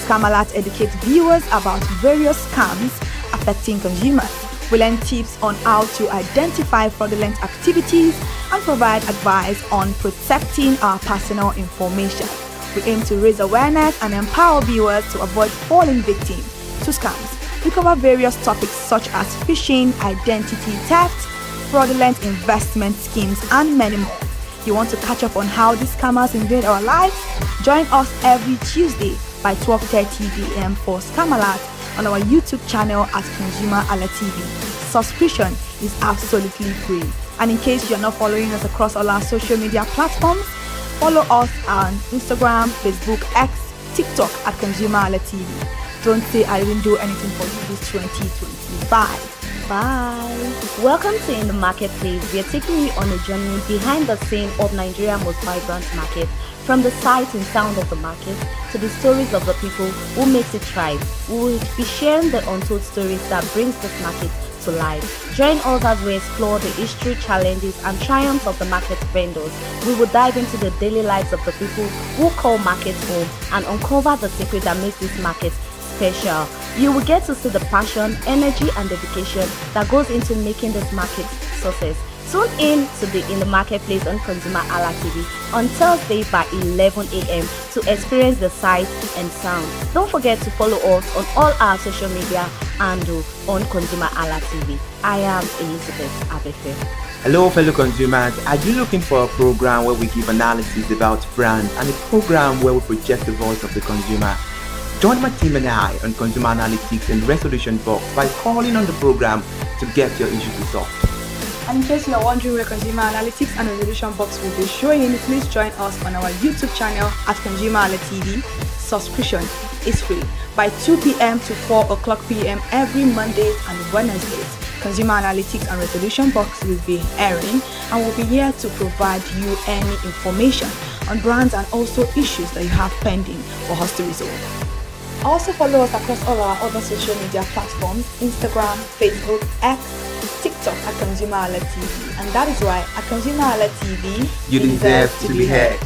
ConsumerHalla educates viewers about various scams affecting consumers. We learn tips on how to identify fraudulent activities and provide advice on protecting our personal information. We aim to raise awareness and empower viewers to avoid falling victim to scams. We cover various topics such as phishing, identity theft, fraudulent investment schemes, and many more. You want to catch up on how these scammers invade our lives? Join us every Tuesday by 12:30 p.m. for Scam Alert on our YouTube channel at ConsumerHallaTV. Subscription is absolutely free. And in case you're not following us across all our social media platforms, follow us on Instagram, Facebook, X, TikTok at ConsumerHallaTV. Don't say I didn't do anything for you this 2025. Bye. Welcome to In the Marketplace. We are taking you on a journey behind the scene of Nigeria's most vibrant market, from the sight and sound of the market to the stories of the people who makes it thrive. We will be sharing the untold stories that brings this market to life. Join us as we explore the history, challenges, and triumphs of the market vendors. We will dive into the daily lives of the people who call markets home and uncover the secret that makes this market special. You will get to see the passion, energy, and dedication that goes into making this market success. Tune in to the In the Marketplace on ConsumerHalla TV on Thursday by 11 a.m. to experience the sight and sound. Don't forget to follow us on all our social media handle on ConsumerHalla TV. I am Elizabeth Abefe. Hello fellow consumers, are you looking for a program where we give analysis about brands and a program where we project the voice of the consumer? Join my team and I on Consumer Analytics and Resolution Box by calling on the program to get your issues resolved. And in case you are wondering where Consumer Analytics and Resolution Box will be showing, please join us on our YouTube channel at ConsumerHallaTV. Subscription is free by 2 p.m. to 4 o'clock p.m. every Mondays and Wednesdays. Consumer Analytics and Resolution Box will be airing and will be here to provide you any information on brands and also issues that you have pending for us to resolve. Also follow us across all our other social media platforms: Instagram, Facebook, X, TikTok at ConsumerHallaTV. And that is why at ConsumerHallaTV, You deserve to be heard.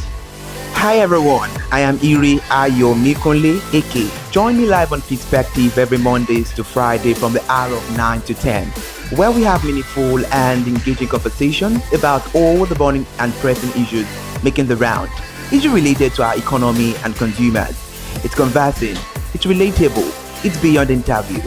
Hi everyone, I am Iri Ayomikunle Eke. Join me live on Perspective every Mondays to Friday from the hour of 9 to 10, where we have meaningful and engaging conversations about all the burning and pressing issues making the round. Issues related to our economy and consumers. It's conversing, it's relatable, it's beyond interview.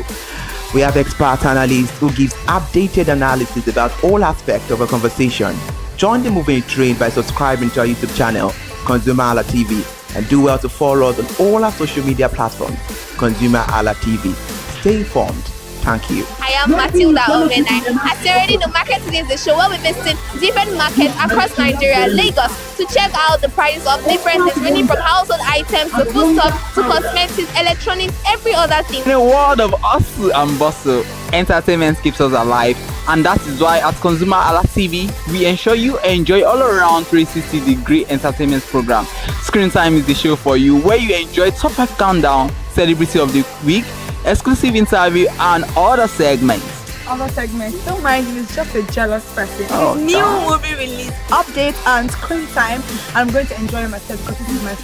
We have expert analysts who gives updated analysis about all aspects of a conversation. Join the moving train by subscribing to our YouTube channel, ConsumerHalla TV, and do well to follow us on all our social media platforms, ConsumerHalla TV. Stay informed. Thank you. I am Matilda Ovenai. As you already know, Market Today is the show where we visit different markets across Nigeria, Lagos, to check out the prices of different things, ranging from household items to foodstuffs to cosmetics, electronics, every other thing. In a world of hustle and bustle, entertainment keeps us alive, and that is why at ConsumerHalla TV, we ensure you enjoy all around 360-degree entertainment program. Screen Time is the show for you, where you enjoy top 5 countdown, celebrity of the week, exclusive interview, and other segments. Don't mind me, it's just a jealous person. Oh, New movie release, update, and Screen Time. I'm going to enjoy myself because this is my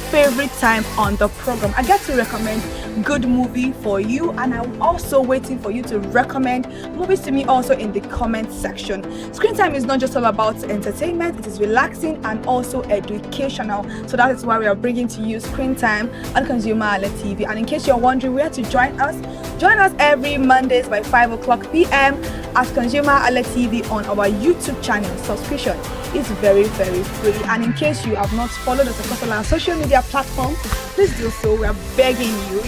favorite time on the program. I get to recommend good movie for you, and I'm also waiting for you to recommend movies to me also in the comment section. Screen Time is not just all about entertainment, it is relaxing and also educational. So that is why we are bringing to you Screen Time on ConsumerHalla TV. And in case you're wondering where to join us every Mondays by 5 o'clock p.m. at ConsumerHalla TV on our YouTube channel. Subscription is very, very free. And in case you have not followed us across all our social media platforms, please do so. We are begging you,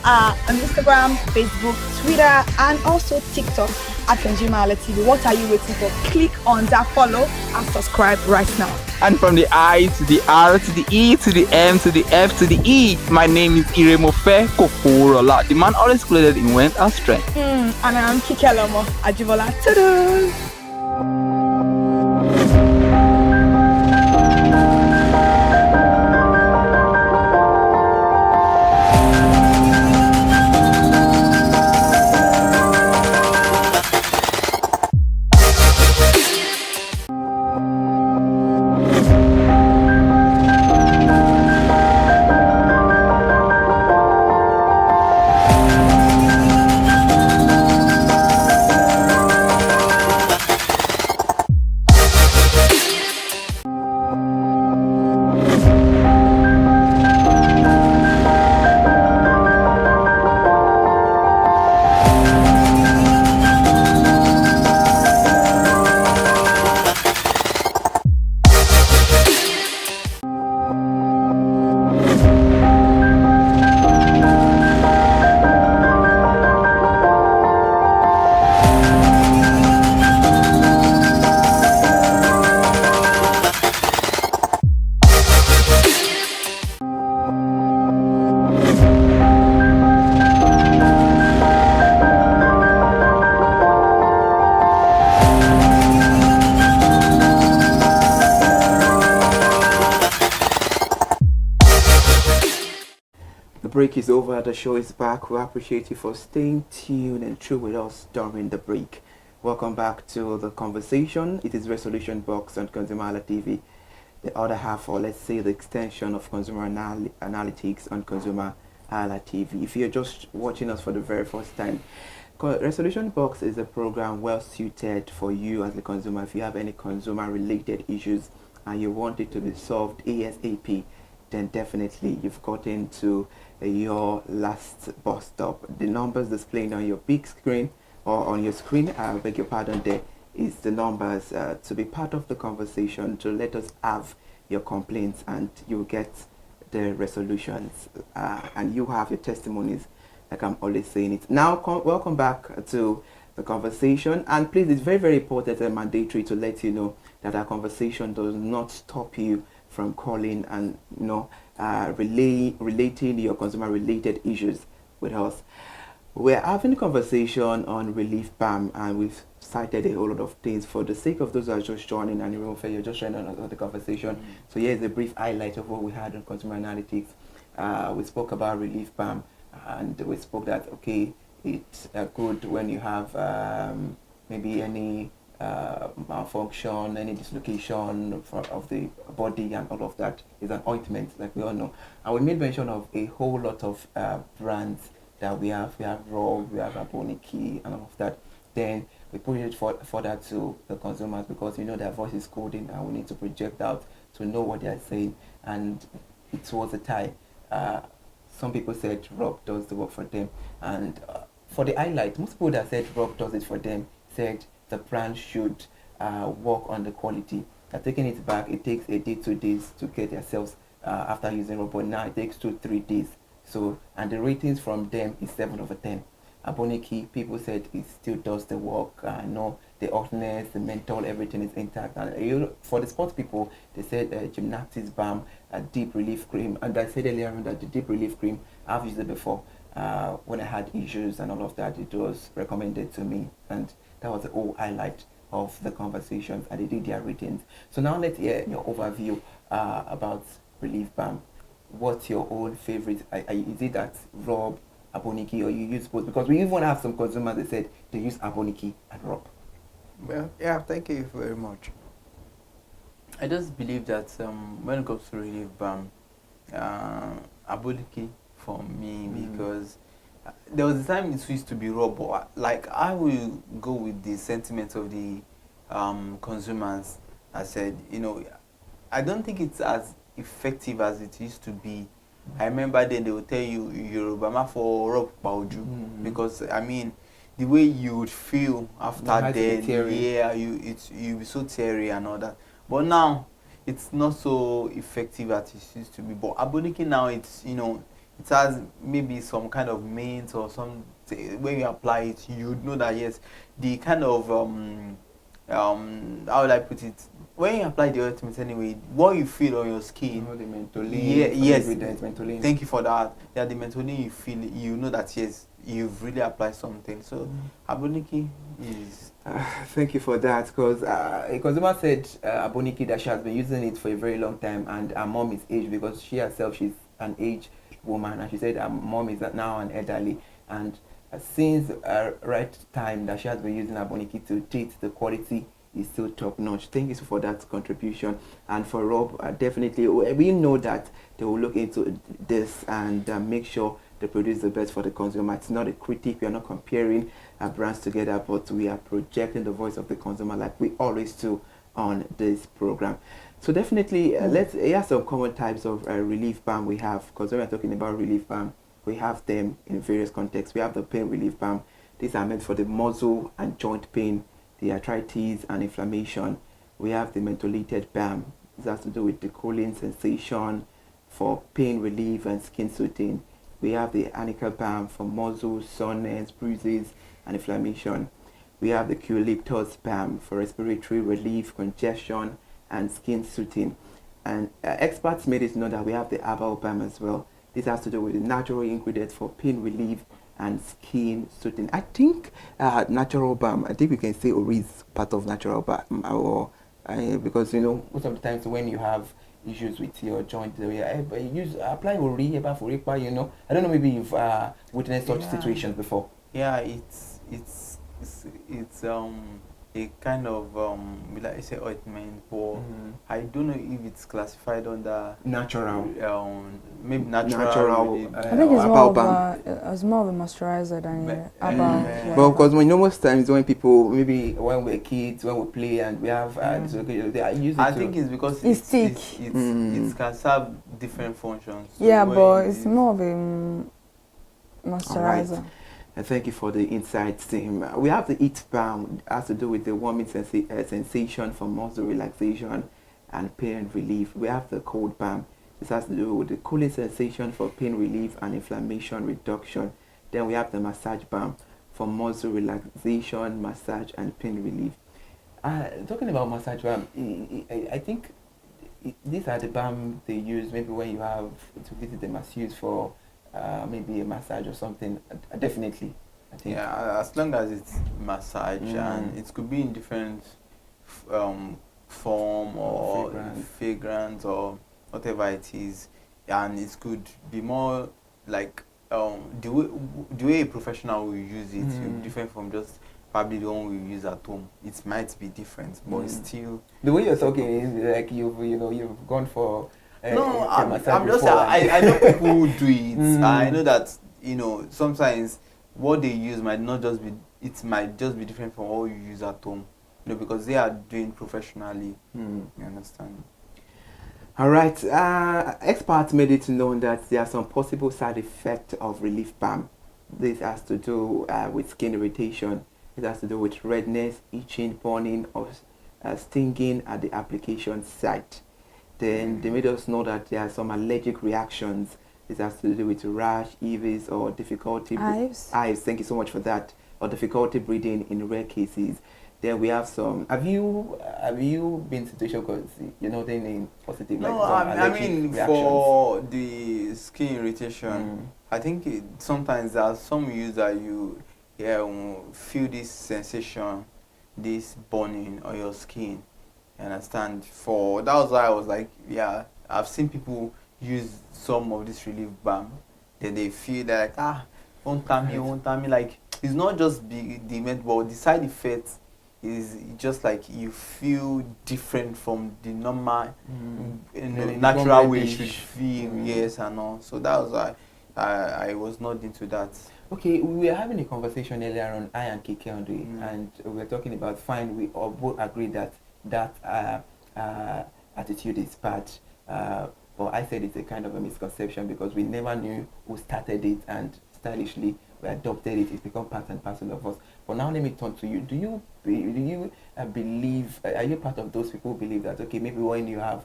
on Instagram, Facebook, Twitter, and also TikTok at ConsumerHalla TV. What are you waiting for? Click on that follow and subscribe right now. And from the I to the R to the E to the M to the F to the E, my name is Iremofe Kokorola, the man always clothed in wealth and strength. And I'm Kikelomo Ajibola. Ta-da! The break is over, the show is back. We appreciate you for staying tuned and true with us during the break. Welcome back to the conversation. It is Resolution Box on ConsumerHallaTV, the other half, or let's say the extension of Analytics on ConsumerHallaTV. If you're just watching us for the very first time, Resolution Box is a program well suited for you as a consumer. If you have any consumer related issues and you want it to be solved ASAP, then definitely you've gotten to your last bus stop. The numbers displaying on your big screen or on your screen, I beg your pardon, there is the numbers to be part of the conversation, to let us have your complaints, and you'll get the resolutions and you have your testimonies, like I'm always saying it. Now, welcome back to the conversation, and please, it's very, very important and mandatory to let you know that our conversation does not stop you from calling and relating your consumer related issues with us. We're having a conversation on relief balm, and we've cited a whole lot of things. For the sake of those who are just joining, and you're just joining on the conversation, so here's a brief highlight of what we had on consumer analytics. We spoke about relief balm, and we spoke that okay, it's good when you have maybe any malfunction, any dislocation of the body, and all of that is an ointment, like we all know. And we made mention of a whole lot of brands that we have. We have Rob, we have Advocacy, and all of that. Then we put it further to the consumers, because their voice is coding, and we need to project out to know what they are saying. And it was a tie. Some people said Rob does the work for them, and for the highlight, most people that said Rob does it for them said the brand should work on the quality. Taking it back, it takes a day, 2 days to get themselves after using Rob, but now it takes 2-3 days. So, and the ratings from them is 7 over 10. Aboniki, people said it still does the work. No, the hotness, the mental, everything is intact. And for the sports people, they said gymnastics balm, deep relief cream. And I said earlier that the deep relief cream, I've used it before. When I had issues and all of that, it was recommended to me, and that was the whole highlight of the conversations, and they did their ratings. So now let's hear your overview about relief balm. What's your own favorite? Is it that Rob, Aboniki, or you use both? Because we even have some consumers that said they use Aboniki and Rob. Well, yeah, thank you very much. I just believe that when it comes to relief balm, Aboniki for me, because there was a time it used to be raw, but like I will go with the sentiment of the consumers. I said, I don't think it's as effective as it used to be. I remember then they would tell you Yoruba for rob pauju, because the way you would feel after then, you'll be so teary and all that. But now it's not so effective as it used to be. But Aboniki now, it's it has maybe some kind of mint or some. When you apply it, you'd know that yes, the kind of how would I put it? When you apply the ointment anyway, what you feel on your skin, the mentholin, yes, mentholin. Thank you for that. Yeah, the mentholin, you feel, you know that yes, you've really applied something. So Aboniki is. Thank you for that, because a consumer said Aboniki that she has been using it for a very long time, and her mom is aged, because she herself, she's an aged woman, and she said her mom is now an elderly, and since right time that she has been using Aboniki to date, the quality is still top notch. Thank you for that contribution. And for Rob, definitely we know that they will look into this and make sure they produce the best for the consumer. It's not a critique, we are not comparing brands together, but we are projecting the voice of the consumer like we always do on this program. So definitely let's hear some common types of relief balm we have, because when we're talking about relief balm, we have them in various contexts. We have the pain relief balm. These are meant for the muscle and joint pain, the arthritis and inflammation. We have the mentholated balm. This has to do with the cooling sensation for pain relief and skin soothing. We have the anickel balm for muscles, soreness, bruises, and inflammation. We have the eucalyptus balm for respiratory relief, congestion, and skin soothing. And experts made it know that we have the herbal balm as well. This has to do with the natural ingredients for pain relief and skin soothing. I think natural balm, I think we can say Ori is part of natural balm, or because most of the times when you have issues with your joint, but you use apply ori eba foripa, you know. I don't know, maybe you've witnessed such situations before. Yeah, it's a kind of like I say ointment, but I don't know if it's classified under Natural. Maybe natural. Natural. I think it's About more of a moisturizer than But, about. But of course, when most times when people, maybe when we're kids, when we play and we have dislocation, they use it. I think it's because It's thick. it can serve different functions. So Yeah, when but it's more of a moisturizer. And thank you for the insights, team. We have the heat balm. It has to do with the warming sensation for muscle relaxation and pain relief. We have the cold balm. This has to do with the cooling sensation for pain relief and inflammation reduction. Then we have the massage balm for muscle relaxation, massage, and pain relief. Talking about massage balm, I think these are the balm they use maybe when you have to visit the masseuse for maybe a massage or something. Definitely, I think. Yeah, as long as it's massage and it could be in different form or fragrance or whatever it is, and it could be more like the way a professional will use it will be different from just probably the one we use at home. It might be different, but it's still The way you're talking is like you've gone for. No, I'm just. I know people who do it. I know that sometimes what they use might not just be. It might just be different from what you use at home. Because they are doing professionally. You understand? All right. Experts made it known that there are some possible side effects of relief balm. This has to do with skin irritation. It has to do with redness, itching, burning, or stinging at the application site. Then they made us know that there are some allergic reactions. This has to do with rash, EVs, or difficulty. Hives. Thank you so much for that. Or difficulty breathing in rare cases. Then we have some. Have you been in situation because you're not any positive? No, like I mean reactions? For the skin irritation, I think sometimes there are some use that you feel this sensation, this burning on your skin. You understand? That was why I was like, yeah, I've seen people use some of this relief balm. Then they feel that won't tell me. Like it's not just the but the side effect is just like you feel different from the normal, natural way you should feel. Yes, and all. So that was why I was not into that. Okay, we were having a conversation earlier on I and Keke and we were talking about fine. We all both agree that attitude is bad. But I said it's a kind of a misconception because we never knew who started it, and stylishly we adopted it. It's become part and parcel of us. But now let me turn to you. Do you believe? Are you part of those people who believe that maybe when you have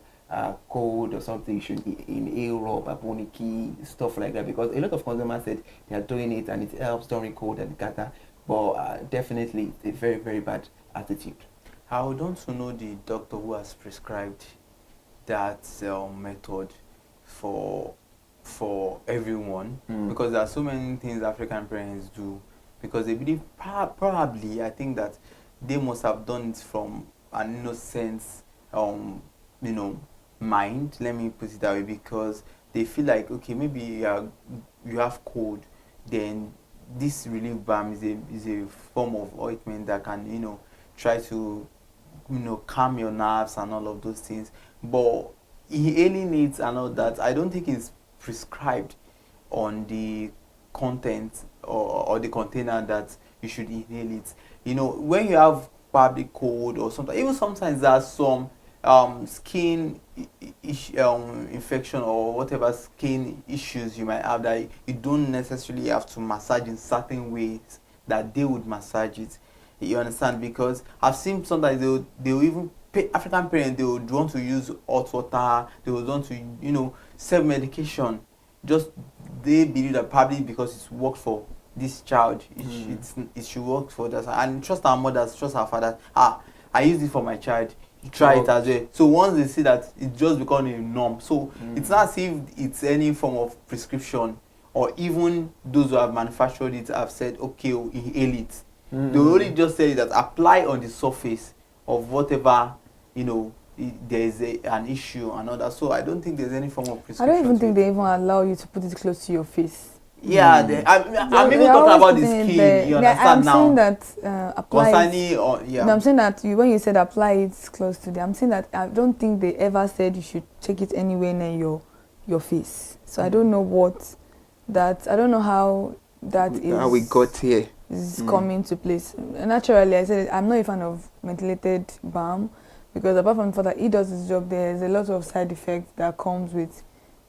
cold or something, you should inhale rub, aboniki, stuff like that? Because a lot of consumers said they are doing it and it helps during cold and kata. But definitely, it's a very, very bad attitude. I would want to know the doctor who has prescribed that method for everyone, because there are so many things African parents do because they believe probably I think that they must have done it from an innocent mind, let me put it that way, because they feel like maybe you have cold, then this relief balm is a form of ointment that can try to calm your nerves and all of those things. But any needs and all that, I don't think it's prescribed on the content or the container that you should inhale it. When you have probably cold or something, even sometimes there are some skin infection or whatever skin issues you might have that you don't necessarily have to massage in certain ways that they would massage it. You understand? Because I've seen sometimes they will even African parents, they would want to use hot water, they would want to self-medication. Just they believe that probably because it's worked for this child, it should work for that. And trust our mothers, trust our fathers. I use it for my child. Try it as well. So once they see that, it just becomes a norm. So it's not as if it's any form of prescription, or even those who have manufactured it have said, okay, inhale it. They only just say that apply on the surface of whatever there is an issue and all that. So I don't think there's any form of I prescription. don't even think they even allow you to put it close to your face. Yeah, I'm even talking about the skin. You understand I'm now? saying that apply Concerning or yeah. No, I'm saying that when you said apply it close to them, I'm saying that I don't think they ever said you should take it anywhere near your face. So I don't know I don't know how that is. How we got here. Is coming to place. Naturally, I said I'm not a fan of methylated balm because apart from the fact that it does its job, there's a lot of side effects that comes with,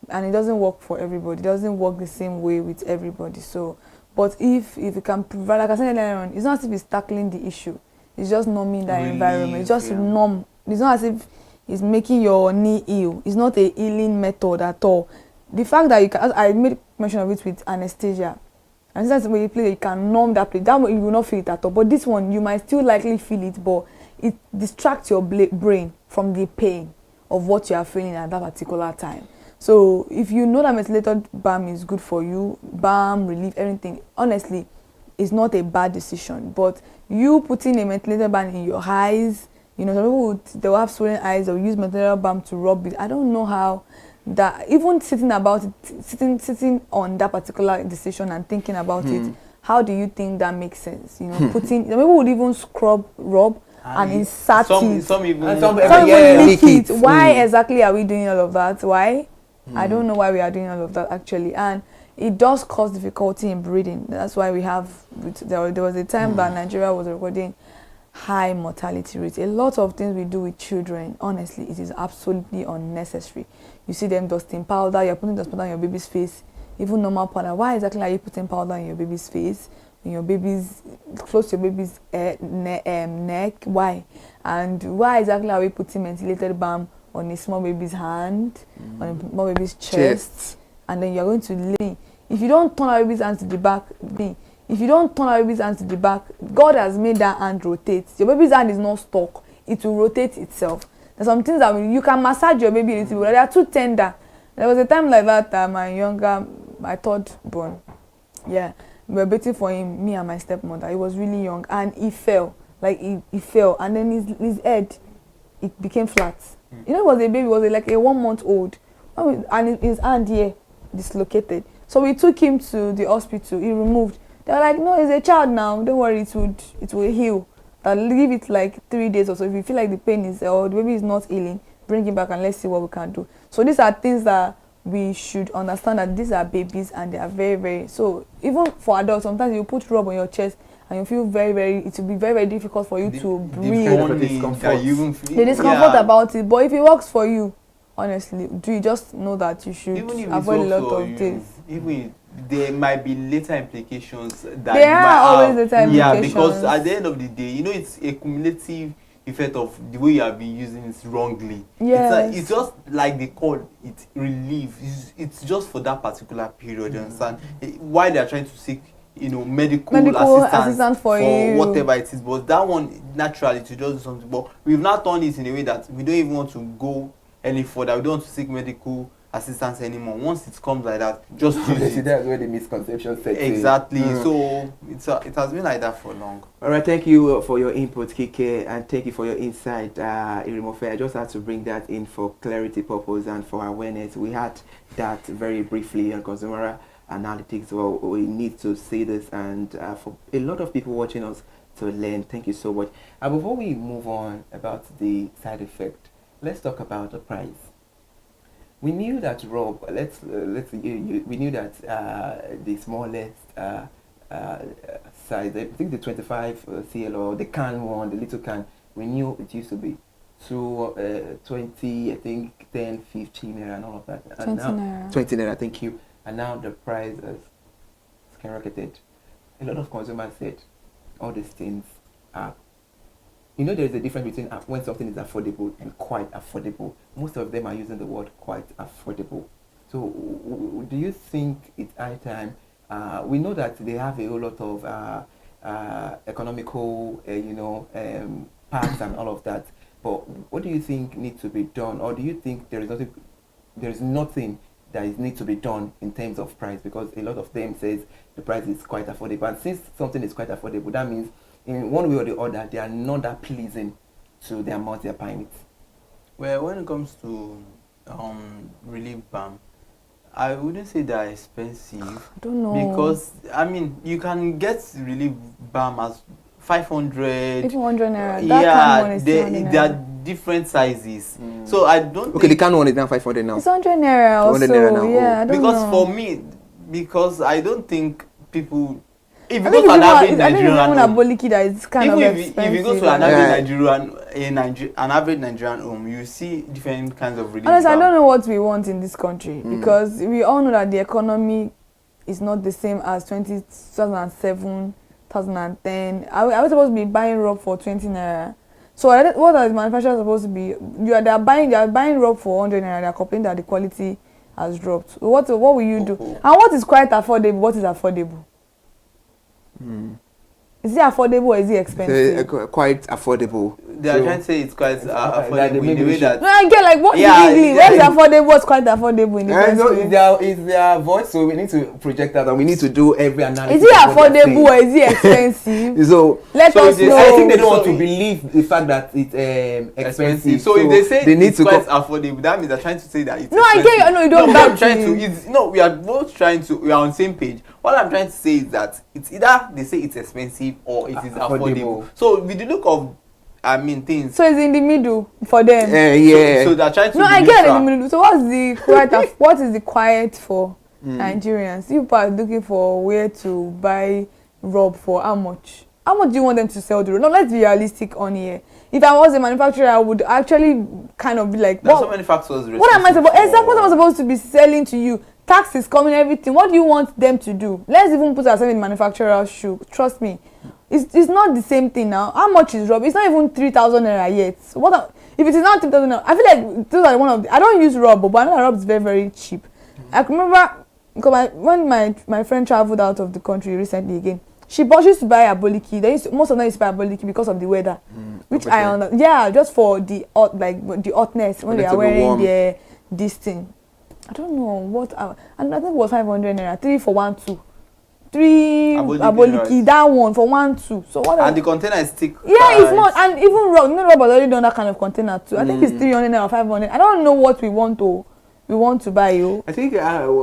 and it doesn't work for everybody. It doesn't work the same way with everybody. So, but if you can provide, like I said earlier on, it's not as if it's tackling the issue. It's just numbing that environment. It's just numb. It's not as if it's making your knee heal. It's not a healing method at all. The fact that you can, I made mention of it with anesthesia. And that's when you play, you can numb that place. That one you will not feel it at all. But this one, you might still likely feel it, but it distracts your brain from the pain of what you are feeling at that particular time. So if you know that methylated balm is good for you, balm, relief, everything, honestly, it's not a bad decision. But you putting a methylated balm in your eyes, some people they will have swollen eyes, they'll use methylated balm to rub it. I don't know how that, even sitting on that particular decision and thinking about it, how do you think that makes sense? Putting, people would even rub and insert it. Some even lick it. Why exactly are we doing all of that? Why? I don't know why we are doing all of that actually, and it does cause difficulty in breathing. That's why we have. There was a time that Nigeria was recording high mortality rates. A lot of things we do with children, honestly, it is absolutely unnecessary. You see them dusting powder. You're putting dust powder on your baby's face, even normal powder. Why exactly are you putting powder on your baby's face? In your baby's close to your baby's neck? Why? And why exactly are we putting methylated balm on a small baby's hand, on a small baby's chest, and then you're going to lay? If you don't turn our baby's hands to the back, if you don't turn our baby's hands to the back, God has made that hand rotate. Your baby's hand is not stuck; it will rotate itself. There's some things that you can massage your baby a little bit. They are too tender. There was a time like that. My third born, we were waiting for him, me and my stepmother. He was really young, and he fell. He fell, and then his head, it became flat. It was a baby. It was like a 1 month old, and his hand here dislocated. So we took him to the hospital. He removed. They were like, no, he's a child now. Don't worry, it will heal. I'll give it like 3 days or so. If you feel like the pain is or the baby is not healing, bring him back and let's see what we can do. So these are things that we should understand, that these are babies and they are very, very. So even for adults, sometimes you put rub on your chest and you feel very, very. It will be very, very difficult for you to breathe. The discomfort about it. But if it works for you, honestly, do you just know that you should avoid a lot of things. Even there might be later implications that there are always later implications. Yeah, because at the end of the day, it's a cumulative effect of the way you have been using it wrongly. Yes. It's just like they call it relief. It's just for that particular period. You understand? Why they are trying to seek medical assistance for you, whatever it is. But that one naturally to just do something. But we've not done it in a way that we don't even want to go any further. We don't want to seek medical assistance anymore. Once it comes like that, just use it. That's where the misconception sets in. Exactly. So it has been like that for long. All right, thank you for your input, Kike, and thank you for your insight, Irimofe. I just had to bring that in for clarity purpose and for awareness. We had that very briefly on consumer analytics. Well, we need to see this, and for a lot of people watching us to learn. Thank you so much. Before we move on about the side effect, let's talk about the price. We knew that Rob. We knew that the smallest size, I think the 25 cl or the can one, the little can, we knew it used to be 20, I think 10, 15 naira and all of that. And 20 naira. 20 naira, thank you. And now the price has skyrocketed. A lot of consumers said all these things are. There is a difference between when something is affordable and quite affordable. Most of them are using the word quite affordable. So do you think it's high time? We know that they have a whole lot of economical, parts and all of that. But what do you think needs to be done? Or do you think there is nothing that needs to be done in terms of price? Because a lot of them says the price is quite affordable. And since something is quite affordable, that means in one way or the other, they are not that pleasing to the amount they are paying it. Well, when it comes to relief balm, I wouldn't say they're expensive. I don't know. Because I mean, you can get relief balm as 500. Even 100 naira. Yeah, they are different sizes. So I don't. Okay, the can one is now 500 now. It's 100 naira also. 100 naira now. Yeah, I don't Because know. for me, because I don't think people. If you I go think to an average I think it's even Nigerian a home, boliki that is kind of even expensive. if you go to an average an average Nigerian home, you see different kinds of relief. Honestly, I balm. don't know what we want in this country because we all know that the economy is not the same as 2007, 2010. Are we supposed to be buying rub for 20 naira? So what are the manufacturers supposed to be? They are buying rub for 100 naira. They are complaining that the quality has dropped. So what will you do? And what is quite affordable? What is affordable? Is it affordable or is it expensive? Quite affordable. They are trying to say it's quite affordable in the way that. No, I get like what is English? What is affordable? What's quite affordable in the first place? It's their voice, so we need to project that and we need to do every analysis. Is it affordable or is it expensive? So let us know. I think they don't want to believe the fact that it's expensive. So if they say they need it's to quite affordable, that means they're trying to say that it's No, I get you. No, you don't I'm trying to. We are both trying to. We are on the same page. What I'm trying to say is that it's either they say it's expensive or it is affordable. So with the look of, I mean, things. So it's in the middle for them. Yeah. So they're trying to. No, I get it in the middle. So what is the quiet for Nigerians? You people are looking for where to buy rub for how much? How much do you want them to sell the rub? No, let's be realistic on here. If I was a manufacturer, I would actually kind of be like, there's so many factors. What am I supposed to be selling to you? Tax is coming, everything. What do you want them to do? Let's even put ourselves in the manufacturer's shoe. Trust me, it's not the same thing now. How much is rub? It's not even 3,000 naira yet. If it is not 3,000 naira, I feel like those are one of the. I don't use rub, but I know rub is very, very cheap. I can remember because when my friend traveled out of the country recently again, she used to buy a boliki. Most of them used to buy a boliki because of the weather, which I understand. Yeah, just for the hotness when they are wearing this thing. I don't know what, and I think it was 500 naira, 3 for 1 2. 3 aboliki, that one for 1 2. So what? And the container is thick. Yeah, it's more, and even rub. Rub has already done that kind of container too. I think it's 300 naira or 500. I don't know what we want to buy you. I think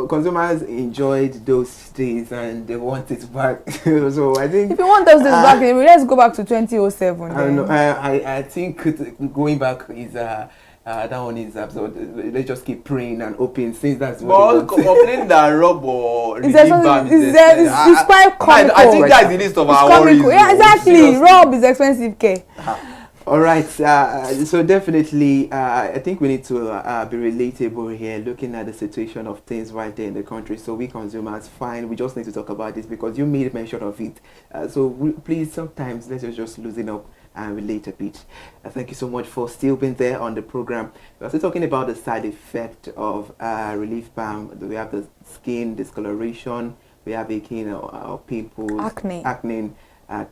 consumers enjoyed those days and they want it back. So I think if you want those days back, let's go back to 2007. I think going back is that one is absurd. Let's just keep praying and hoping since that's what complaining that rub or it's quite comical. I think that's the list of our worries. Yeah, exactly. Rub is expensive, okay. All right, so definitely, I think we need to be relatable here, looking at the situation of things right there in the country. So we consumers, fine, we just need to talk about this because you made mention of it. Please, sometimes let's just loosen up and relate a bit. Thank you so much for still being there on the program. We're still talking about the side effect of relief balm. We have the skin discoloration, we have aching or pimples, acne,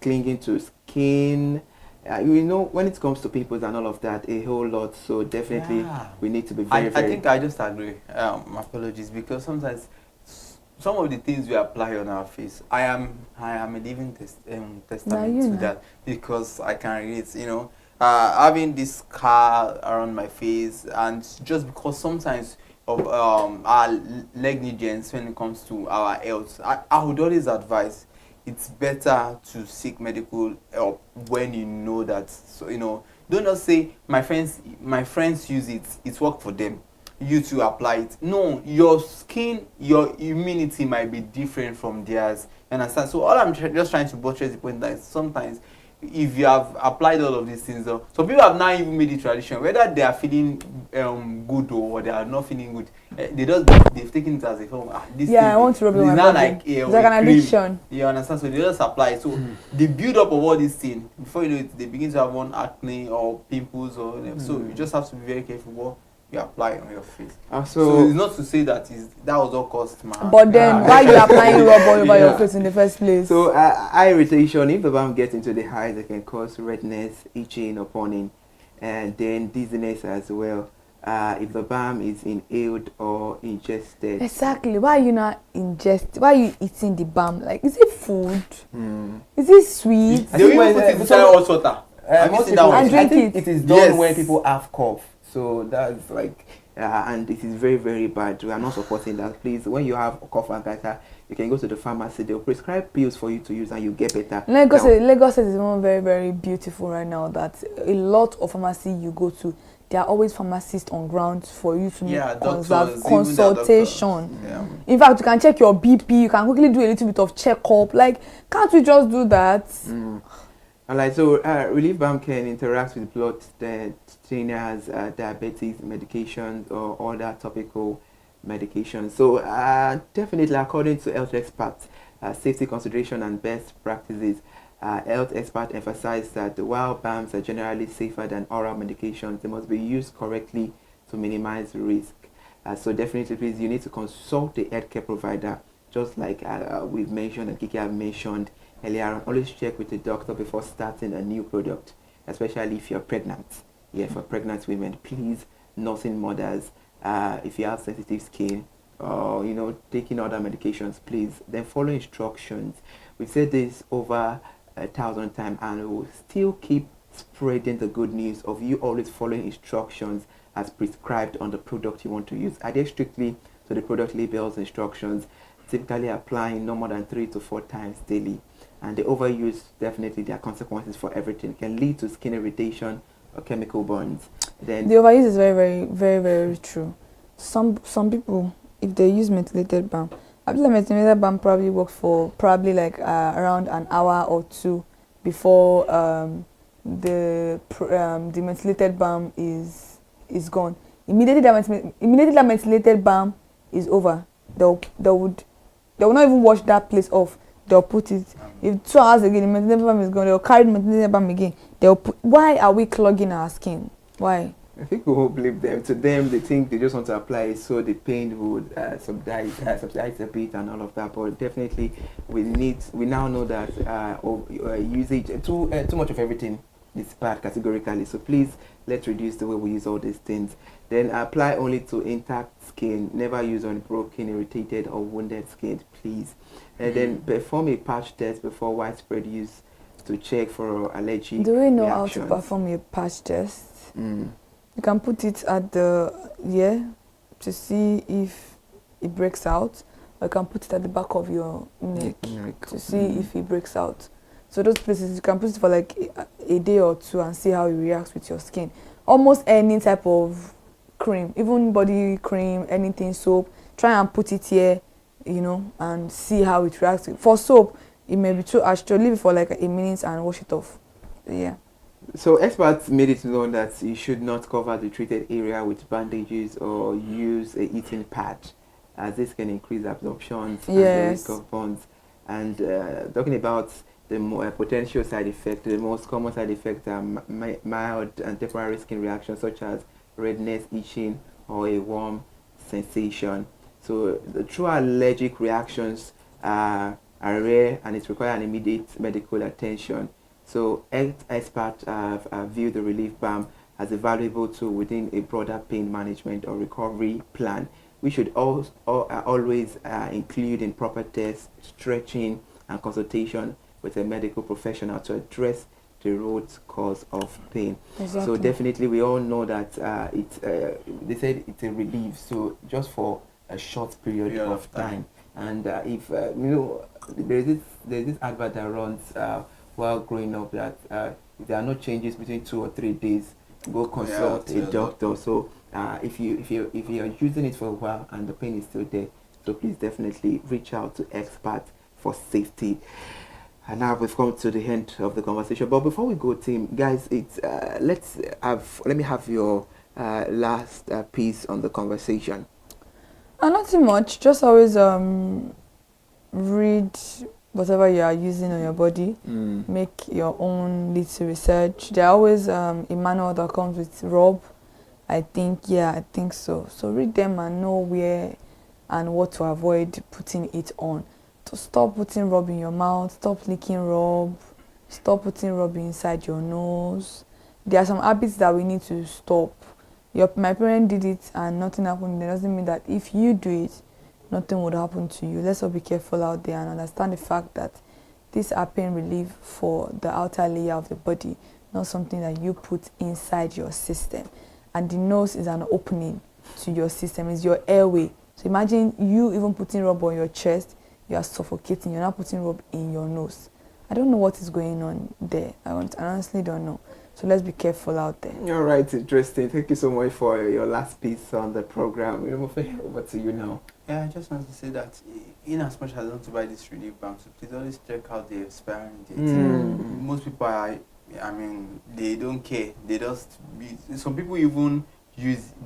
clinging to skin. When it comes to pimples and all of that, a whole lot. So definitely we need to be very. I think I just agree. My apologies, because sometimes some of the things we apply on our face, I am a living testament to that, because I can relate. Having this scar around my face, and just because sometimes of our negligence when it comes to our health, I would always advise it's better to seek medical help when you know that. So don't just say my friends use it, it's worked for them, you to apply it. No, your skin, your immunity might be different from theirs. You understand? So all I'm just trying to buttress the point that sometimes if you have applied all of these things, so people have now even made it tradition, whether they are feeling good or they are not feeling good, they've taken it as a form. This thing, I want to rub it on my body. It's like an addiction. You understand? So they just apply it. So the build up of all these things, before you know it, they begin to have one acne or pimples or whatever. So you just have to be very careful what you apply on your face. So it's not to say that that was all cost, man. But then why you applying rub all over your face in the first place? So eye irritation, if the balm gets into the eyes, it can cause redness, itching or burning, and then dizziness as well. If the balm is inhaled or ingested. Exactly. Why are you not why are you eating the balm? Like, is it food? Is it sweet? They will put it inside hot water. I think it is done when people have cough. So that's like, and it is very, very bad. We are not supporting that. Please, when you have cough and catarrh, you can go to the pharmacy. They'll prescribe pills for you to use, and you get better. Lagos is even very, very beautiful right now. That a lot of pharmacy you go to, there are always pharmacists on ground for you to make consultation. Yeah. In fact, you can check your BP. You can quickly do a little bit of checkup. Like, can't we just do that? And like, so relief balm can interact with blood thinners, diabetes medications, or other topical medications. So definitely, according to health experts, safety consideration and best practices, health experts emphasize that while balms are generally safer than oral medications, they must be used correctly to minimize risk. So definitely, please, you need to consult the healthcare provider, just like we've mentioned and Kiki have mentioned earlier on. Always check with the doctor before starting a new product, especially if you're pregnant. Yeah, for pregnant women, please, nursing mothers, if you have sensitive skin, or taking other medications, please, then follow instructions. We've said this over 1,000 times, and we'll still keep spreading the good news of you always following instructions as prescribed on the product you want to use. Adhere strictly to the product labels instructions, typically applying no more than 3 to 4 times daily. And the overuse, definitely there are consequences for everything. It can lead to skin irritation or chemical burns. Then the overuse is very, very, very, very true. Some people, if they use methylated balm, I feel like methylated balm probably works for like around an hour or two before the methylated balm is gone. Immediately that methylated balm is over, they will not even wash that place off. They'll put it. If 2 hours again the methylated balm is gone, they'll carry the methylated balm again. Why are we clogging our skin? Why? I think we will believe them. To them, they think they just want to apply it so the pain would subside a bit and all of that. But definitely, we now know that usage too much of everything is bad categorically. So please, let's reduce the way we use all these things. Then apply only to intact skin. Never use on broken, irritated, or wounded skin, please. And then perform a patch test before widespread use to check for allergy. Do we know reactions. how to perform a patch test? You can put it at the ear to see if it breaks out, or you can put it at the back of your neck to see if it breaks out. So those places, you can put it for like a day or two and see how it reacts with your skin. Almost any type of cream, even body cream, anything, soap, try and put it here, and see how it reacts. For soap, it may be too harsh, to leave it for like a minute and wash it off. Yeah. So experts made it known that you should not cover the treated area with bandages or use a heating pad, as this can increase absorption and the risk of burns. And talking about the potential side effects, the most common side effects are mild and temporary skin reactions such as redness, itching, or a warm sensation. So the true allergic reactions are rare, and it requires an immediate medical attention. So health experts view the relief balm as a valuable tool within a broader pain management or recovery plan. We should always include in proper tests, stretching, and consultation with a medical professional to address the root cause of pain. Exactly. So definitely, we all know that they said it's a relief, so just for a short period of time. And if there's this advert that runs while growing up that if there are no changes between 2 or 3 days, go consult a doctor. So if you're using it for a while and the pain is still there, so please definitely reach out to experts for safety. And now we've come to the end of the conversation. But before we go, team, guys, it's let me have your last piece on the conversation. Nothing much. Just always read whatever you are using on your body. Make your own little research. There always a manual that comes with rub. I think so. So read them and know where and what to avoid putting it on. To stop putting rub in your mouth, stop licking rub, stop putting rub inside your nose. There are some habits that we need to stop. My parents did it and nothing happened. It doesn't mean that if you do it, nothing would happen to you. Let's all be careful out there and understand the fact that these are pain relief for the outer layer of the body, not something that you put inside your system. and the nose is an opening to your system, is your airway. So imagine you even putting rub on your chest, you are suffocating, you're not putting rub in your nose. I don't know what is going on there. I honestly don't know. So let's be careful out there. All right, interesting. Thank you so much for your last piece on the program. Over to you now. Yeah, I just want to say that in as much as I want to buy this relief balm, so please always check out the expiring date. Most people are, they don't care. They just, some people even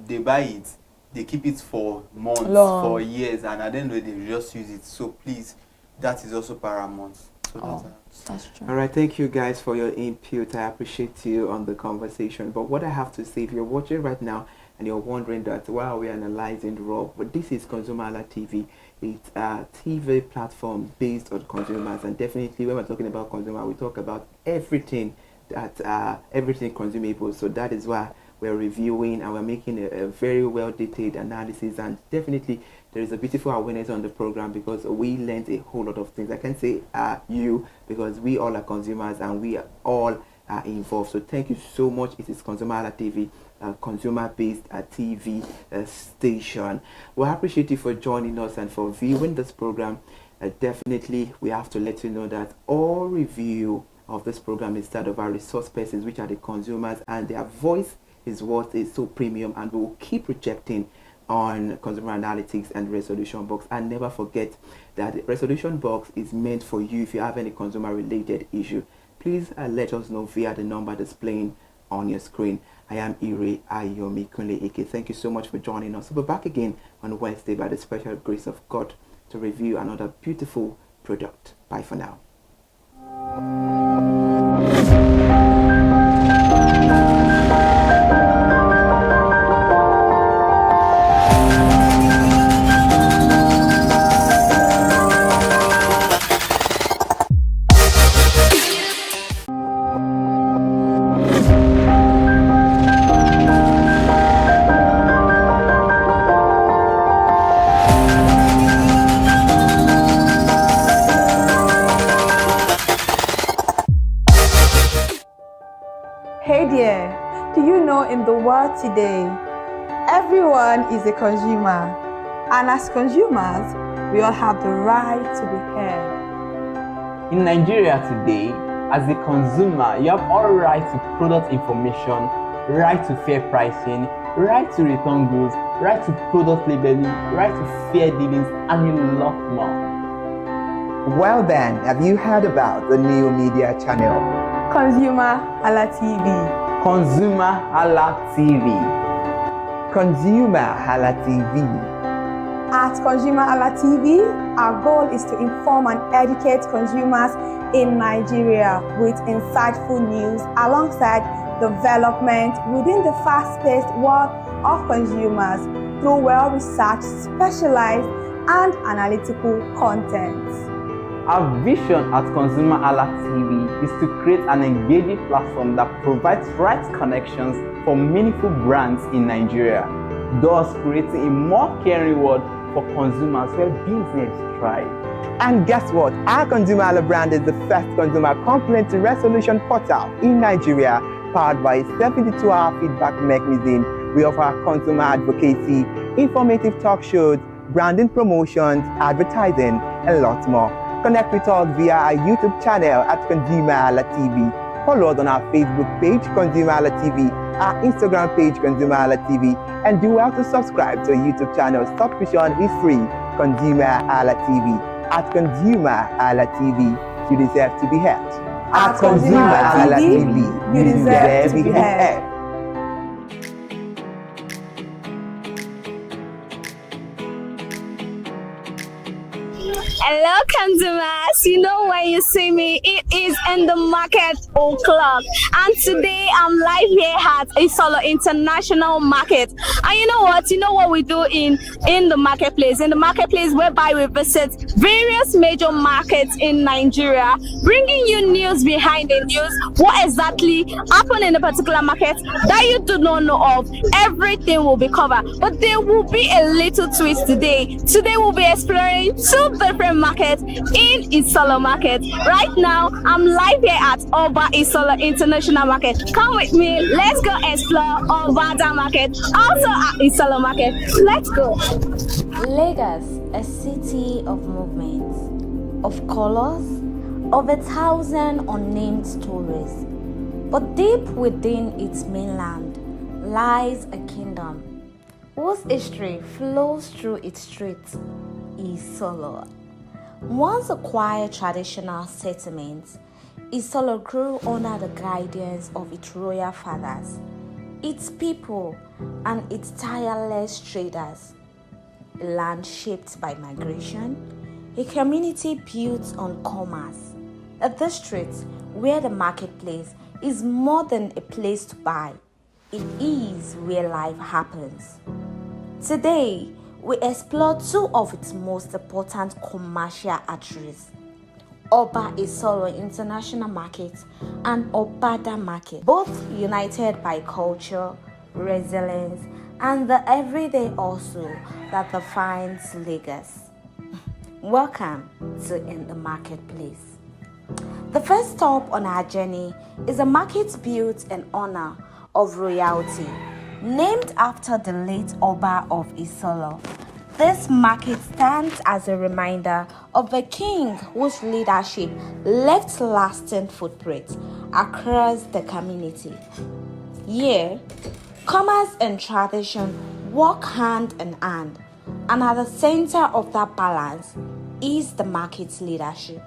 they buy it, they keep it for months, for years, and at the end of the day, they just use it. So please, that is also paramount. So that's true. All right, thank you guys for your input. I appreciate you on the conversation. But what I have to say, if you're watching right now and you're wondering that why are we analyzing raw, but this is ConsumerHallaTV. It's a TV platform based on consumers, and definitely when we're talking about consumer, we talk about everything that everything consumable. So that is why we're reviewing and we're making a very well detailed analysis, and definitely there is a beautiful awareness on the program because we learned a whole lot of things. I can say you, because we all are consumers and we all are involved. So thank you so much. It is ConsumerHallaTV, consumer-based TV station. We appreciate you for joining us and for viewing this program. Definitely, we have to let you know that all review of this program is that of our resource persons, which are the consumers, and their voice is what is so premium, and we will keep projecting on consumer analytics and resolution box. And never forget that the resolution box is meant for you if you have any consumer related issue. Please let us know via the number displaying on your screen. I am Ire Ayomikunle Eke. Thank you so much for joining us. We'll be back again on Wednesday by the special grace of God to review another beautiful product. Bye for now. Hey there, do you know in the world today, everyone is a consumer, and as consumers, we all have the right to be heard. In Nigeria today, as a consumer, you have all right to product information, right to fair pricing, right to return goods, right to product labeling, right to fair dealings, and a lot more. Well then, have you heard about the new media channel? ConsumerHallaTV. ConsumerHallaTV. ConsumerHallaTV. At ConsumerHallaTV, our goal is to inform and educate consumers in Nigeria with insightful news alongside development within the fast-paced world of consumers through well-researched, specialized, and analytical content. Our vision at ConsumerHallaTV is to create an engaging platform that provides right connections for meaningful brands in Nigeria, thus creating a more caring world for consumers where business thrive. And guess what? Our ConsumerHalla brand is the first consumer complaint resolution portal in Nigeria, powered by a 72-hour feedback mechanism. We offer consumer advocacy, informative talk shows, branding promotions, advertising, and lots more. Connect with us via our YouTube channel at ConsumerHallaTV. Follow us on our Facebook page, ConsumerHallaTV, our Instagram page, ConsumerHallaTV, and do well to subscribe to our YouTube channel. Subscription is free. ConsumerHallaTV. At ConsumerHallaTV, you deserve to be heard. At ConsumerHallaTV, you deserve to be heard. Hello, consumers. You know when you see me, it is in the market o'clock. And today I'm live here at Isolo International Market. And you know what? You know what we do in the marketplace? In the marketplace, whereby we visit various major markets in Nigeria, bringing you news behind the news. What exactly happened in a particular market that you do not know of? Everything will be covered. But there will be a little twist today. Today we'll be exploring two different markets in Isolo Market. Right now, I'm live here at Oba Isolo International Market. Come with me, let's go explore Obada Market, also at Isolo Market. Let's go. Lagos, a city of movement, of colors, of 1,000 unnamed stories. But deep within its mainland lies a kingdom whose history flows through its streets, Isolo. Once a quiet traditional settlement, Isolo grew under the guidance of its royal fathers, its people, and its tireless traders. A land shaped by migration, a community built on commerce, a district where the marketplace is more than a place to buy. It is where life happens. Today, we explore two of its most important commercial arteries, Oba Isolo International Market and Obada Market, both united by culture, resilience, and the everyday hustle that defines Lagos. Welcome to In the Marketplace. The first stop on our journey is a market built in honor of royalty, named after the late Oba of Isolo. This market stands as a reminder of the king whose leadership left lasting footprints across the community. Here, commerce and tradition walk hand in hand, and at the center of that balance is the market's leadership.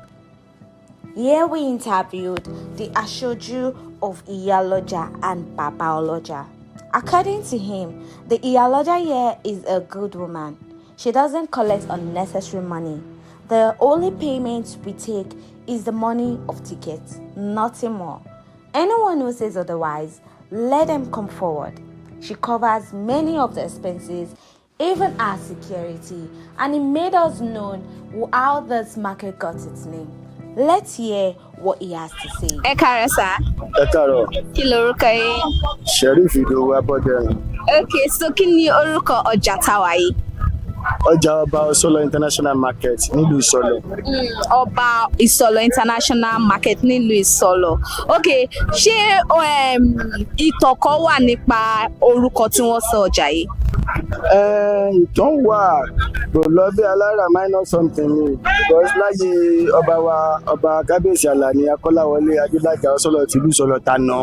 Here we interviewed the Ashoju of Iyaloja and Babaoloja. According to him, the Iyaloja here is a good woman. She doesn't collect unnecessary money. The only payment we take is the money of tickets, nothing more. Anyone who says otherwise, let them come forward. She covers many of the expenses, even our security, and it made us know how this market got its name. Let's hear what he has to say. Ẹ káàárọ̀ sà. Ẹ káàárọ̀. Kí lorúkọ yín? Sheriff Idowu Abọ́dẹ̀rìn. Okay, so kí ni orúkọ ọjà táwa yìí? Ọjà Ọba Isolo International Market nílùú Ìsọlọ̀. Ọba Isolo International Market nílùú Ìsọlọ̀. Okay, ṣé ìtàn kan wà nípa orúkọ tí wọ́n sọ ọjà yìí? Ìtàn wà kò lọ bí alára minor something ni because láyé ọba kábíyèsí Àlàní Akọ́láwọlé Adélájà Ọ̀ṣọ́lọ̀ tìlú Ìsọlọ̀ tàná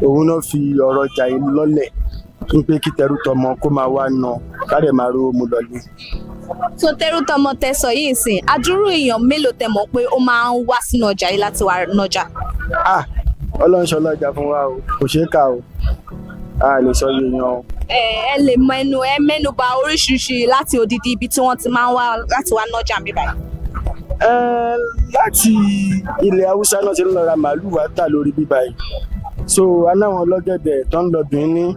òun náà fi ọ̀rọ̀ ọjà yìí lọ́lẹ̀ ń pé kí tẹrú tọmọ kó máa wá ná kárẹ̀ máa rówó mu lọlé. So tẹrú tọmọ tẹ sọ yìí sìn adúrú èèyàn mélòó tẹ mọ̀ pé ó máa ń wá sínú ọjà yìí láti wá nájà? Ọlọ́run ṣọlọ́jà fún wa o kò ṣeé kà o a lè sọ yìí yan o. Ẹ lè mẹ́nu bà oríṣiríṣi láti odidi ibi tí wọ́n ti máa ń wá láti wá nájà ń bí báyìí. Láti ilẹ̀ Haúsá náà ti ń lọ ra màálù wá tà lórí bíbá yìí so aláwọn ọlọ́gẹ̀dẹ̀ tó ń lọ Benin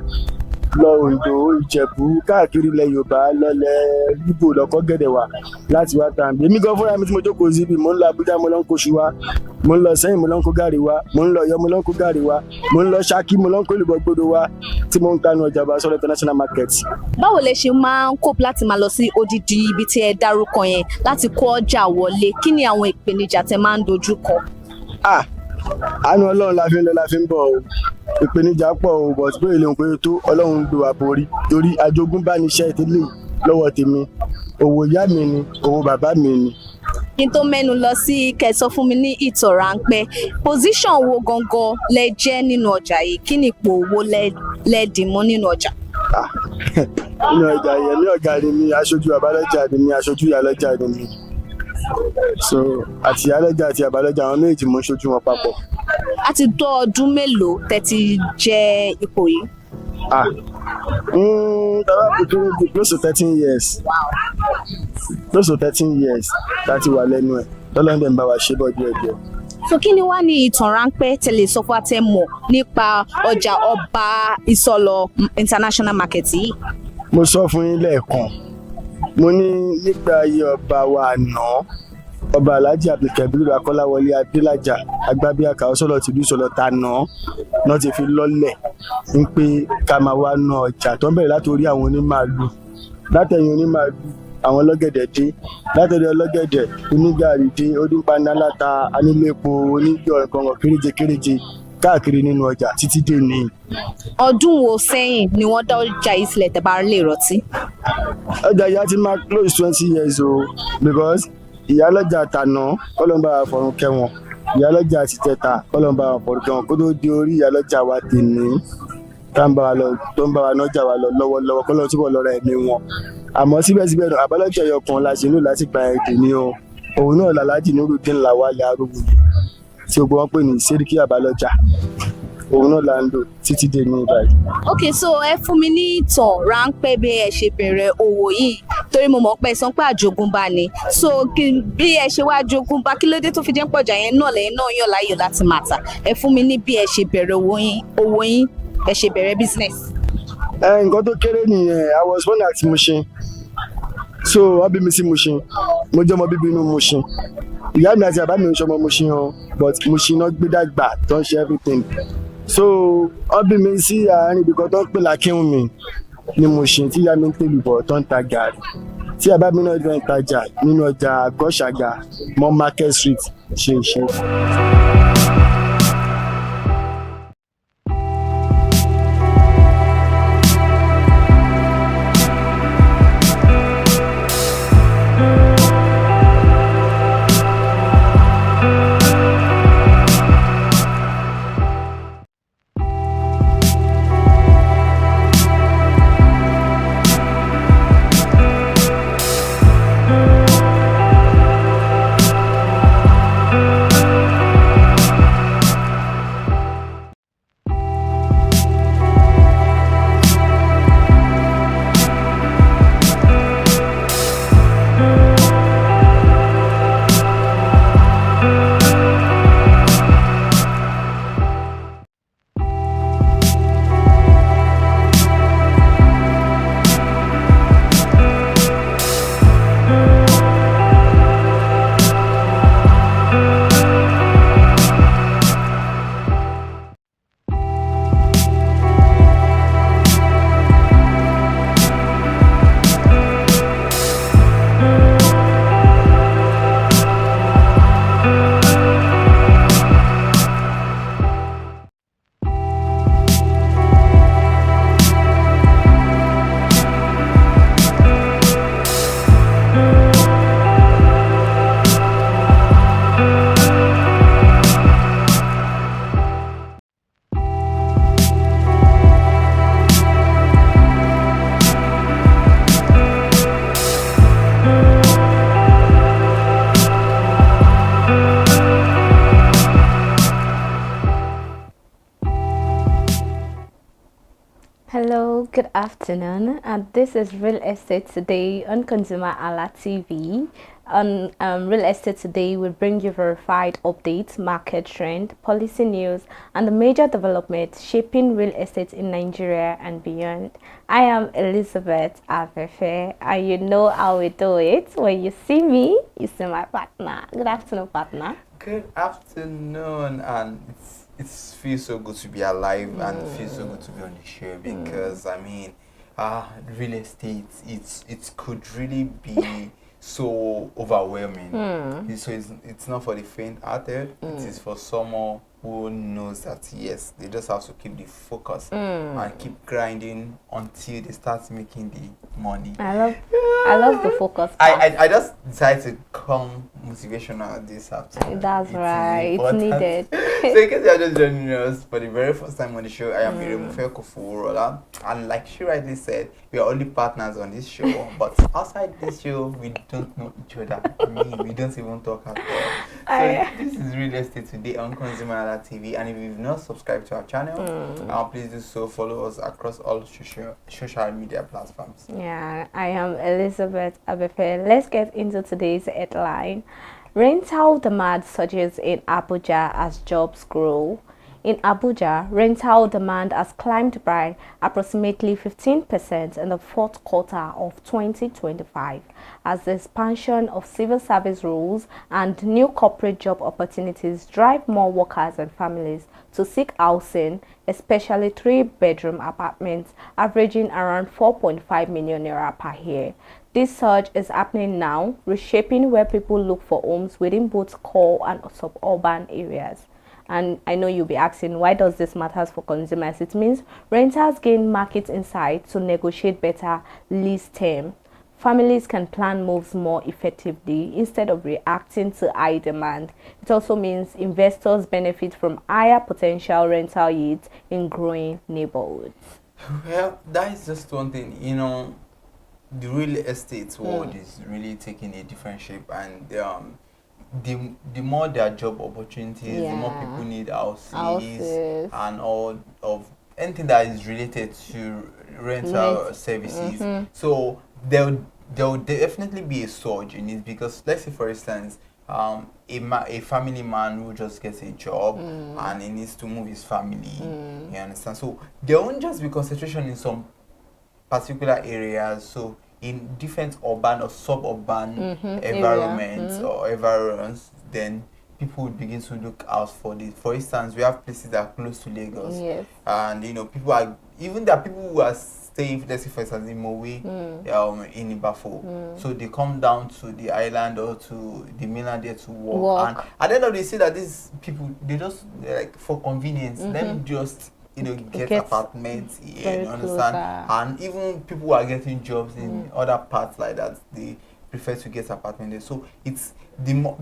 lọ Oǹdó Ìjẹ̀bú káàkiri ilẹ̀ Yorùbá lọlẹ̀ Ìgbò lọ́kọ́ gẹ̀dẹ̀ wá láti wá tàn bí èmi gan fúnra mi tí mo jókòó síbi mo ń lọ Àbújá mo lọ ń kó ṣu wá mo ń lọ Ṣẹ́yìn mo lọ ń kó gàrí wá mo ń lọ Ọ̀yọ́ mo lọ ń kó gàrí wá mo ń lọ Ṣakí mo lọ ń kó èlùbọ́ gbódò wá tí mo ń kanu ọjà Ọba Isolo International Market. Báwo lẹ ṣe máa ń cope láti máa lọ sí odidi ibi tí ẹ dárúkọ yẹn láti kó ọjà wọlé kí ni àwọn ìpèníjà tẹ máa ń dojú kọ? Àánú Ọlọ́run la fi ń lọ la fi ń bọ̀ o ìpèníjà pọ̀ o but bóyá ilé òun pé tó Ọlọ́run do àborí torí àjogúnbá ni iṣẹ́ ìdílé lọ́wọ́ tèmi òwò ìyá mi ni òwò bàbá mi ni. Kí n tó mẹ́nu lọ sí kẹsọ fún mi ní ìtàn ráńpẹ́ position wo gangan lẹ jẹ́ nínú ọjà yìí kí ni ipò wo lẹ dì mú nínú ọjà? Nínú ọjà yẹn ní ọ̀gá ni mi aṣojú àbálọ́jà ni mi aṣojú ìyálọ́jà ni mi so àti ìyálọ́jà àti àbálọ́jà àwọn méjì mo ń ṣojú wọn papọ̀. A ti tó ọdún mélòó tẹ́ ti jẹ ipò yìí? Tàbá kò tó di close to 13 years. Close to 13 years láti wà lẹ́nu ẹ̀ lọ́lọ́dẹ̀ ń bá wa ṣe bọ́ díẹ̀díẹ̀. So kí ni wá ní ìtàn ráńpẹ́ tẹ́lẹ̀ sọ fún àtẹ mọ̀ nípa ọjà Ọba Isolo International Market yìí? Mo sọ fún yín lẹ́ẹ̀kan mo ní nígbà ayé ọba wa àná ọba Alhaji Abdulkabir Akọ́láwọlé Adélájà Agbábíàká Ọ̀ṣọ́lọ̀ tìlú Ìsọlọ̀ tàná náà ti fi lọ́lẹ̀ ń pé ká máa wá ná ọjà tó ń bẹ̀rẹ̀ látòrí àwọn onímàálù látẹ̀yìn onímàálù àwọn ọlọ́gẹ̀dẹ̀ dé látọ̀dọ̀ ọlọ́gẹ̀dẹ̀ onígàrí dé onípanáláta anílépo oníyọ̀ nǹkan kéréje káàkiri nínú ọjà títí dé ní. ọdún wo sẹ́yìn ni wọ́n dá ọjà yìí sílẹ̀ tẹ́ bá lè rántí? ọjà yìí á ti máa close 20 years o because ìyálọ́jà tàná kọ́lọ́mbà àfọ̀rùn kẹwọn ìyálọ́jà ti tẹ̀ta kọ́lọ́mbà àfọ̀rùn kẹwọn kó tó di orí ìyálọ́jà wa tèmi tó ń bá wa nájà wa lọ lọ́wọ́lọ́wọ́ kọ́lọ́ túbọ̀ lọ́ra ẹ̀mí wọn àmọ́ síbẹ̀síbẹ̀ náà àbálọ́jà ẹyọkan la ṣe ní láti gba ẹ̀dẹ̀ ní o òun náà làlájì Nurudeen Lawal Arúgbó tí gbogbo wọn pè ní Sẹ́ríkì àbálọ́jà òun náà là ń lò títí dé ní báyìí. ok so ẹ fún mi ní ìtàn ráńpẹ́ bí ẹ ṣe bẹ̀rẹ̀ òwò yìí torí mo mọ̀ pé ẹ sọ pé àjogúnbá ni so bí ẹ ṣe wá jogúnbá kí ló dé tó fi jẹ́ pọ̀jà yẹn náà lẹ́yìn náà yàn láàyò láti máa tà ẹ fún mi ní bí ẹ ṣe bẹ̀rẹ̀ òwò yín ẹ ṣe bẹ̀rẹ̀ business. nǹkan tó kéré nìyẹn I was born at Mushin so wọ́n bí mi sí Mushin mo jẹ́ ọmọ bíbí inú Mushin ìyá mi àti bàbá mi ń ṣọmọ Mushin o but Mushin náà gbé dàgbà tó ń ṣe everything so wọ́n bí mi sí àárín ibi kan tó ń pè lákínwùmí ní Mushin tí ìyá mi ń tèlù bọ̀ tó ń ta gàrí tí bàbá mi náà ń tajà nínú ọjà Gọ́ṣàgà mọ́ Market Street ṣe. Hello, good afternoon, and this is Real Estate Today on ConsumerHalla TV. On Real Estate Today, we bring you verified updates, market trend, policy news, and the major developments shaping real estate in Nigeria and beyond. I am Elizabeth Afefe, and you know how we do it. When you see me, you see my partner. Good afternoon, partner. Good afternoon, and it feels so good to be alive and it feels so good to be on the show because I mean, real estate it could really be so overwhelming. So it's not for the faint-hearted. It is for someone who knows that yes, they just have to keep the focus and keep grinding until they start making the money. I love the focus. I just decided to come motivational this afternoon. That's right. It's needed. So in case you're just joining us for the very first time on the show, I am Irimufe Kofuorola, and like she rightly said, we are only partners on this show. But outside this show, we don't know each other. We don't even talk at all. So this is Real Estate Today on ConsumerHallaTV, and if you've not subscribed to our channel, please do so. Follow us across all social media platforms. Yeah, I am Elizabeth Abefe. Let's get into today's headline. Rental demand surges in Abuja as jobs grow. In Abuja, rental demand has climbed by approximately 15% in the fourth quarter of 2025 as the expansion of civil service rules and new corporate job opportunities drive more workers and families to seek housing, especially 3-bedroom apartments averaging around 4.5 million naira per year. This surge is happening now, reshaping where people look for homes within both core and suburban areas. And I know you'll be asking, why does this matter for consumers? It means renters gain market insight to negotiate better lease term. Families can plan moves more effectively instead of reacting to high demand. It also means investors benefit from higher potential rental yields in growing neighborhoods. Well, that is just one thing, the real estate world is really taking a different shape, and the more there are job opportunities, the more people need houses and all of anything that is related to rental services. So there'll definitely be a surge in it, because let's say for instance, a family man who just gets a job and he needs to move his family. You understand? So there won't just be concentration in some particular areas. So in different urban or suburban environments or environs, then people would begin to look out for this. For instance, we have places that are close to Lagos, and people are, even there are people who are staying, let's say for instance in Mowe, in Ibafo, so they come down to the island or to the mainland there to work. And at the end of the day, see that these people, they just like for convenience, let me just get apartments, you understand? And even people who are getting jobs in other parts like that, they prefer to get apartment there. So it's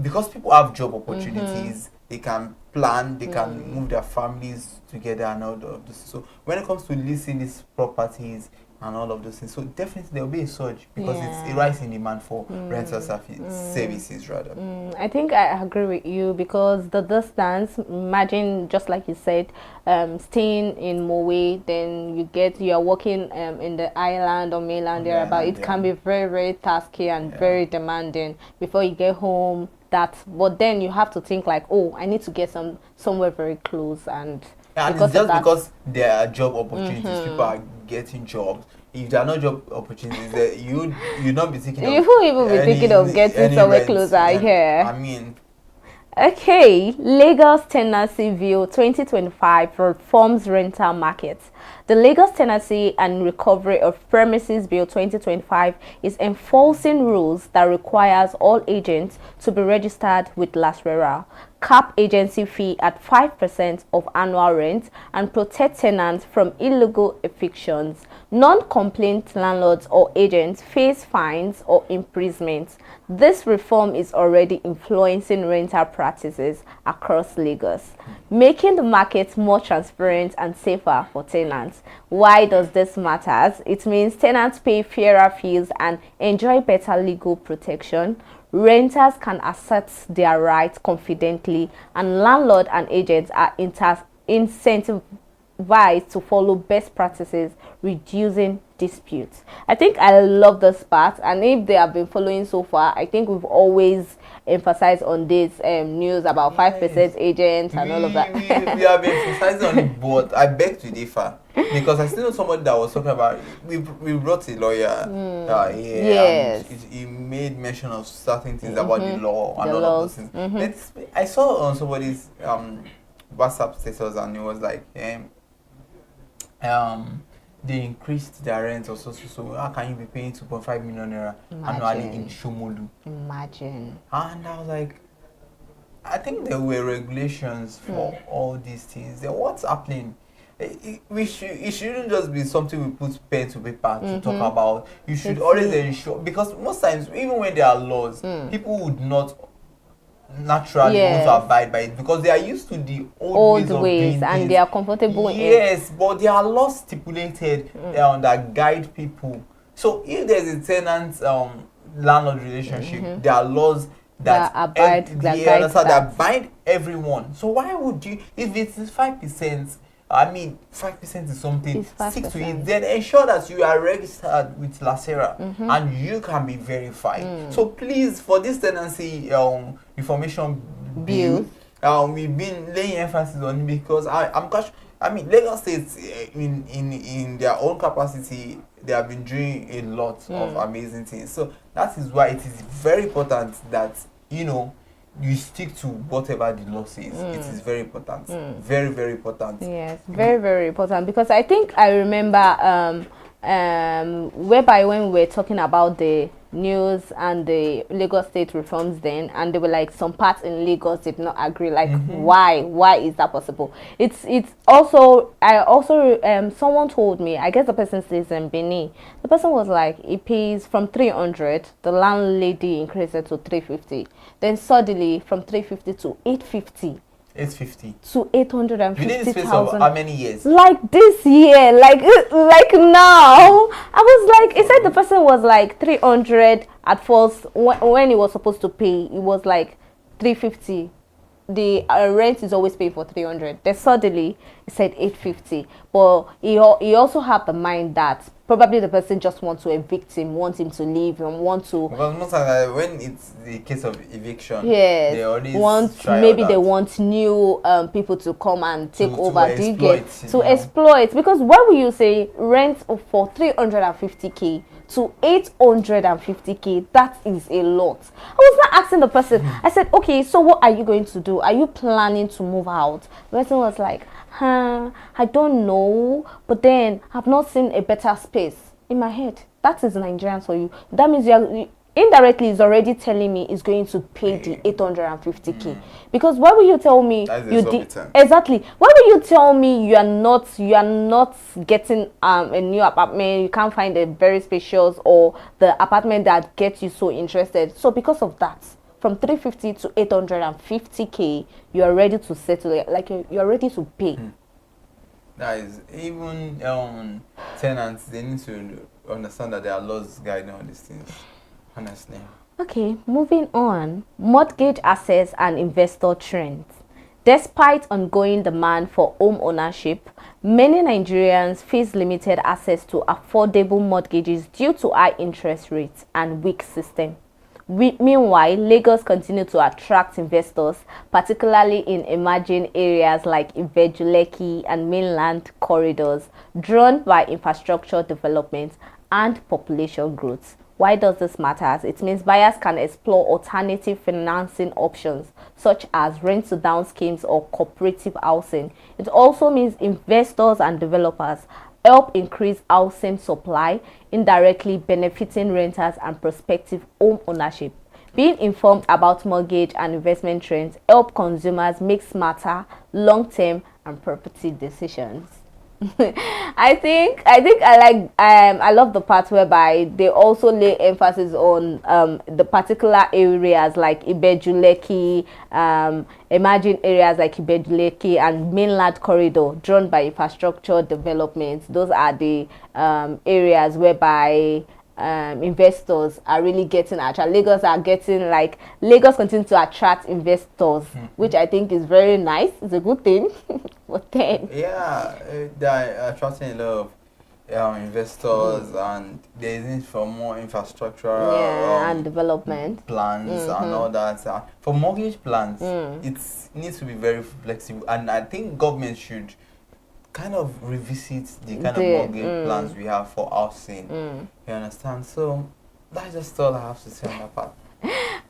because people have job opportunities, they can plan, they can move their families together and all of this. So when it comes to leasing these properties and all of those things, so definitely there will be a surge, because it's a rise in demand for rental services rather. I think I agree with you, because the distance, imagine just like you said, staying in Mowe, then you are working in the island or mainland thereabout. It can be very, very tasky and very demanding before you get home. But then you have to think like, oh, I need to get somewhere very close, and it's just because there are job opportunities, people are getting jobs. If there are no job opportunities, you not be thinking. You won't even be thinking of getting somewhere closer here. I mean. Okay, Lagos Tenancy Bill 2025 reforms rental market. The Lagos Tenancy and Recovery of Premises Bill 2025 is enforcing rules that requires all agents to be registered with LASRERA, cap agency fee at 5% of annual rent, and protect tenants from illegal evictions. Non-complaint landlords or agents face fines or imprisonment. This reform is already influencing rental practices across Lagos, making the market more transparent and safer for tenants. Why does this matter? It means tenants pay fairer fees and enjoy better legal protection. Renters can assert their rights confidently, and landlord and agents are incentivized to follow best practices, reducing disputes. I think I love this part, and if they have been following so far, I think we've always emphasized on this news about 5% agents and all of that. we have been emphasizing on it, but I beg to differ, because I still know somebody that was talking about it. We brought a lawyer yes, and he made mention of certain things about the law and all of those things. I saw on somebody's WhatsApp status, and it was like they increased their rent or so how can you be paying 2.5 million naira annually in Shomolu? Imagine. And I was like, I think there were regulations for all these things. Then what's happening? It shouldn't just be something we put pen to paper to talk about. You should always ensure, because most times, even when there are laws, people would not naturally want to abide by it, because they are used to the old ways and things. They are comfortable in it. But there are laws stipulated that guide people. So if there's a tenant landlord relationship, there are laws that bind everyone. So why would you, if it's 5%, I mean 5% is something, stick to it, then ensure that you are registered with LASRERA and you can be verified. So please, for this tenancy information bill, we've been laying emphasis on it because I mean, Lagos State, in their own capacity, they have been doing a lot of amazing things. So that is why it is very important that, you know, you stick to whatever the law says. It is very important. Very, very important. Yes, very, very important. Because I think I remember whereby when we were talking about the news and the Lagos State reforms then, and they were like some parts in Lagos did not agree, like why is that possible? It's also, I also someone told me, I guess the person stays in Benin, the person was like, it pays from 300, the landlady increased it to 350, then suddenly from 350 to 850 to 850,000. Within the space of how many years? Like this year, like now. I was like, it said the person was like 300 at first. When he was supposed to pay, it was like 350. The rent is always paid for 300. Then suddenly he said 850. But he also had the mind that probably the person just wants to evict him, wants him to leave, and want to. Because most of the time, when it's the case of eviction, yes, they always they want new people to come and take over. To exploit, to exploit? Because why would you say rent for 350K to 850K? That is a lot. I was not asking the person. I said, okay, so what are you going to do? Are you planning to move out? The person was like, I don't know, but then I've not seen a better space. In my head, that is Nigerian for you. That means you indirectly is already telling me is going to pay the 850K. Because why will you tell me you did exactly? Why will you tell me you are not getting a new apartment? You can't find a very spacious or the apartment that gets you so interested. So because of that, from 350 to 850K, you are ready to settle, like you are ready to pay. That is, even tenants, they need to understand that there are laws guiding all these things, honestly. Okay, moving on. Mortgage assets and investor trends. Despite ongoing demand for home ownership, many Nigerians face limited access to affordable mortgages due to high interest rates and weak system. Meanwhile, Lagos continues to attract investors, particularly in emerging areas like Ibeju-Lekki and mainland corridors, drawn by infrastructure development and population growth. Why does this matter? It means buyers can explore alternative financing options such as rent-to-down schemes or cooperative housing. It also means investors and developers help increase housing supply, indirectly benefiting renters and prospective home ownership. Being informed about mortgage and investment trends help consumers make smarter, long-term and property decisions. I love the part whereby they also lay emphasis on the particular areas like Ibeju-Lekki, emerging areas like Ibeju-Lekki and mainland corridor drawn by infrastructure development. Those are the areas whereby investors are really getting attracted. Lagos continues to attract investors, which I think is very nice. It's a good thing. But then they're attracting a lot of investors, and there is need for more infrastructure and development plans and all that. For mortgage plans, it needs to be very flexible, and I think government should kind of revisit the kind of mortgage plans we have for housing. You understand? So that's just all I have to say on that part.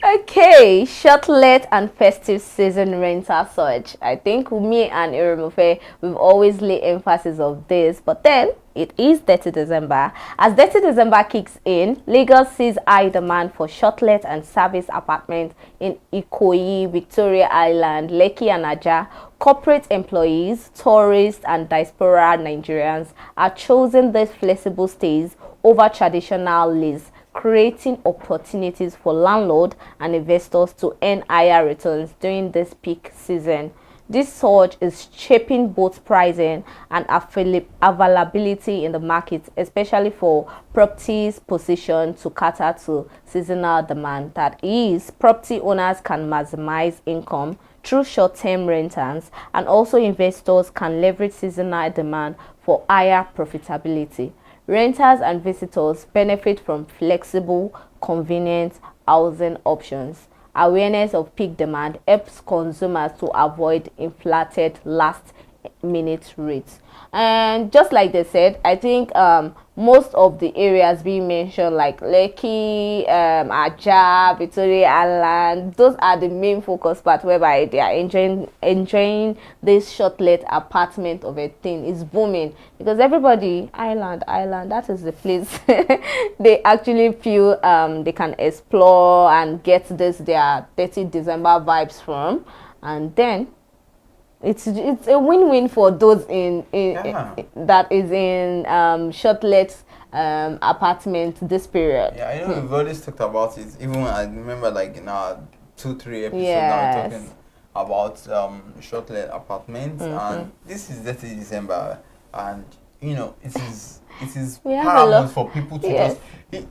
Okay, short-let and festive season rental surge. I think me and Iramufe, we've always laid emphasis of this, but then it is 30 December. As 30 December kicks in, Lagos sees high demand for short-let and service apartments in Ikoyi, Victoria Island, Lekki and Aja. Corporate employees, tourists and diaspora Nigerians are choosing these flexible stays over traditional lease, creating opportunities for landlords and investors to earn higher returns during this peak season. This surge is shaping both pricing and availability in the market, especially for properties positioned to cater to seasonal demand. That is, property owners can maximize income through short-term rentals, and also investors can leverage seasonal demand for higher profitability. Renters and visitors benefit from flexible, convenient housing options. awareness of peak demand helps consumers to avoid inflated last-minute rates. And just like they said, I think most of the areas being mentioned, like Lekki, Ajah, Victoria Island, those are the main focus part whereby they are enjoying this short-let apartment of a thing. It's booming because everybody, island, that is the place they actually feel they can explore and get their 30 December vibes from, and then it's a win-win for those that is in short-let apartment this period. Yeah, I know we've always talked about it. Even I remember, like in our 2-3 episodes now, talking about short-let apartments, and this is 30 December, and you know it is paramount for people to just.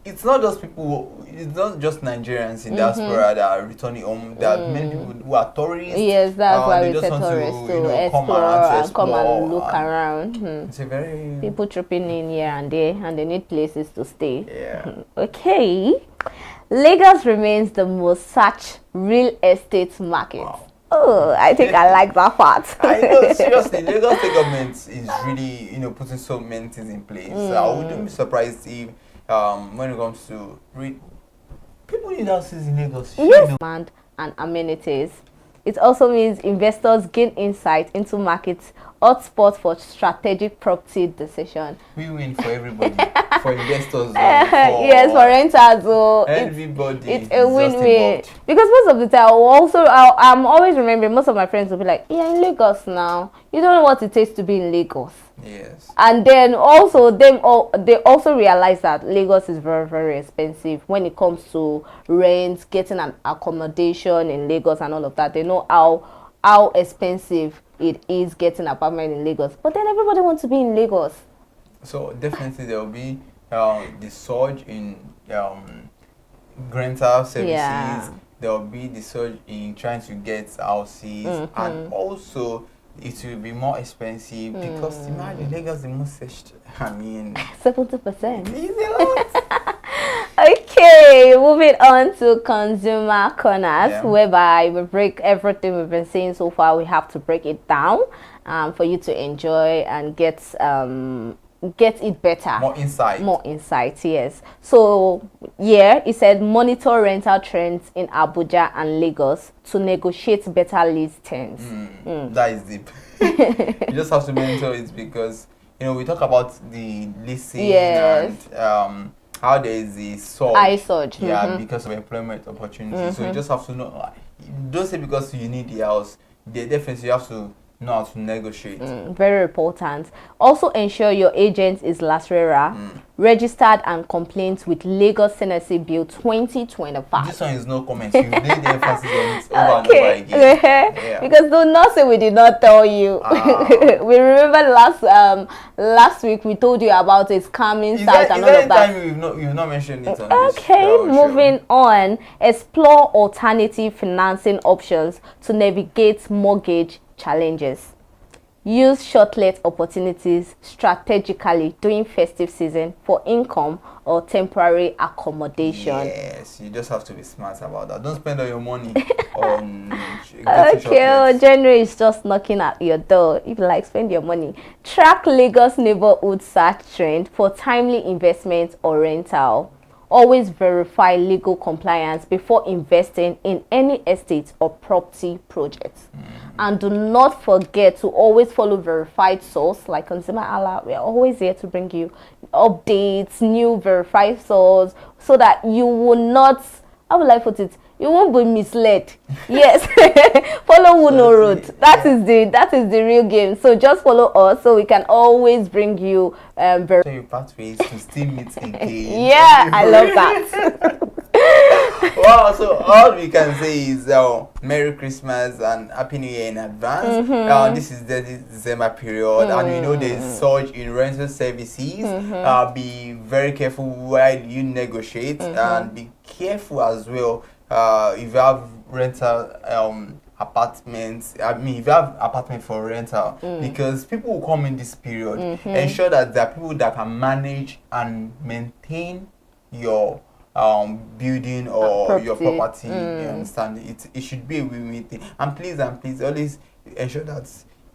It's not just people. It's not just Nigerians in diaspora that are returning home. There are many people who are tourists. Yes, that's why we just say want tourists to, come and look around. It's a very people tripping in here and there, and they need places to stay. Yeah. Okay, Lagos remains the most searched real estate market. Wow. Oh, I think I like that part. I know, seriously, Lagos state government is really, putting so many things in place. I wouldn't be surprised if, when it comes to people need houses in Lagos. Yes, demand and amenities. It also means investors gain insight into markets, hotspot for strategic property decision. We win for everybody, for investors, yes, for renters, everybody. It's a win-win because most of the time, I'm always remembering most of my friends will be like, "Yeah, in Lagos now, you don't know what it takes to be in Lagos." Yes. And then also they also realize that Lagos is very, very expensive when it comes to rent, getting an accommodation in Lagos and all of that. They know how expensive it is getting an apartment in Lagos. But then everybody wants to be in Lagos. So definitely there will be the surge in rental services. Yeah. There will be the surge in trying to get houses, and also it will be more expensive because imagine Lagos the most searched. I mean, 70%. Okay, moving on to consumer corners, whereby we break everything we've been saying so far. We have to break it down for you to enjoy and get it better. More insight, yes. So it said monitor rental trends in Abuja and Lagos to negotiate better lease terms. That is deep. You just have to monitor it because we talk about the leasing and how there is the surge. Because of employment opportunities. So you just have to know. Don't say because you need the house. Definitely you have to know how to negotiate. Very important. Also ensure your agent is Lasrera, registered and complaints with Lagos Senate Bill 2025. This one is no comment. You need the emphasis on it over and over again. Because do not say we did not tell you. We remember last week we told you about a scamming site and all of that. You've not mentioned it on Okay, moving on. Explore alternative financing options to navigate mortgage challenges. Use short-let opportunities strategically during festive season for income or temporary accommodation. Yes, you just have to be smart about that. Don't spend all your money on January is just knocking at your door. If you like, spend your money. Track Lagos neighborhood search trend for timely investment or rental. Always verify legal compliance before investing in any estate or property projects. And do not forget to always follow verified source like ConsumerHalla. We are always here to bring you updates, new verified source, so that you will not, how will I put it? You won't be misled. Yes. Follow Uno route. That is the real game. So just follow us so we can always bring you your pathways to still meet again. Yeah, I love that. Wow, so all we can say is Merry Christmas and Happy New Year in advance. This is the December period, and we know there is surge in rental services. Be very careful while you negotiate, and be careful as well if you have rental apartments. If you have apartment for rental, because people will come in this period. Ensure that there are people that can manage and maintain your building or your property. You Mm. understand? It should be a win-win thing. And please always ensure that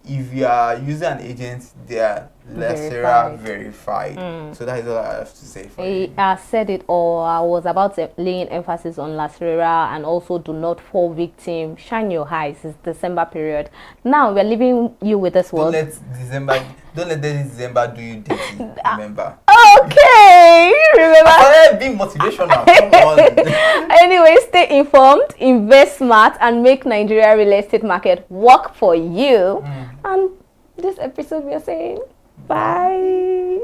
if you are using an agent, they are verified. So that is all I have to say for you. I said it all. I was about laying emphasis on Lacerera, and also do not fall victim. Shine your eyes. It's December period. Now we're leaving you with this word. Don't let this December do you dirty. Remember. Okay. Remember. I being motivational. Come on. Anyway, stay informed, invest smart, and make Nigeria real estate market work for you. And this episode we are saying bye.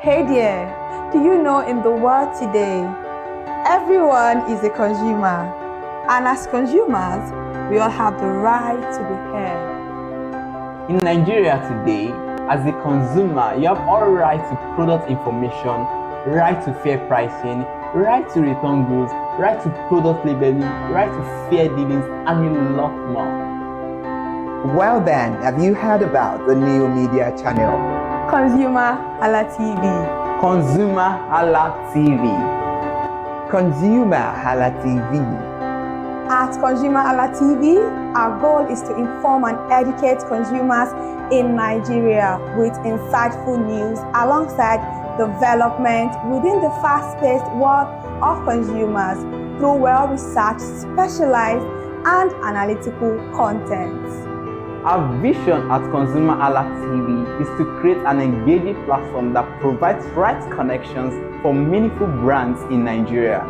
Hey there, do you know in the world today, everyone is a consumer, and as consumers, we all have the right to be heard. In Nigeria today, as a consumer, you have all right to product information, right to fair pricing, right to return goods, right to product labeling, right to fair dealings, and a lot more. Well then, have you heard about the new media channel? ConsumerHallaTV. ConsumerHallaTV. ConsumerHallaTV. At ConsumerHallaTV, our goal is to inform and educate consumers in Nigeria with insightful news alongside development within the fast-paced world of consumers through well-researched, specialized, and analytical content. Our vision at ConsumerHallaTV is to create an engaging platform that provides right connections for meaningful brands in Nigeria,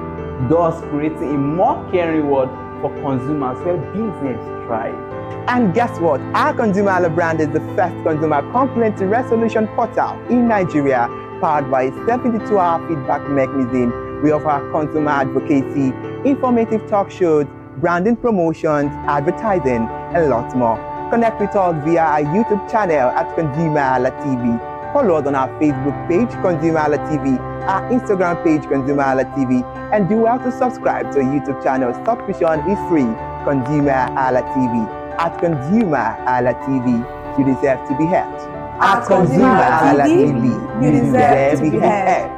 thus creating a more caring world for consumers where business thrives. And guess what? Our ConsumerHalla brand is the first consumer complaint resolution portal in Nigeria, powered by a 72-hour feedback mechanism. We offer consumer advocacy, informative talk shows, branding promotions, advertising, and lots more. Connect with us via our YouTube channel at ConsumerHallaTV. Follow us on our Facebook page, ConsumerHallaTV, our Instagram page, ConsumerHallaTV, and do well to subscribe to our YouTube channel. Subscription is free. ConsumerHallaTV. At ConsumerHallaTV, you deserve to be heard. At ConsumerHallaTV, you deserve to be heard.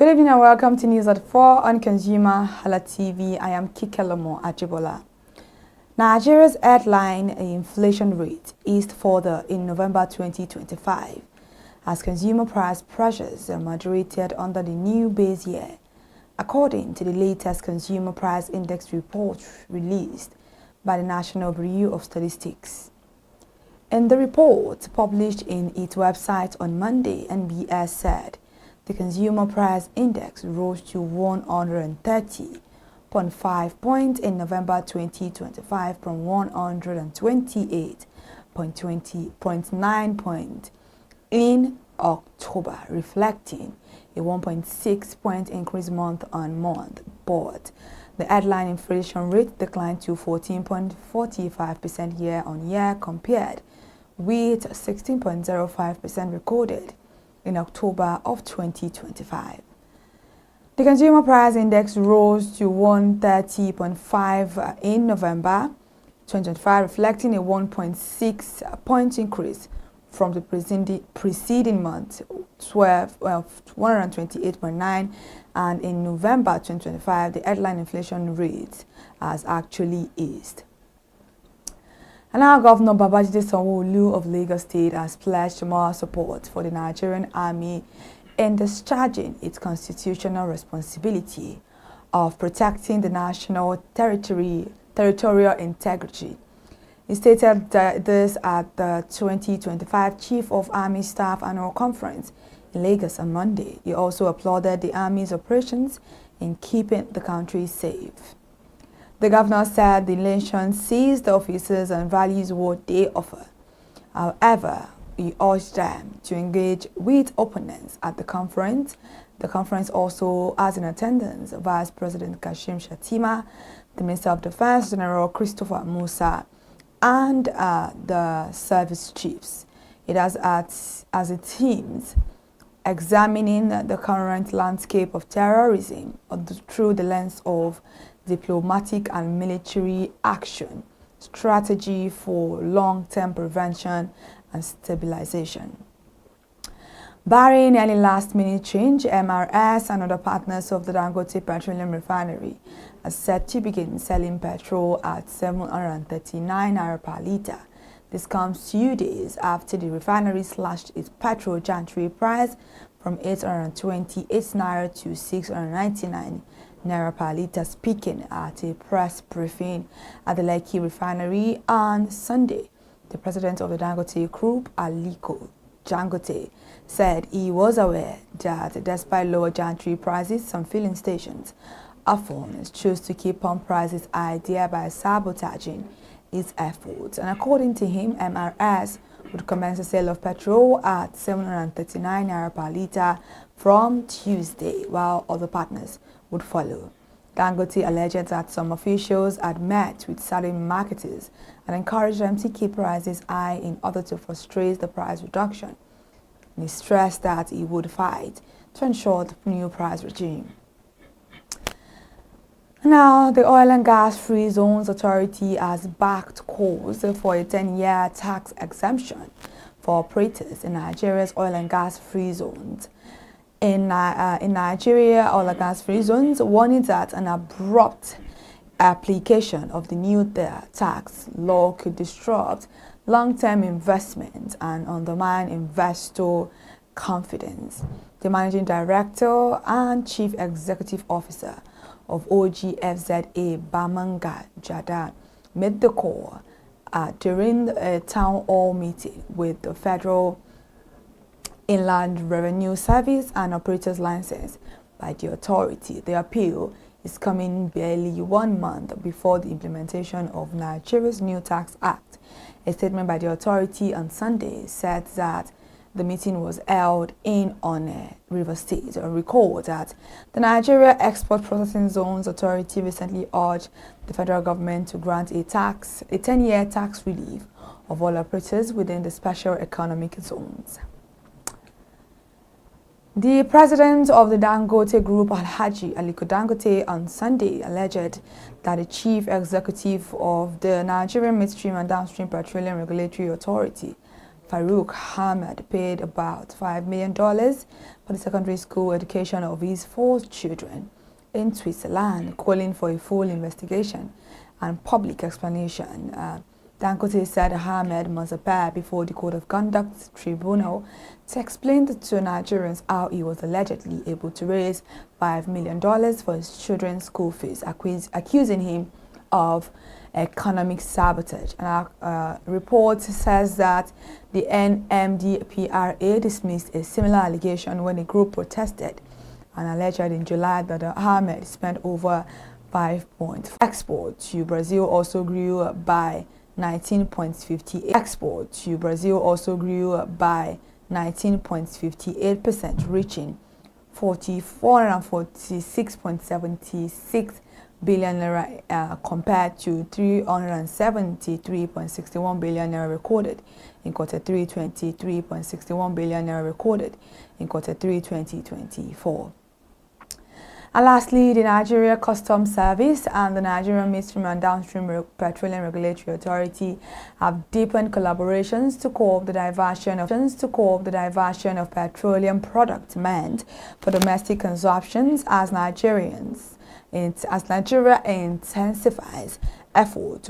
Good evening and welcome to News at 4 on ConsumerHallaTV. I am Kikelomo Ajibola. Nigeria's headline inflation rate eased further in November 2025 as consumer price pressures are moderated under the new base year, according to the latest Consumer Price Index report released by the National Bureau of Statistics. In the report published in its website on Monday, NBS said the Consumer Price Index rose to 130.5 points in November 2025 from 128.9 points in October, reflecting a 1.6 point increase month on month. But the headline inflation rate declined to 14.45% year on year compared with 16.05% recorded in October of 2025. The Consumer Price Index rose to 130.5 in November 2025, reflecting a 1.6 point increase from the preceding month, 128.9, and in November 2025, the headline inflation rate has actually eased. And now Governor Babajide Sanwo-Olu of Lagos State has pledged more support for the Nigerian Army in discharging its constitutional responsibility of protecting the national territorial integrity. He stated this at the 2025 Chief of Army Staff Annual Conference in Lagos on Monday. He also applauded the Army's operations in keeping the country safe. The governor said the nation sees the officers and values what they offer. However, he urged them to engage with opponents at the conference. The conference also has in attendance Vice President Kashim Shettima, the Minister of Defense General Christopher Musa, and the service chiefs. It has as it seems examining the current landscape of terrorism through the lens of diplomatic and military action, strategy for long-term prevention and stabilization. Barring any last-minute change, MRS and other partners of the Dangote Petroleum Refinery are set to begin selling petrol at 739 naira per litre. This comes 2 days after the refinery slashed its petrol gantry price from 828 naira to 699 naira per litre. Speaking at a press briefing at the Lekki refinery on Sunday, the president of the Dangote Group, Aliko Dangote, said he was aware that despite lower gantry prices, some filling stations often choose to keep pump prices high, thereby sabotaging its efforts. And according to him, MRS would commence the sale of petrol at 739 naira per litre from Tuesday, while other partners would follow. Dangote alleged that some officials had met with certain marketers and encouraged them to keep prices high in order to frustrate the price reduction. And he stressed that he would fight to ensure the new price regime. Now, the Oil and Gas Free Zones Authority has backed calls for a 10-year tax exemption for operators in Nigeria's oil and gas free zones. In Nigeria, oil and gas free zones, warning that an abrupt application of the new tax law could disrupt long-term investment and undermine investor confidence. The Managing Director and Chief Executive Officer of OGFZA, Bamanga Jada, made the call during a town hall meeting with the Federal Inland Revenue Service and Operators License by the authority. The appeal is coming barely 1 month before the implementation of Nigeria's new Tax Act. A statement by the authority on Sunday said that the meeting was held in Rivers State. Recall that the Nigeria Export Processing Zones Authority recently urged the federal government to grant a 10-year tax relief of all operators within the special economic zones. The president of the Dangote Group, Alhaji Aliko Dangote, on Sunday alleged that the chief executive of the Nigerian Midstream and Downstream Petroleum Regulatory Authority, Farouk Ahmed paid about $5 million for the secondary school education of his 4 children in Switzerland, calling for a full investigation and public explanation. Dangote said Ahmed must appear before the Code of Conduct Tribunal to explain to Nigerians how he was allegedly able to raise $5 million for his children's school fees, accusing him of economic sabotage. And our report says that the NMDPRA dismissed a similar allegation when a group protested and alleged in July that Ahmed spent over 5 points. Exports to Brazil also grew by 19.58%. Exports to Brazil also grew by 19.58%, reaching 446.76 billion naira compared to 373.61 billion naira recorded in quarter 3 23.61 billion naira recorded in quarter 3 2024. And lastly, the Nigeria Customs Service and the Nigerian Midstream and Downstream Petroleum Regulatory Authority have deepened collaborations to curb the diversion of petroleum product demand for domestic consumptions as Nigeria intensifies effort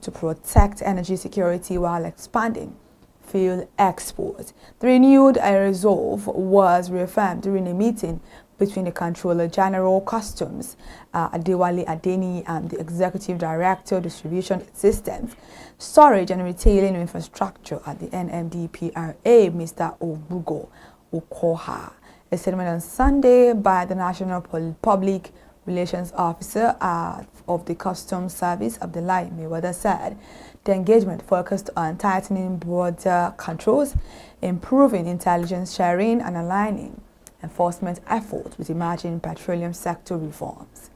to protect energy security while expanding fuel exports. The renewed resolve was reaffirmed during a meeting between the Controller General Customs, Adewale Adeni, and the Executive Director Distribution Systems, Storage and Retailing Infrastructure at the NMDPRA, Mr. Obugo Okoha. A statement on Sunday by the National Public Relations Officer of the Customs Service, Abdullahi Mayweather, said the engagement focused on tightening border controls, improving intelligence sharing, and aligning enforcement efforts with emerging petroleum sector reforms.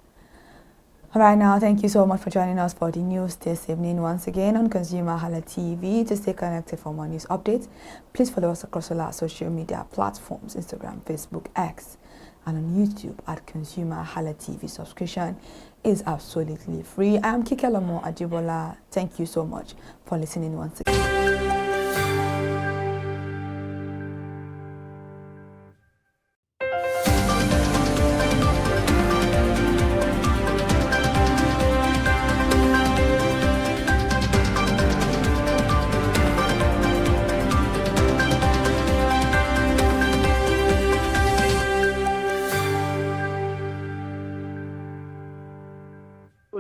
All right, now, thank you so much for joining us for the news this evening once again on ConsumerHallaTV. To stay connected for more news updates, please follow us across all our social media platforms, Instagram, Facebook, X, and on YouTube at ConsumerHallaTV. Subscription is absolutely free. I'm Kikelomo Ajibola. Thank you so much for listening once again.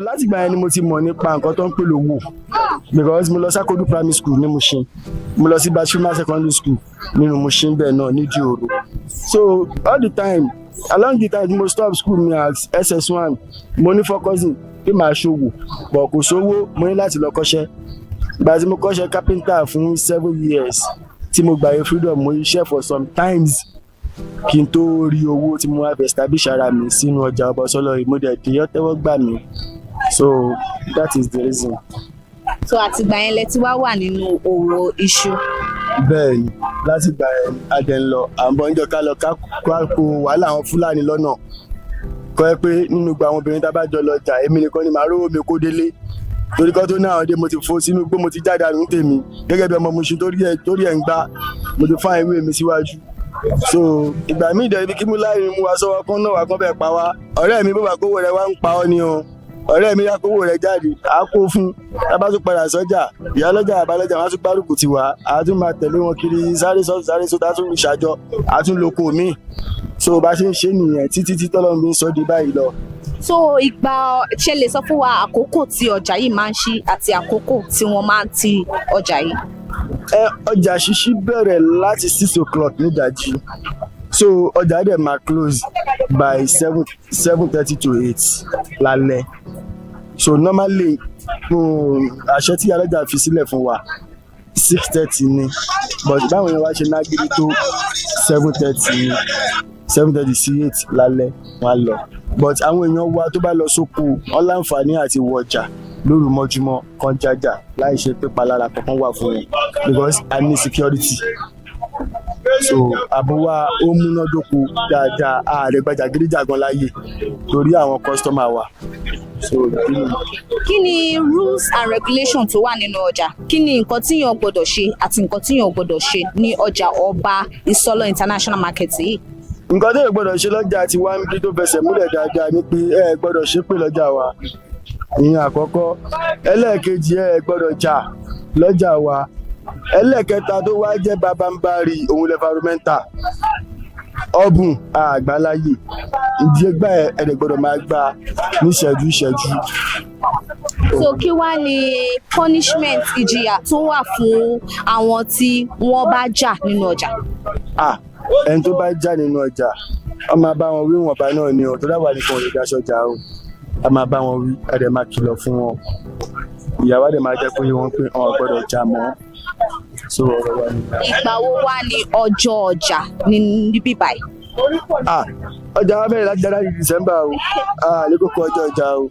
láti ìgbà yẹn ni mo ti mọ̀ nípa nǹkan tó ń pè lówó because mo lọ sákòdù primary school ní Mushin, mo lọ sí Bashima secondary school nínú Mushin bẹ́ẹ̀ náà nídìí òru. So all the time along the time mo stop school mi at SS1 mo ní focusing pé màá ṣòwò but kò sówó, mo ní láti lọ kọ́ṣẹ́. Ìgbà tí mo kọ́ṣẹ́ carpenter fún 7 years tí mo gbàyè freedom mo iṣẹ́ for some times kí n tó rí owó tí mo wá fẹ́ establish ara mi sínú ọjà Ọbọ̀sọ́lọ́ ìmúdẹ̀ tí yọ́ tẹ́wọ́ gbà mí. So that is the reason. So àtìgbà yẹn lẹ ti wá wà nínú òwò iṣu. Bẹ́ẹ̀ni, láti ìgbà yẹn adẹ̀ ń lọ àbọ̀ níjọ́ ká lọ ká kó wàhálà àwọn Fúlàní lọ́nà. Kọ́ ẹ pé nínú gba àwọn obìnrin tá bá jọ lọ jà èmi nìkan ni màá rówó mi kó délé. Torí kan tó náà dé mo ti fò sínú igbó mo ti jáde àrùn tèmi gẹ́gẹ́ bí ọmọ Mushin torí ẹ̀ ń gbá mo ti fáwọn ìwé mi síwájú. So ìgbà míì dẹ̀ ibi kí mú láì mú wa sọ́wọ́ kán náà wà kán bẹ́ẹ̀ pa wá. Ọ̀rẹ́ mi bó bá kówó rẹ̀ wá ń pa ọ́ ni o. Ọ̀rẹ́ mi yá kówó rẹ̀ jáde á kó fún tábà tún padà sọ́jà ìyá lọ́jà àbálọ́jà wọn á tún gbárùkù tiwa á tún máa tẹ̀lé wọn kiri sáré sọ́tà tún ìṣàjọ á tún lóko míì. So bá ṣe ń ṣe nìyẹn títí tọ́lọ́run fi ń sọ di báyìí lọ. So ìgbà ṣe lè sọ fún wa àkókò tí ọjà yìí máa ń ṣí àti àkókò tí wọ́n máa ń ti ọjà yìí. Ọjà ṣíṣí bẹ̀rẹ̀ láti 6 o'clock nídàjí. So ọjà dẹ̀ máa close by 7:30 to 8 lálẹ́. So normally àṣẹ tí alẹ́jà fi sílẹ̀ fún wa 6:30 ni but báwo ni wàá ṣe nágírí tó 7:30 ni 7:30 sí 8 lálẹ́ wọn lọ. But àwọn èèyàn wa tó bá lọ sóko wọn láǹfààní àti wọ ọjà lóru mọ́júmọ́ kan jájà láì ṣe pé palára kankan wà fún wọn because I need security. So àbò wa ó múnádóko dáadáa ààrẹ gbajàgídíjàgan láyè torí àwọn kọ́sítọ́mà wa. so kí ni rules and regulations tó wà nínú ọjà? Kí ni nǹkan tí yàn gbọ́dọ̀ ṣe àti nǹkan tí yàn gbọ́dọ̀ ṣe ní ọjà ọba Ìsọlọ̀ international market yìí? nǹkan tó yẹ gbọ́dọ̀ ṣe lọ́jà tí wá ń bí tó fẹsẹ̀ múlẹ̀ dáadáa ni pé ẹ gbọ́dọ̀ ṣe pé lọ́jà wa, ìyẹn àkọ́kọ́. Ẹlẹ́ẹ̀kejì ẹ gbọ́dọ̀ jà lọ́jà wa. Ẹlẹ́ẹ̀kẹta tó wá jẹ́ babambari òun environmental ọ̀bùn àgbáláyè ìdí ẹgbà ẹ̀ẹ́dẹ̀ gbọ́dọ̀ máa gbà ní ìṣẹ́jú. So kí wá ní punishment ìjìyà tó wà fún àwọn tí wọ́n bá jà nínú ọjà? Ẹni tó bá jà nínú ọjà a máa bá wọn wí wọ̀nba náà ni ọ̀ tó dáwà nìkan lè daṣọ jà o, a máa bá wọn wí, a dẹ̀ máa kìlọ̀ fún wọn, ìyàwó dẹ̀ máa jẹ́ pé wọ́n pé wọn gbọ́dọ̀ jà mọ́. So ọ̀rọ̀ wa ni. Ìgbà wo wá ní ọjọ́ ọjà níbí báyìí? Ọjà wa bẹ̀rẹ̀ láti January December o, lẹ́kọ̀ọ́kọ́ ọjọ́ ọjà o.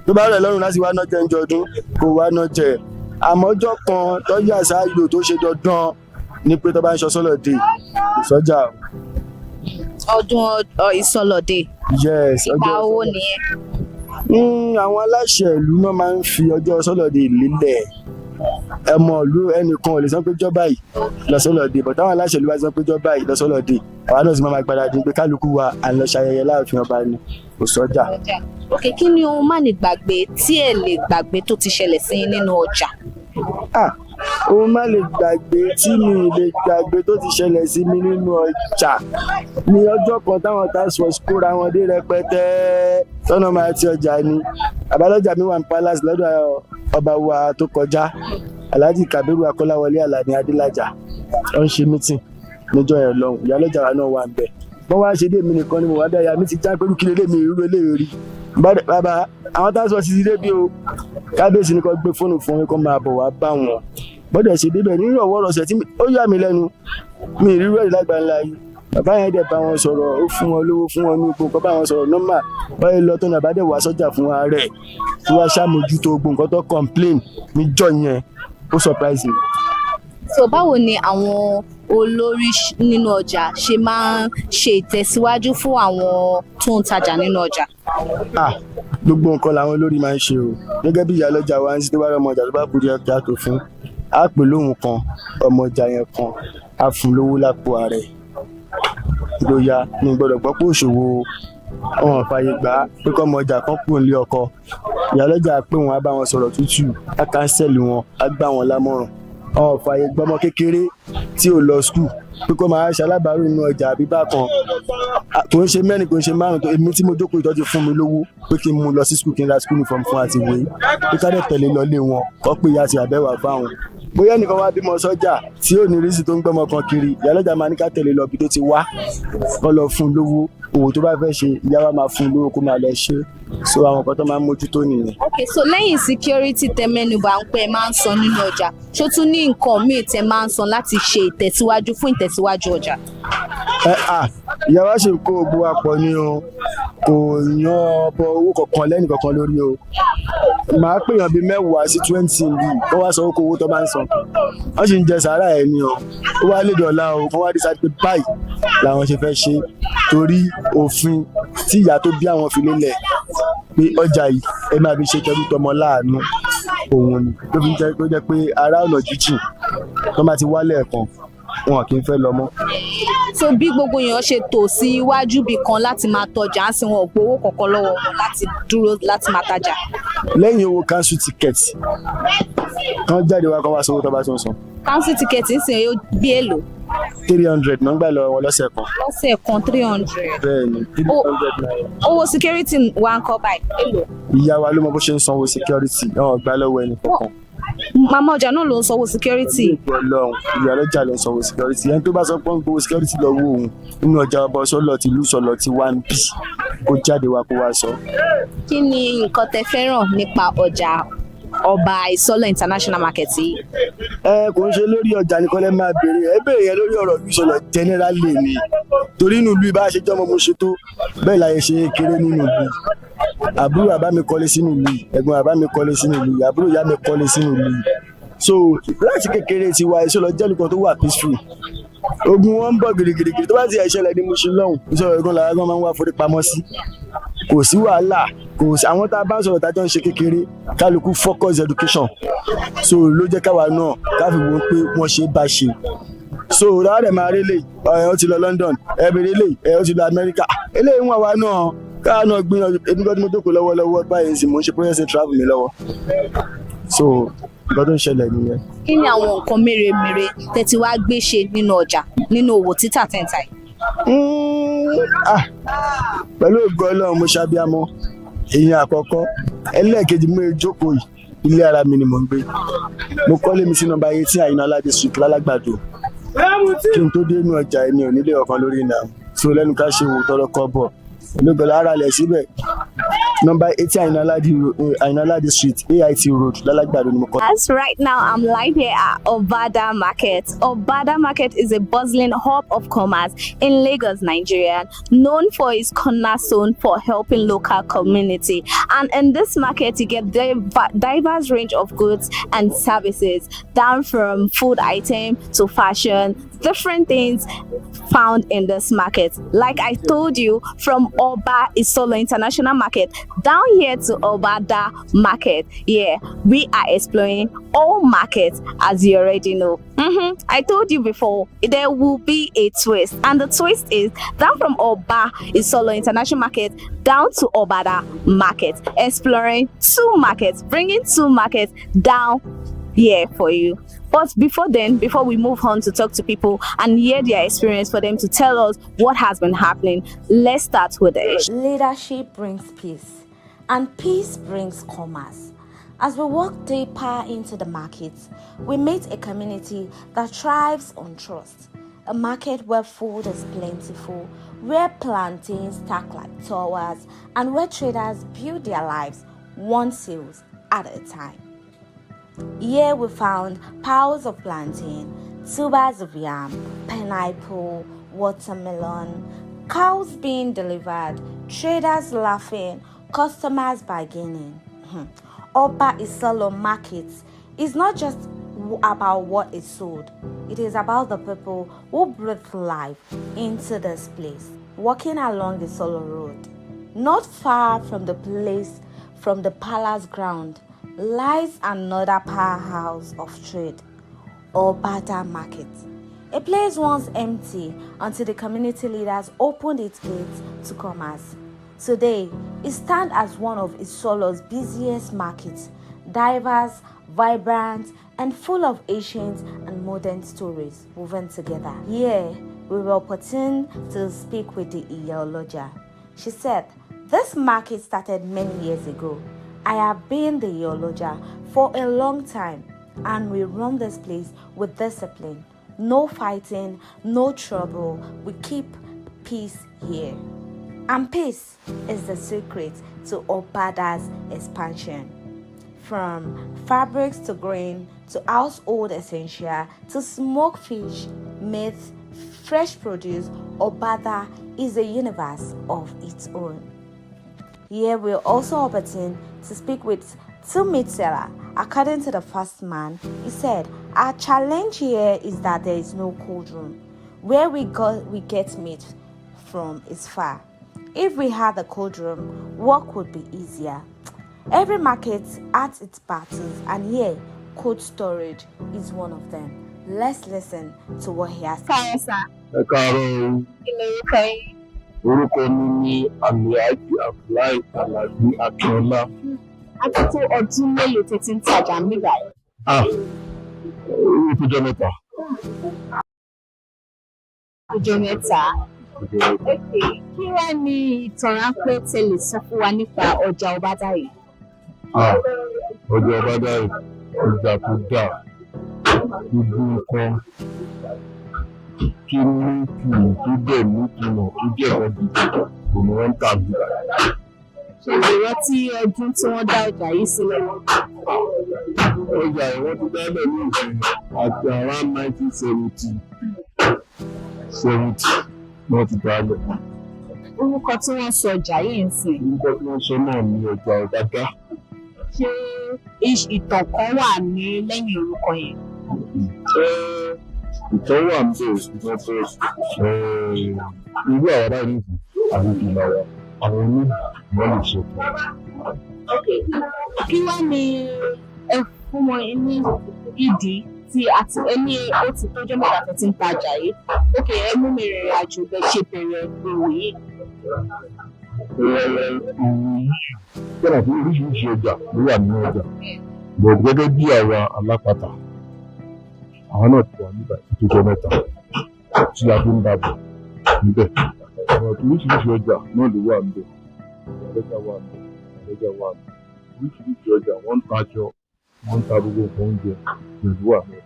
Tó bá rẹ̀ lọ́rùn láti wá náà jẹ́ ǹjọ́ ọdún kò wá náà jẹ́, àmọ́ ọjọ́ kan tọ́jú àṣàyò tó ṣe dandan ní pé tó bá ń ṣọ sọ́lọ̀dé ìsọjà o. Ọdún ìsọlọ̀dé? Yes, ìgbà owó nìyẹn? Àwọn aláṣẹ ìlú náà máa ń fi ọjọ́ sọ́lọ̀dé lélẹ̀. Ẹmọ ìlú ẹnìkan ò lè sọ pé jọba yìí lọ sọ́lọ̀dé, but táwọn aláṣẹ ìlú bá sọ pé jọba yìí lọ sọ́lọ̀dé, àwa náà sì máa gbáradì pé kálukú wa à ń lọ ṣayẹyẹ láàfin ọba ni, kò sọ́jà. Ok, kí ni ohun má lè gbàgbé tí ẹ lè gbàgbé tó ti ṣẹlẹ̀ sí nínú ọjà? Ohun má lè gbàgbé tí mi lè gbàgbé tó ti ṣẹlẹ̀ sí mi nínú ọjà ní ọjọ́ kan táwọn task force kóra wọn dé rẹpẹtẹ tọ́nà máa ti ọjà ni. Àbálọ́jà mi wà ní palace lọ́dọ̀ ọba wa tó kọjá, Alhaji Kabiru Akọ́láwọlé Àlàní Adélájà, wọ́n ń ṣe meeting níjọ́ yẹn lọ́hùn, ìyálọ́jà wa náà wà ń bẹ̀. Wọ́n wá ṣe dé mi nìkan ni mo wá bẹ́ẹ̀ ya mi ti já pẹ̀lú kí lélẹ́mi irú eléyìí rí. Bàbá àwọn task force ti dé bí o, kábíyèsí ni kò gbé fóònù fún mi kó máa bọ̀ wá bá wọn. Bọ́dẹ̀ ṣe débẹ̀ nínú ọ̀wọ́rọ̀ṣẹ̀ tí ó yà mí lẹ́nu, mi ìrírú ẹ̀rí lágbàńlá yìí. Bàbá yẹn dẹ̀ bá wọn sọ̀rọ̀, ó fún wọn lówó, fún wọn ní ipò, kọ́ bá wọn sọ̀rọ̀ nọ́mà, báyìí lọ tó nàbà dẹ̀ wá sọ́jà fún wa rẹ̀ tí wàá ṣàmójútó gbogbo nǹkan tó complain níjọ́ yẹn, ó surprise mi. So báwo ni àwọn olórí nínú ọjà ṣe máa ń ṣe ìtẹ̀síwájú fún àwọn tó ń tajà nínú ọjà? Gbogbo nǹkan làwọn olórí máa ń ṣe o. Gẹ́gẹ́ bí ìyálọ́jà wa ń sí tó bá rọ ọmọ ọjà tó bá kú díẹ̀ kí á tó fún, á pè lóhùn kan ọmọ ọjà yẹn kan, á fún lówó lápò ààrẹ. Ìgboyà ní gbọ́dọ̀ gbọ́ pé òṣòwò ọ̀hún fàyè gbà pé kọ́ ọmọ ọjà kan kúrò nílé ọkọ. Ìyálọ́jà pé wọn á bá wọn sọ̀rọ̀ tútù, á káńsẹ̀lì wọn, á gbà wọn lámọ̀ràn. Ọ̀hún fàyè gbọ́ ọmọ kékeré tí ò lọ skul pé kó máa ṣe alábàárù nínú ọjà àbí bákan. Kò ń ṣe mẹ́rin, kò ń ṣe márùn-ún, èmi tí mo jókòó ìtọ́jú fún mi lówó pé kí n mú lọ sí skul kí n ra skul uniform fún àti ìwé, pé ká dẹ̀ tẹ̀lé lọ lé wọn kọ́ pé ìyá àti àbẹ̀wà fáwọn. Bóyá nìkan wá bímọ sọ́jà tí ò ní rísì tó ń gbọ́mọ kan kiri, ìyálọ́jà máa ní ká tẹ̀lé lọ bí tó ti wá, kọ́ lọ fún un lówó, òwò tó bá fẹ́ ṣe ìyá wa máa fún un lówó kó máa lọ ṣe. So àwọn nǹkan tó máa ń mójútó nìyẹn. Ok, so lẹ́yìn security tẹ mẹ́nubà ń pẹ́ máa ń san nínú ọjà, ṣó tún ní nǹkan míì tẹ máa ń san láti ṣe ìtẹ̀síwájú fún ìtẹ̀síwájú ọjà? Ìyá wa ṣe ń kó gbogbo àpọ̀ ni o, kò yan ọbọ owó kankan lẹ́nì kankan lórí o. Màá pèèyàn bíi 10 sí 20 bíi kó wá san owó tó bá ń san. Wọ́n sì ń jẹ sàárà ẹ̀ ni o, ó wá lè dọ̀la o, wọ́n wá decide pé báyìí làwọn ṣe fẹ́ ṣe torí òfin tí ìyá tó bí àwọn fi lélẹ̀ pé ọjà yìí ẹ máa fi ṣe tẹrú tọmọ láàánú òun ni ló fi ń jẹ́ pé pé ará ọ̀nà jíjìn tó máa ti wálé ẹ̀kan wọn kì í fẹ́ lọ mọ́. So bí gbogbo èèyàn ṣe tò sí iwájú bì kan láti máa tọjà á sì wọn ò gbowó kankan lọ́wọ́ wọn láti dúró láti máa tajà? Lẹ́yìn owó council ticket kan jáde wá kan wá sanwó tó bá tún san. Council ticket ń sìn yóò bí èlò? 300 náà gbà lọ wọn lọ́sẹ̀ kan. Lọ́sẹ̀ kan 300? Bẹ́ẹ̀ni 300 naira. Owó security wa ń kọ́ báyìí èlò? Ìyá wa ló mọ bó ṣe ń sanwó security náà gbà lọ́wọ́ ẹnì kankan. Màmá ọjà náà ló ń sanwó security? Ọlọ́run ìyálọ́jà ló ń sanwó security. Ẹni tó bá sọ pé ń gbowó security lọ́wọ́ òun nínú ọjà ọba Ọ̀ṣọ́lọ̀ ti lù sọ̀lọ̀ ti wá ń bì kó jáde wá kó wá sọ. Kí ni nǹkan tẹ fẹ́ràn nípa ọjà ọba Ìsọlọ̀ international market yìí? Kò ń ṣe lórí ọjà nìkan lẹ máa béèrè, ẹ béèrè yẹn lórí ọ̀rọ̀ Ìsọlọ̀ generally ni torí inú ìlú ìbá ṣe jọmọ mo ṣe tó bẹ́ẹ̀ láyé ṣe kéré nínú ìlú. Àbúrò bàbá mi kọ́lé sínú ìlú, ẹ̀gbọ́n bàbá mi kọ́lé sínú ìlú, àbúrò ìyá mi kọ́lé sínú ìlú. So láti kékeré tiwa Ìsọlọ̀ jẹ́ nǹkan tó wà peaceful. Ogun wọn ń bọ̀ gírígírí tó bá ti ṣẹlẹ̀ ní Mushin lọ́hùn Ìsọlọ̀ ìgbọ́n làwọn gan máa ń wá forí pamọ́ sí. Kò sí wàhálà, kò kò sí àwọn tá a bá sọ̀rọ̀ tájọ́ ń ṣe kékeré kálukú focus education so ló jẹ́ káwa náà káfí wo pé wọ́n ṣe bá ṣe so ráàdẹ̀ máa rélé ó ti lọ London ẹ̀bẹ̀rẹ̀ lè ó ti lọ America eléyìí wọn wa náà káà náà gbìyànjú ebi kan tí mo jókòó lọ́wọ́lọ́wọ́ báyìí sì mò ń ṣe process travel mi lọ́wọ́ so nǹkan tó ń ṣẹlẹ̀ nìyẹn. kí ni àwọn nǹkan mèremère tẹ́tí wá gbé ṣe nínú ọjà nínú òwò títà tẹ́ǹtà yìí? Pẹ̀lú ògo Ọlọ́run mo ṣàbíamọ́ èèyàn àkọ́kọ́ ẹlẹ́ẹ̀kejì mo jókòó yìí ilé ara mi ni mò ń gbé mo kọ́lé mi sí nọ́mbà 18 Àyìnlá district lálágbàdo kí n tó dé inú ọjà èmi ò nílé ọ̀kan lórí náà so lẹ́nu ká ṣe wò tọrọ kọ́ bọ̀ olóògbé ara lẹ̀ síbẹ̀ nọ́mbà 18 Àyìnlá district AIT road lálágbàdo ni mo kọ́. As right now I'm live here at Obada Market. Obada Market is a bustling hub of commerce in Lagos, Nigeria, known for its cornerstone for helping local community. And in this market, you get diverse range of goods and services, down from food item to fashion, different things found in this market. Like I told you, from Oba Isolo International Market down here to Obada Market. Yeah, we are exploring all markets, as you already know. I told you before, there will be a twist, and the twist is down from Oba Isolo International Market down to Obada Market, exploring two markets, bringing two markets down here for you. But before we move on to talk to people and hear their experience for them to tell us what has been happening, let's start with it. Leadership brings peace, and peace brings commerce. As we walk deeper into the market, we meet a community that thrives on trust. A market where food is plentiful, where plantains stack like towers, and where traders build their lives one sales at a time. Here we found piles of plantain, tubers of yam, pineapple, watermelon, cows being delivered, traders laughing, customers bargaining. Oba Isolo Market is not just about what is sold. It is about the people who breathe life into this place. Walking along the Solo Road, not far from the palace ground, lies another powerhouse of trade, Obada Market. A place once empty until the community leaders opened its gates to commerce. Today, it stands as one of Isolo's busiest markets, diverse, vibrant, and full of ancient and modern stories woven together. Here, we were opportune to speak with the Iyoloja. She said, "This market started many years ago. I have been the Iyoloja for a long time, and we run this place with discipline. No fighting, no trouble. We keep peace here." And peace is the secret to Obada's expansion. From fabrics to grain to household essential to smoked fish, meat, fresh produce, Obada is a universe of its own. Here we're also opportune to speak with two meat sellers. According to the first man, he said, "Our challenge here is that there is no cold room. Where we get meat from is far. If we had a cold room, work would be easier. Every market has its battles, and here, cold storage is one of them." Let's listen to what he has to say. Orúkọ mi ni Alhaji Abdullahi Alabi Akínọlá. A ti tó ọdún mélòó tẹ́tí ń tajà ń bíbá yìí? Orí tó jẹ́ mẹ́ta. Ọjọ́ mẹ́ta. Kí wá ní ìtàn ráńpẹ́ tẹ́ lè sọ fún wa nípa ọjà Obada yìí? Ọjà Obada yìí, ọjà tó dáa, gbogbo nǹkan kí ní kìí tó bẹ̀ ní ìtumọ̀ tó jẹ́ ọdún kò ní wọ́n ń tà bíbá. Ṣé ìrántí ọdún tí wọ́n dá ọjà yìí sílẹ̀? Ọjà ìwọ́n ti dálẹ̀ ní ìsìn àti around 1970 wọ́n ti dálẹ̀. Orúkọ tí wọ́n sọ ọjà yìí ń sìn. Orúkọ tí wọ́n sọ náà ni ọjà Obada. Ṣé ìtàn kan wà ní lẹ́yìn orúkọ yẹn? Ìtàn wà ń bẹ̀ ṣùgbọ́n irú àwọn aráàlú àti ìlà wa àwọn wọ́n lè ṣe fún kí wá ní ẹ fún wọn ní ìdí tí àti ẹni ó ti tójọ́ mẹ́ta tó ti ń tajà yìí ókè ẹ mú mi rìnrìn àjò bẹ́ẹ̀ ṣe bẹ̀rẹ̀ òwò yìí. Kọ́nà fún oríṣiríṣi ọjà ló wà nínú ọjà. Bọ̀dù gẹ́gẹ́ bí àwa alápatà, àwọn náà ti wà nígbà tó jẹ́ mẹ́ta tí a fi ń dàbọ̀ níbẹ̀. Bọ̀dù oríṣiríṣi ọjà náà ló wà níbẹ̀. Àlẹ́jà wà níbẹ̀, àlẹ́jà wà níbẹ̀. Oríṣiríṣi ọjà wọ́n ń tajọ, wọ́n ń ta gbogbo nǹkan oúnjẹ pẹ̀lú àmì.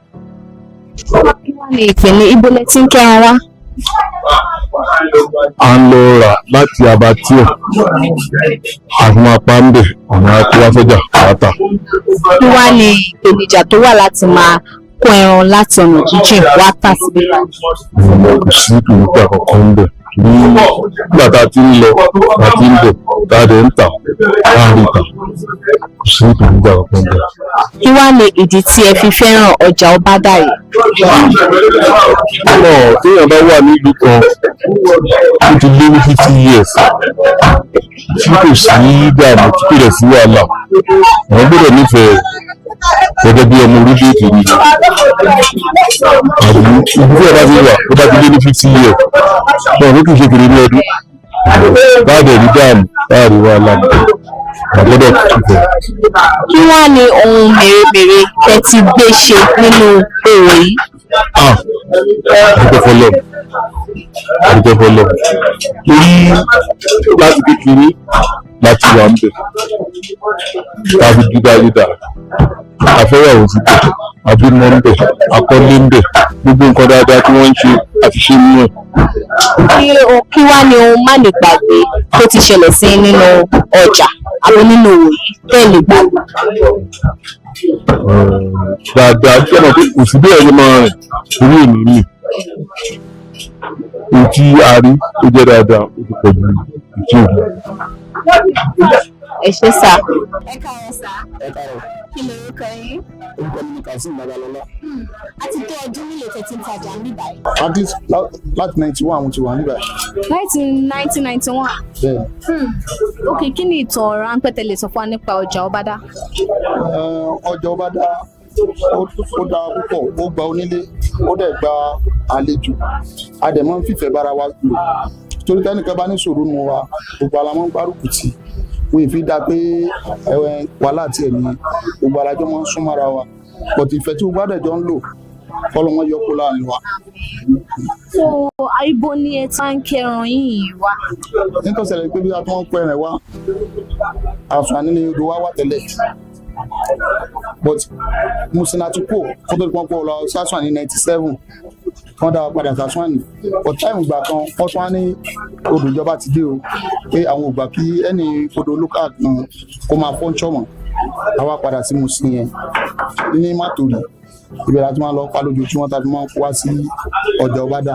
Kí wá ní ìpínlẹ̀ ibo lẹ ti ń kẹ́ran wá? À ń lọ rà láti abatíọ̀ àti máa pa ń bẹ̀ ọ̀nà akówáfẹ́jà pátá. Kí wá ní ìpèníjà tó wà láti máa kó ẹran láti ọ̀nà jíjìn wá tà síbí báyìí? Kò sí ìpèníjà kankan ń bẹ̀. Nígbà tá a ti ń lọ tá a ti ń bẹ̀ tá a dẹ̀ ń tà láàrin ìta kò sí ìpèníjà kankan ń bẹ̀. Kí wá ní ìdí tí ẹ fi fẹ́ràn ọjà Ọbádà yìí? Téèyàn bá wà nílùú kan ó ti lé ní 50 years tí kò sí dààmú tí kò lè sí wàhálà àwọn gbọ́dọ̀ nífẹ̀ẹ́ gẹ́gẹ́ bí ọmọ orílẹ̀-èdè ni àbí ibi tí ẹ bá ti wà ó bá ti lé ní 50 years náà ló kì í ṣe kiri ní ọdún báàdì rí dààmú báàdì wàhálà àgbọ́dọ̀ kíkọ́. Kí wá ní ohun mèremère tẹ ti gbé ṣe nínú òwò yìí? Àdúgbò fọlọ́ torí láti kékeré láti wà ń bẹ̀ tàbí dídá dídá afẹ́yàwó ti bẹ̀ abímọ ń bẹ̀ akọ́lé ń bẹ̀ gbogbo nǹkan dáadáa tí wọ́n ń ṣe àti ṣe nínú ẹ̀. Kí wá ní ohun má lè gbàgbé tó ti ṣẹlẹ̀ sí nínú ọjà àbí nínú òwò yìí tẹ́ lè gbàgbé? Dáadáa tí ọ̀nà pé kò sí bí ẹ̀yẹ máa rìn orí èmi mi ètí àárí tó jẹ́ dáadáa ó ti pọ̀ ju ìtí òbí. Ẹ ṣé sà. Ẹ káàárọ̀ sà. Ẹ káàárọ̀. Kí lorúkọ yín? Orúkọ mi ni Kazeem Babalọlá. A ti tó ọdún nílé tẹ́ ti ń tajà ń bíbá yìí. Láti 91 àwọn ti wà níbà yìí. Láti 1991. Bẹ́ẹ̀ni. Ok, kí ni ìtàn ráńpẹ́ tẹ́ lè sọ fún wa nípa ọjà Ọbádà? Ọjà Ọbádà ó dára púpọ̀, ó gba onílé, ó dẹ̀ gba àlejò, a dẹ̀ máa ń fìfẹ́ bára wa lò. Torí tẹ́nìkan bá ní ìṣòro nu wa, gbogbo àlá máa ń gbárùkù tì. Wọ́n ì fi dá pé wàhálà àti ẹ̀mí gbogbo alájọ́ máa ń sún mọ́ra wa. Bọ̀tì ìfẹ́ tí gbogbo àdẹ̀jọ́ ń lò kọ́lọ́ wọn yọ kó láàrin wa. So ibo ni ẹ ti ń kẹran yìí wá? Nítorí ṣẹlẹ̀ pé bí a tún ń pẹ́ rẹ̀ wá, àǹfààní ni odò wa wà tẹ́lẹ̀. But Musinati kò kó tó di pọ́npọ́ lọ sásùn ní 97 wọ́n dá wa padà sásùn ní. But táìmù ìgbà kan wọ́n tún wá ní odò ìjọba ti dé o pé àwọn ò gbà kí ẹni odò local kan kó máa fọ́nṣọ́ mọ́. Àwa padà sí Musin yẹn ní Màtòrí. Ìbẹ̀rẹ̀ àti máa lọ pa lójoojúmọ́ tàbí máa ń kó wá sí ọjà Ọbádà.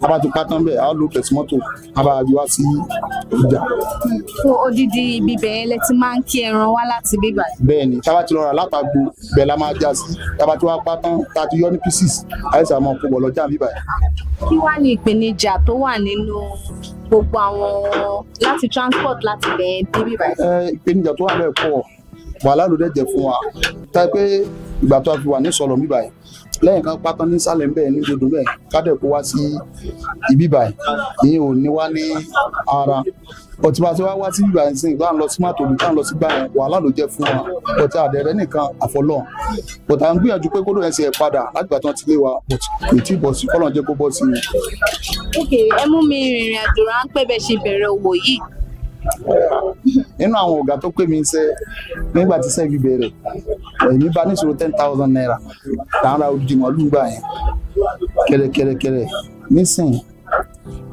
A bá ti pa tán bẹ́ẹ̀, a ó lo tẹ̀símọ́tò, a bá gbé wá sí ìjà. Fún odidi ibi bẹ̀yẹn lẹ ti máa ń kí ẹran wá láti bíbá yìí? Bẹ́ẹ̀ni, tá a bá ti lọ rà látàgbo bẹ́ẹ̀ la máa já sí. Tá a bá ti wá pa tán, tá a ti yọ ní pieces, àìsàn máa kó bọ̀ lọ́jà bíbá yìí. Kí wá ní ìpèníjà tó wà nínú gbogbo àwọn láti transport láti bẹ̀yẹn dé bíbá yìí? Ìpèníjà tó wà bẹ́ẹ̀ pọ̀, wàhálà ló dẹ̀ jẹ́ fún wa. Táyé pé ìgbà tó a fi wà ní sọ̀rọ̀ bíbá yìí, lẹ́yìn kan pátán ní sálẹ̀ bẹ́ẹ̀ ní gbogbo bẹ́ẹ̀ kádẹ̀ kó wá sí ibi báyìí ìyẹn ò ní wá ní ara ọtí bá ti wá sí ibà yẹn sìn bá ń lọ sí Màtòrí bá ń lọ sí gbà yẹn wàhálà ló jẹ́ fún wa ọtí àdẹ̀rẹ̀ nìkan àfọlọ́ ọtí à ń gbìyànjú pé kódò yẹn sì ẹ̀ padà láti gbà tí wọ́n ti lé wa kò tí ì bọ̀ sí kọ́lọ̀ jẹ́ kó bọ́ sí i. Ok, ẹ mú mi rìnrìn àjò ráńpẹ́ bẹ́ẹ̀ ṣe bẹ̀rẹ̀ òwò yìí. Nínú àwọn ọ̀gá tó pè mí iṣẹ́ nígbà tí sẹ́ẹ̀gì bẹ̀rẹ̀ èmi bá níṣòro 10,000 naira tààrà òdì màálù gbà yẹn kẹ̀rẹ̀kẹ̀rẹ̀ nísìnyí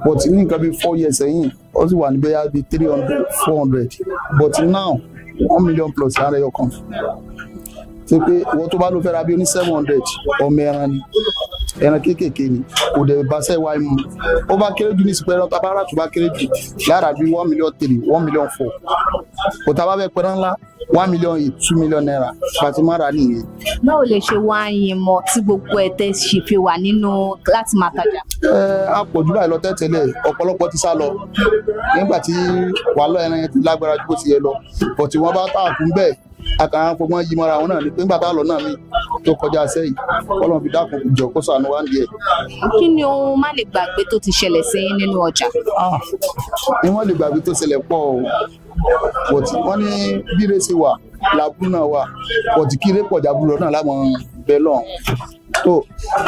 but ní nǹkan bíi 4 years sẹ́yìn ó sì wà níbẹ̀ yá bíi 300 400 but now 1 million plus ara ẹyọ kan ṣe pé ìwọ tó bá ló fẹ́ ra bí ó ní 700 ọmọ ẹran ni ẹran kéékèèké ni kò dẹ̀ bá sẹ́ wáyé mu ó bá kéré jù ní ìsìnkú ẹran tábàárà tó bá kéré jù lára bí 1 million 3 1 million 4 kò tá a bá fẹ́ pẹ́rán ńlá 1 million 8 2 million naira fatimara nìyẹn. báwo lè ṣe wá yín mọ tí gbogbo ẹ tẹ ṣì fi wà nínú láti máa tajà. A pọ̀ jù báyìí lọ tẹ́tẹ́lẹ̀ ọ̀pọ̀lọpọ̀ ti sá lọ nígbà tí wàhálà ẹran yẹn ti lágbára ju bó ti yẹ lọ bọ̀ tí wọ́n bá tààkùn bẹ́ẹ̀ àkàrà fọgbọ́n yí mọ́ra àwọn náà ni pé nígbà tá a lọ náà mi tó kọjá sẹ́yìn Ọlọ́run fi dákun jọ kó ṣàánú wá nìyẹn. kí ni ohun má lè gbàgbé tó ti ṣẹlẹ̀ sí yín nínú ọjà. ni wọ́n lè gbàgbé tó ṣẹlẹ̀ pọ̀ o tí wọ́n ní bírè sí wà làbúrò náà wà pọ̀tì kí eré pọ̀jà búrò náà láwọn bẹ́ẹ̀ lọ́n tó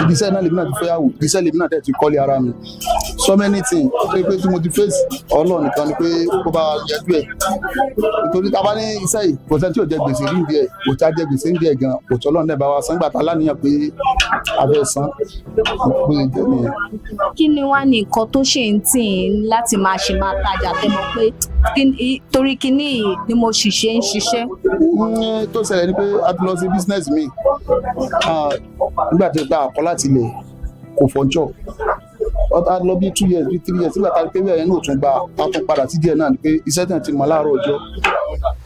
ibiṣẹ́ náà lèmi náà ti fẹ́yàwó ibiṣẹ́ lèmi náà tẹ̀ ti kọ́lé ara mi so many things pé tí mo ti face Ọlọ́run nìkan ni pé kó bá yẹjú ẹ̀ nítorí tá a bá ní iṣẹ́ yìí kò sẹ́ni tí ò jẹ gbèsè rí ìdí ẹ̀ kò tí a jẹ gbèsè ń díẹ̀ gan kò tí Ọlọ́run náà bá wa san gbàtà láníyàn pé a fẹ́ san pé jẹ́ nìyẹn. kí ni wá ní nǹkan tó ṣe ń tì í láti máa ṣe máa tajà tẹmọ pé torí kíní ni mo sì ṣe ń ṣiṣẹ́. tó ṣẹlẹ̀ ni pé a ti lọ sí business mi nígbà tí gba àkọ́ láti ilẹ̀ kò fọ́jọ́ a lọ bí 2 years bí 3 years nígbà tá a pé bẹ́ẹ̀ yẹn náà tún gba a tún padà sí díẹ̀ náà ni pé iṣẹ́ tẹ̀ ti mọ láàárọ̀ ọjọ́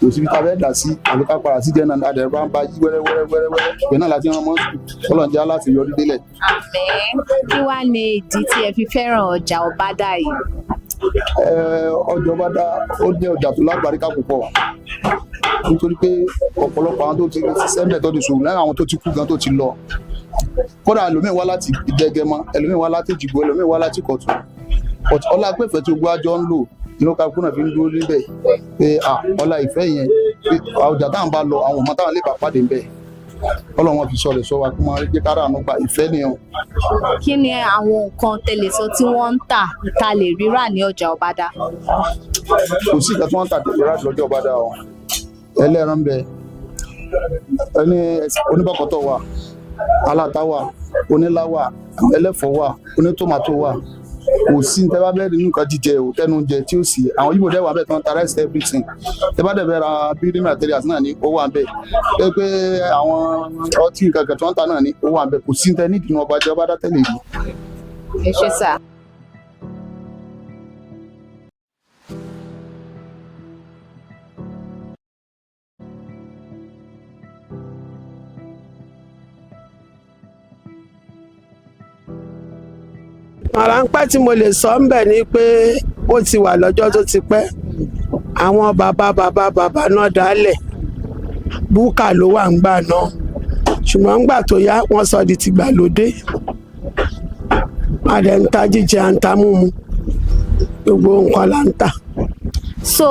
kò síbi tá a fẹ́ dà sí àbí ká padà sí díẹ̀ náà adẹ̀rẹ̀ bá ń bá yí wẹ́rẹ́wẹ́rẹ́ ìgbẹ́ náà láti rán mọ́ ọlọ́njẹ́ láti yọrí délẹ̀. kí wàá ní ìdí tí ẹ fi fẹ́ràn ọjà Ọbádà yìí. ọjà Ọbádà ó jẹ́ ọjà tó lágbàríkà púpọ̀ nítorí pé ọ̀pọ̀lọpọ̀ àwọn tó ti ṣiṣẹ́ ń bẹ̀ tó ti ṣòwò lẹ́yìn àwọn tó ti kú gan tó ti lọ kódà ẹlòmíín wá láti Ìdẹ́gẹmọ ẹlòmíín wá láti Èjìgbò ẹlòmíín wá láti Ìkọ̀tún ọlá pẹ̀fẹ́ tí gbogbo àjọ ń lò inú kakú náà fi ń dúró níbẹ̀ pé ọlá ìfẹ́ yẹn ọjà táwọn bá lọ àwọn ọmọ táwọn lè bá pàdé níbẹ̀ Ọlọ́run fi sọ̀rọ̀ sọ wa kó máa jẹ́ kára àánú gba ìfẹ́ nìyẹn. kí ni àwọn nǹkan tẹ́lẹ̀ sọ tí wọ́n ń tà ta lè rírà ní ọjà Ọbádà. kò sí ìgbà tí wọ́n ń tà tẹ́lẹ̀ rà lọ́jọ́ Ọbádà o ẹlẹ́ran bẹ ẹni oníbọ̀kọ̀tọ̀ wà aláta wà onílá wà ẹlẹ́fọ̀ wà onítòmátò wà kò sí ní tẹ́bá bẹ́ẹ̀ nínú nǹkan jíjẹ ò tẹ́nu jẹ tí ó sì àwọn yìí bò dẹ́wà bẹ́ẹ̀ tí wọ́n ta rice everything tẹ́bá dẹ̀ bẹ́ẹ̀ ra building materials náà ní owó àbẹ̀ pé àwọn ọtí nǹkan kan tí wọ́n ta náà ní owó àbẹ̀ kò sí ní tẹ́ nídìí Ọbádà tẹ́lẹ̀ yìí. ẹ ṣé sà. Àràǹpẹ́ tí mo lè sọ ń bẹ̀ ni pé ó ti wà lọ́jọ́ tó ti pẹ́ àwọn bàbá náà dálẹ̀ búkà ló wà ń gbà náà ṣùgbọ́n ńgbà tó yá wọ́n sọ di tìgbàlódé adẹ̀ ń ta jíjẹ à ń ta múmu gbogbo nǹkan là ń tà. so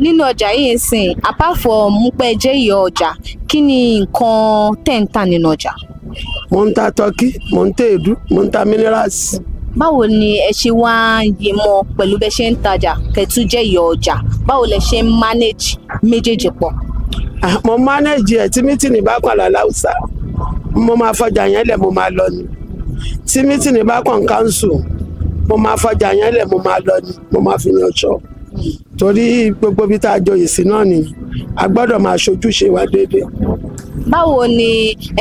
nínú ọjà yìí sìn apart from pé jẹ́ ìyá ọjà kí ni nǹkan tẹ̀ ń tà nínú ọjà. mo ń ta tọ́kì mo ń ta èédú mo ń ta minerals. báwo ni ẹ ṣe wá yé mọ pẹ̀lú bẹ́ ṣe ń tajà kẹtù jẹ́ ìyá ọjà báwo lẹ ṣe ń manage méjèèjì pọ̀. mo manage ẹ̀ tí mítìnì bá kàn láláùsà mo máa fọjà yẹn lẹ̀ mo máa lọ ni tí mítìnì bá kàn káńsù mo máa fọjà yẹn lẹ̀ mo máa lọ ni mo máa fi yan ṣọ torí gbogbo bí tá a jọ ìsìn náà ni a gbọ́dọ̀ máa ṣojúṣe wa déédéé. báwo ni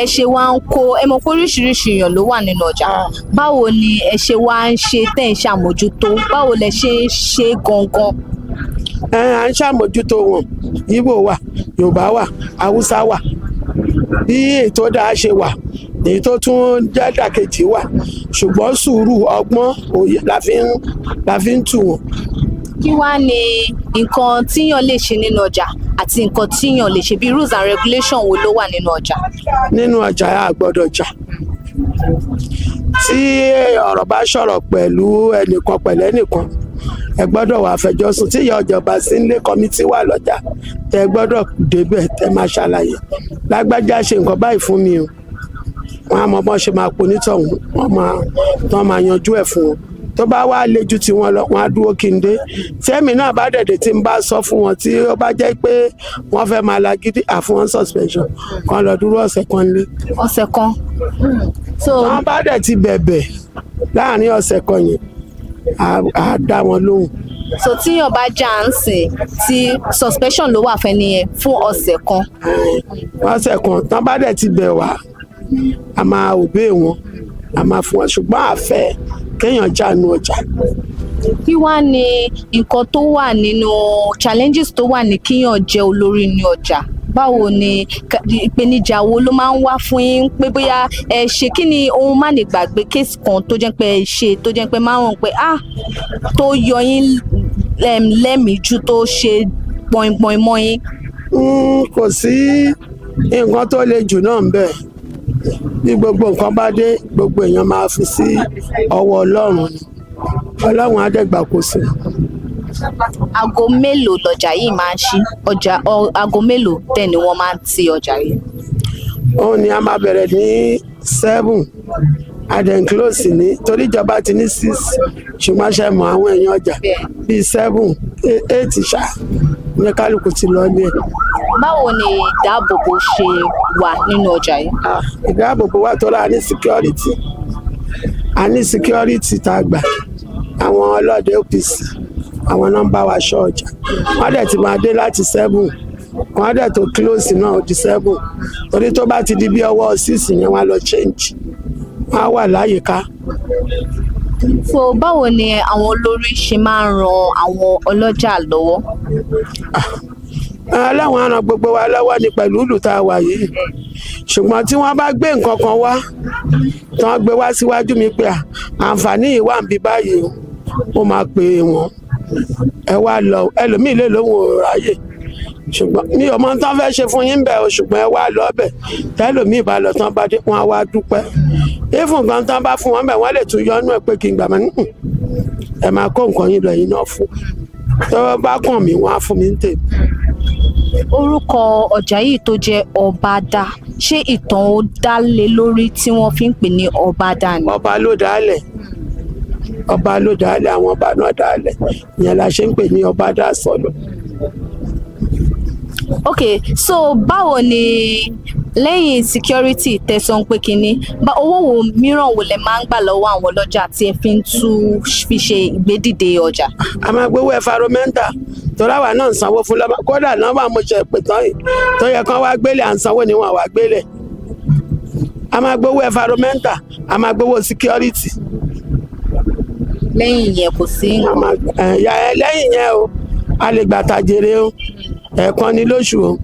ẹ ṣe wá ń kó ẹ mọ̀ pé oríṣiríṣi èèyàn ló wà nínú ọjà báwo ni ẹ ṣe wá ń ṣe tẹ̀ ń ṣàmójútó báwo lẹ ṣe ń ṣe gangan. à ń ṣàmójútó wọn Ìgbò wà Yorùbá wà Haúsá wà bí ètò dáa ṣe wà èyí tó tún jádàkejì wà ṣùgbọ́n sùúrù ọgbọ́n òye la fi ń tù wọ́n. kí wá ní nǹkan tíyàn lè ṣe nínú ọjà àti nǹkan tíyàn lè ṣe bí rules and regulations wo ló wà nínú ọjà. nínú ọjà a gbọ́dọ̀ jà tí ọ̀rọ̀ bá ṣọ̀rọ̀ pẹ̀lú ẹnìkan pẹ̀lú ẹnìkan ẹ gbọ́dọ̀ wà fẹjọ́ sùn tí ìyá ọjọba sí nílé kọmitì wà lọ́jà tẹ gbọ́dọ̀ débẹ̀ tẹ máa ṣàlàyé lágbájá ṣe nǹkan báyìí fún mi o wọn á mọ bọ́n ṣe máa pò nítọ̀hún wọn máa yanjú ẹ̀ fún wọn tó bá wá léjú tí wọn lọ wọn á dúró kí n dé tẹ́mi náà bá dẹ̀dẹ̀ tí n bá sọ fún wọn tí ó bá jẹ́ pé wọ́n fẹ́ máa lagídí àfún wọn suspension kan lọ dúró ọ̀sẹ̀ kan lé. ọ̀sẹ̀ kan. wọ́n bá dẹ̀ ti bẹ̀bẹ̀ láàrin ọ̀sẹ̀ kan yẹn á dá wọn lóhùn. so tíyàn bá jà ń sìn tí suspension ló wà fẹ́ nìyẹn fún ọ̀sẹ̀ kan. ọ̀sẹ̀ kan tán bá dẹ̀ ti bẹ̀ wá a máa òbé wọn a máa fún wọn ṣùgbọ́n àfẹ́ kéèyàn jánu ọjà. Kí wá ní nǹkan tó wà nínú challenges tó wà ní kíyàn jẹ́ olórí ní ọjà? Báwo ni ìpèníjà wo ló máa ń wá fún yín pé bóyá ẹ ṣe kí ni ohun má lè gbàgbé kéèsì kan tó jẹ́ pé ẹ ṣe tó jẹ́ pé máa ń rò pé tó yọ yín lẹ́mìí jù tó ṣe gbọ̀ngbọ̀n mọ́ yín? Kò sí nǹkan tó le jù náà ń bẹ. Bí gbogbo nǹkan bá dé gbogbo èèyàn máa fi sí ọwọ́ Ọlọ́run ni Ọlọ́run á dẹ̀ gbàkóso. Aago mélòó lọjà yìí máa ń ṣí? Aago mélòó dẹ̀ ni wọ́n máa ń ti ọjà yìí? Òun ni a máa bẹ̀rẹ̀ ní 7 and then close ní torí ìjọba ti ní 6 ṣùgbọ́n ṣe mọ̀ àwọn èèyàn ọjà bíi 7 8 ṣá ní kálukú ti lọ ilé. Báwo ni ìdáàbòbò ṣe wà nínú ọjà yìí? Ìdáàbòbò wà tó rà ní security. A ní security tá a gbà àwọn ọlọ́dẹ OPC àwọn nọ́mbà wa ṣọ́ ọjà wọ́n dẹ̀ ti máa dé láti 7 wọ́n dẹ̀ tó close náà di 7 torí tó bá ti di bí ọwọ́ 6 yẹn wọ́n á lọ change wọ́n á wà láyìíká. So báwo ni àwọn olórí ṣe máa ń ran àwọn ọlọ́jà lọ́wọ́? Aláwọn aràn gbogbo wa lọ́wọ́ ni pẹ̀lú ìlú tá a wà yìí ṣùgbọ́n tí wọ́n bá gbé nǹkan kan wá tí wọ́n gbé wá síwájú mi pé àǹfààní yìí wà ń bí báyìí ó máa pè wọ́n ẹ wá lọ ẹlòmíì lè lóhùn ò ráyè ṣùgbọ́n mi ò mọ tán fẹ́ ṣe fún yín bẹ́ẹ̀ o ṣùgbọ́n ẹ wá lọ bẹ̀ tẹ́lòmíì bá lọ tán bá dé wọn á wá dúpẹ́ ìfún nǹkan tán bá fún wọn bẹ̀ wọ́n lè tún yọnú ẹ pé kí n gbà máa ẹ máa kó nǹkan yín lọ yín náà fún tó bá kàn mí wọ́n á fún mi ní tèmi. Orúkọ ọjà yìí tó jẹ́ Ọbádá ṣé ìtàn ó dá lé lórí tí wọ́n fi ń pè ní Ọbádá ni? Ọba ló dálẹ̀ ọba ló dálẹ̀ àwọn ọba náà dálẹ̀ ìyẹn la ṣe ń pè ní Ọbádá sọ̀lọ̀. Okay, so báwo ni lẹ́yìn security tẹ̀sán pé kínní owó wo mìíràn wo lẹ máa ń gbà lọ́wọ́ àwọn ọlọ́jà tí ẹ fi ń tún fi ṣe ìgbédìde ọjà? A máa gbowó environmental torí àwa náà ń sanwó fún lọ́ba kódà nọ́mbà mo ṣe pè tán yìí tó yẹ kán wá gbélé à ń sanwó ni wọn wá gbélé. A máa gbowó environmental a máa gbowó security. Lẹ́yìn yẹn kò sí. Lẹ́yìn yẹn o a lè gbà àtàjèrè o ẹ̀ẹ̀kan ní lóṣù o.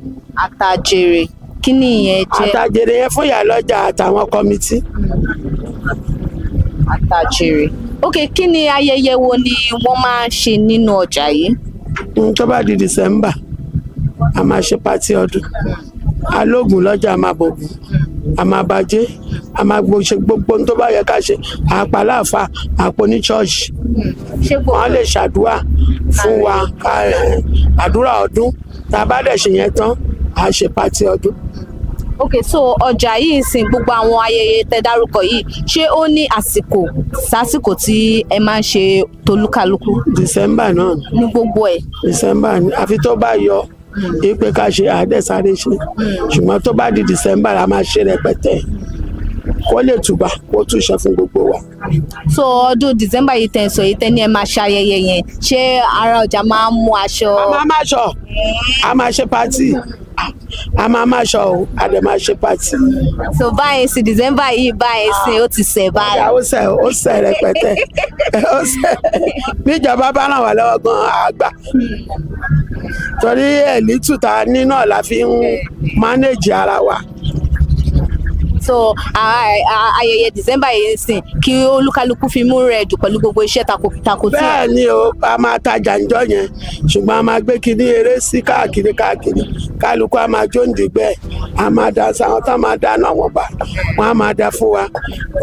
Àtàjèrè kí ni ìyẹn jẹ́? Àtàjèrè yẹn fún ìyá lọ́jà àtàwọn kọ́mítì. Àtàjèrè. Ok, kí ni ayẹyẹ wo ni wọ́n máa ń ṣe nínú ọjà yìí? Tó bá di December a máa ṣe pátí ọdún alóògùn lọ́jà a máa bọ̀gùn a máa bàjẹ́ a máa ṣe gbogbo tó bá yẹ ká ṣe àpàláàfà àpò ní church wọ́n lè ṣàdúrà fún wa àdúrà ọdún tá a bá dẹ̀ ṣe yẹn tán a ṣe pátí ọdún. Ok, so ọjà yìí sìn gbogbo àwọn ayẹyẹ tẹ́ dárúkọ yìí ṣé ó ní àsìkò sásìkò tí ẹ máa ń ṣe tolúkálukú? December náà ní gbogbo ẹ̀. December ni àfi tó bá yọ ìpè ká ṣe àdẹ́sáré ṣe ṣùgbọ́n tó bá di December a máa ṣe rẹpẹtẹ kó lè túbà kó túṣe fún gbogbo wa. So ọdún December yìí tẹ̀ ń sọ yìí tẹ́ ní ẹ máa ṣe ayẹyẹ yẹn ṣé ará ọjà máa ń mú aṣọ? A máa máa ṣọ a máa ṣe pátì a máa máa ṣọ o a dẹ̀ máa ṣe pátì. So báyìí sí December yìí báyìí sí ó ti ṣẹ̀ báyìí. ó ṣẹ̀ rẹpẹtẹ ó ṣẹ̀ níjọba bá ràn wá lọ́wọ́ gan-an àgbà torí ẹ̀lítù tá a ní náà la fi ń mánéjì ara wa. So ayẹyẹ December yìí sìn kí olúkálukú fi mú rẹ̀ jù pẹ̀lú gbogbo iṣẹ́ takuntakun tí. Bẹ́ẹ̀ ni o a máa tajà ńjọ́ yẹn ṣùgbọ́n a máa gbé kinní eré sí káàkiri kálukú a máa jó ǹdìgbẹ́ a máa da sáwọn tá a máa dáná wọn bá wọn a máa da fún wa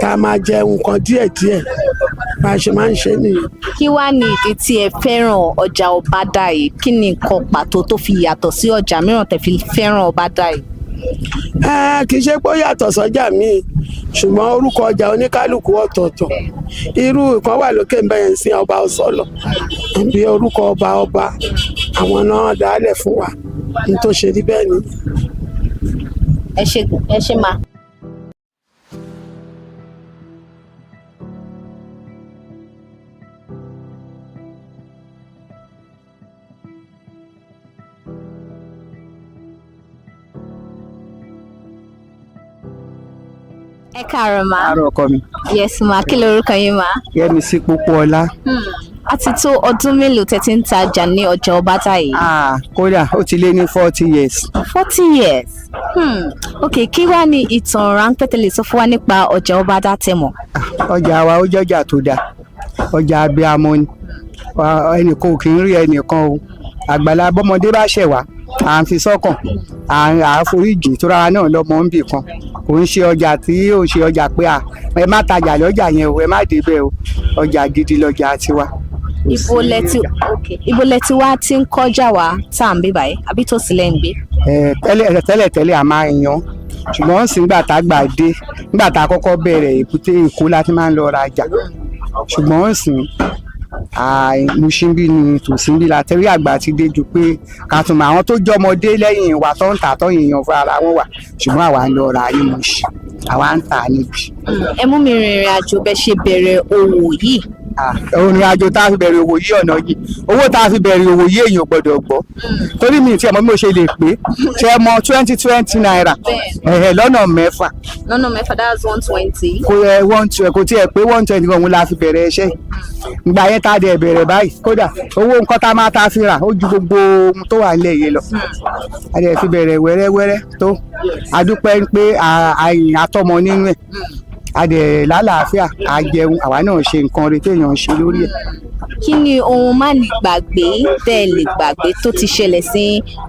ká máa jẹ nǹkan díẹ̀díẹ̀ bá a ṣe máa ń ṣe nìyẹn. Kí wàá ní ìdí tí ẹ fẹ́ràn ọjà Ọbádá yìí? Kí ni nǹkan pàtó tó fi yàtọ̀ sí ọjà mìíràn tẹ́ fi fẹ́ràn Ọbádá yìí? Kì í ṣe pé ó yàtọ̀ sọ́jà míì ṣùgbọ́n orúkọ ọjà oníkálukú ọ̀tọ̀ọ̀tọ̀ irú ìkan wà lókè ń bẹ̀yẹn sí ọba ọ̀sọ́lọ̀ bí orúkọ ọba àwọn náà dálẹ̀ fún wa ní tó ṣe rí bẹ́ẹ̀ ni. Ẹ ṣe máa. Ẹ káàárọ̀ ma. Káàárọ̀ ọkọ mi. Yes ma, kí lorúkọ yín ma? Yẹ́misí Pópóọlá. A ti tó ọdún mélòó tẹ́ ti ń tajà ní ọjà Ọbádá yìí? Kódà ó ti lé ní 40 years. 40 years? Ok, kí wá ní ìtàn ráńpẹ́ tẹ́ lè sọ fún wa nípa ọjà Ọbádá tẹ́ mọ̀? Ọjà wa ó jọjà tó dáa. Ọjà abiyamọ ni. Ẹnìkan ò kì í rí ẹnìkan o. Àgbàlá bọ́mọdé bá ṣẹ̀ wá, à ń fi sọ́kàn. À ń foríjì tó rárá náà lọ́mọ ń bì kan. Kò ń ṣe ọjà tí ó ṣe ọjà pé ẹ má tajà lọ́jà yẹn o, ẹ má débẹ̀ o. Ọjà gidi lọjà tiwa. Ibo lẹ ti wá tí ń kọjá wa tá à ń bí báyìí àbí tó sì lẹ́ ń gbé? Tẹ́lẹ̀ a máa yan ṣùgbọ́n sì nígbà tá a gbà dé nígbà tá a kọ́kọ́ bẹ̀rẹ̀ Èbúté Èkó láti máa ń lọ rajà ṣùgbọ́n sì Mushin bí ni tòsínbí la tẹ́rí àgbà ti dé ju pé ká tún mọ àwọn tó jọmọdé lẹ́yìn wa tó ń tà tó yìnyín fún ara wọn wà ṣùgbọ́n àwa ń lọ ra ní Mushin àwa ń tà níbi. Ẹ mú mi rìnrìn àjò bẹ́ẹ̀ ṣe bẹ̀rẹ̀ òwò yìí. Òrìn àjò tá a fi bẹ̀rẹ̀ òwò yìí ọ̀nà yìí owó tá a fi bẹ̀rẹ̀ òwò yìí èèyàn gbọ́dọ̀ gbọ́ torí mi tí ẹ mọ̀ bí mo ṣe lè pé ṣe mọ 20 naira lọ́nà mẹ́fà. Lọ́nà mẹ́fà that's 120. Kò tiẹ̀ pé 120 òun la fi bẹ̀rẹ̀ iṣẹ́ ìgbà yẹn tá a dẹ̀ bẹ̀rẹ̀ báyìí kódà owó nǹkan tá a máa ta fi rà ó ju gbogbo ohun tó wà nílẹ̀ yìí lọ a dẹ̀ fi bẹ̀rẹ̀ wẹ́rẹ́wẹ́rẹ́ tó a dúpẹ́ pé àtọmọ nínú ẹ̀ adẹ lálàáfíà àjẹun àwa náà ṣe nǹkan rẹ téèyàn ń ṣe lórí ẹ. Kí ni ohun má ní gbàgbé tẹ́ ẹ lè gbàgbé tó ti ṣẹlẹ̀ sí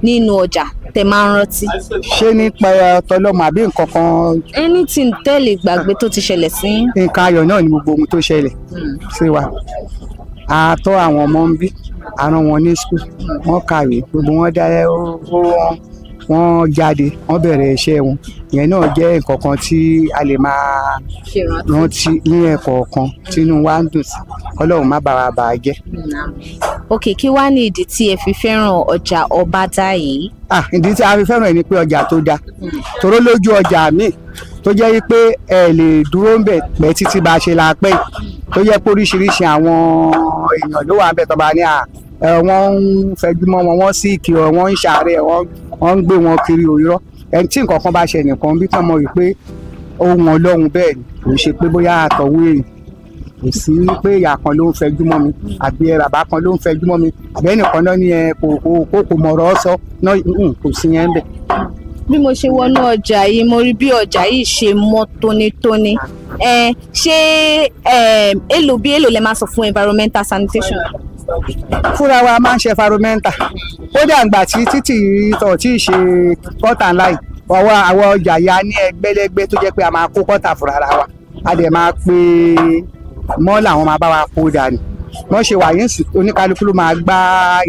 nínú ọjà tẹ́ máa ń rántí? Ṣé nípa tọlọ́mọ àbí nǹkan kan? Anything tẹ́ ẹ lè gbàgbé tó ti ṣẹlẹ̀ sí? Nǹkan ayọ̀ náà ni gbogbo ohun tó ṣẹlẹ̀ sí wa. A tọ́ àwọn ọmọ ń bí a rán wọn ní school wọ́n kàwé gbogbo wọn dá wọ́n jáde wọ́n bẹ̀rẹ̀ iṣẹ́ wọn ìyẹn náà jẹ́ nǹkan kan tí a lè máa rántí ní ẹ̀kọ̀ọ̀kan tínú wa ń dùn sí Ọlọ́run má bàa bà á jẹ́. Ok, kí wá ní ìdí tí ẹ fi fẹ́ràn ọjà Ọbádá yìí? Ìdí tí a fi fẹ́ràn ẹ̀ ni pé ọjà tó dáa toró lójú ọjà míì tó jẹ́ pé ẹ lè dúró ń bẹ̀ pẹ́ títí bá a ṣe la pẹ́ tó jẹ́ pé oríṣiríṣi àwọn èèyàn ló wà ń bẹ̀ tó bá ní wọ́n ń fẹjú mọ́ wọn wọ́n sì kí wọ́n ń ṣàárẹ̀ wọ́n ń gbé wọn kiri òyìnbó ẹni tí nǹkan kan bá ṣe nìkan bí kàn mọ̀ wípé ohun Ọlọ́run bẹ́ẹ̀ ni kò ṣe pé bóyá àtọ̀wé èèyàn kò sí pé ìyá kan ló ń fẹjú mọ́ mi àbí bàbá kan ló ń fẹjú mọ́ mi àbí ẹnìkan náà ní kò mọ̀rọ̀ sọ náà kò sí yẹn bẹ́ẹ̀. Bí mo ṣe wọnú ọjà yìí mo rí bí ọjà yìí ṣe mọ́ tónítóní ṣé èlò lẹ máa sọ fún environmental sanitation? Fúnra wa máa ń ṣe environmental ó dàgbà tí títì tọ̀ tí ì ṣe kọ́tà ńlá yìí àwọn ọjà ya ní ẹgbẹ́lẹ́gbẹ́ tó jẹ́ pé a máa kó kọ́tà fúnra wa a dẹ̀ máa pe mọ́ làwọn máa bá wa kó dànù wọ́n ṣe wà yín sí oníkálukú ló máa gbá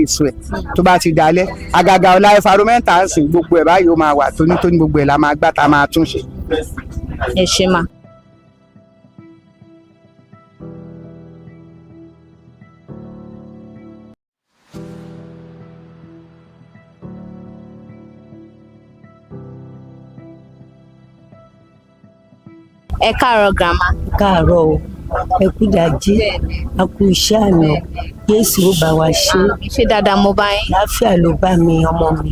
èso ẹ̀ tó bá ti dalẹ̀ àgàgà ọ̀la environmental ń sìn gbogbo ẹ̀ báyìí ó máa wà tónítóní gbogbo ẹ̀ la máa gbá tá a máa tún ṣe. Ẹ ṣé mà. Ẹ káàárọ̀ grandma. Káàárọ̀ o ẹ kú ìdájí a kú iṣẹ́ àná Jésù ó bá wa ṣe. Ṣé dáadáa mo bá yín? Láfíà ló bá mi ọmọ mi.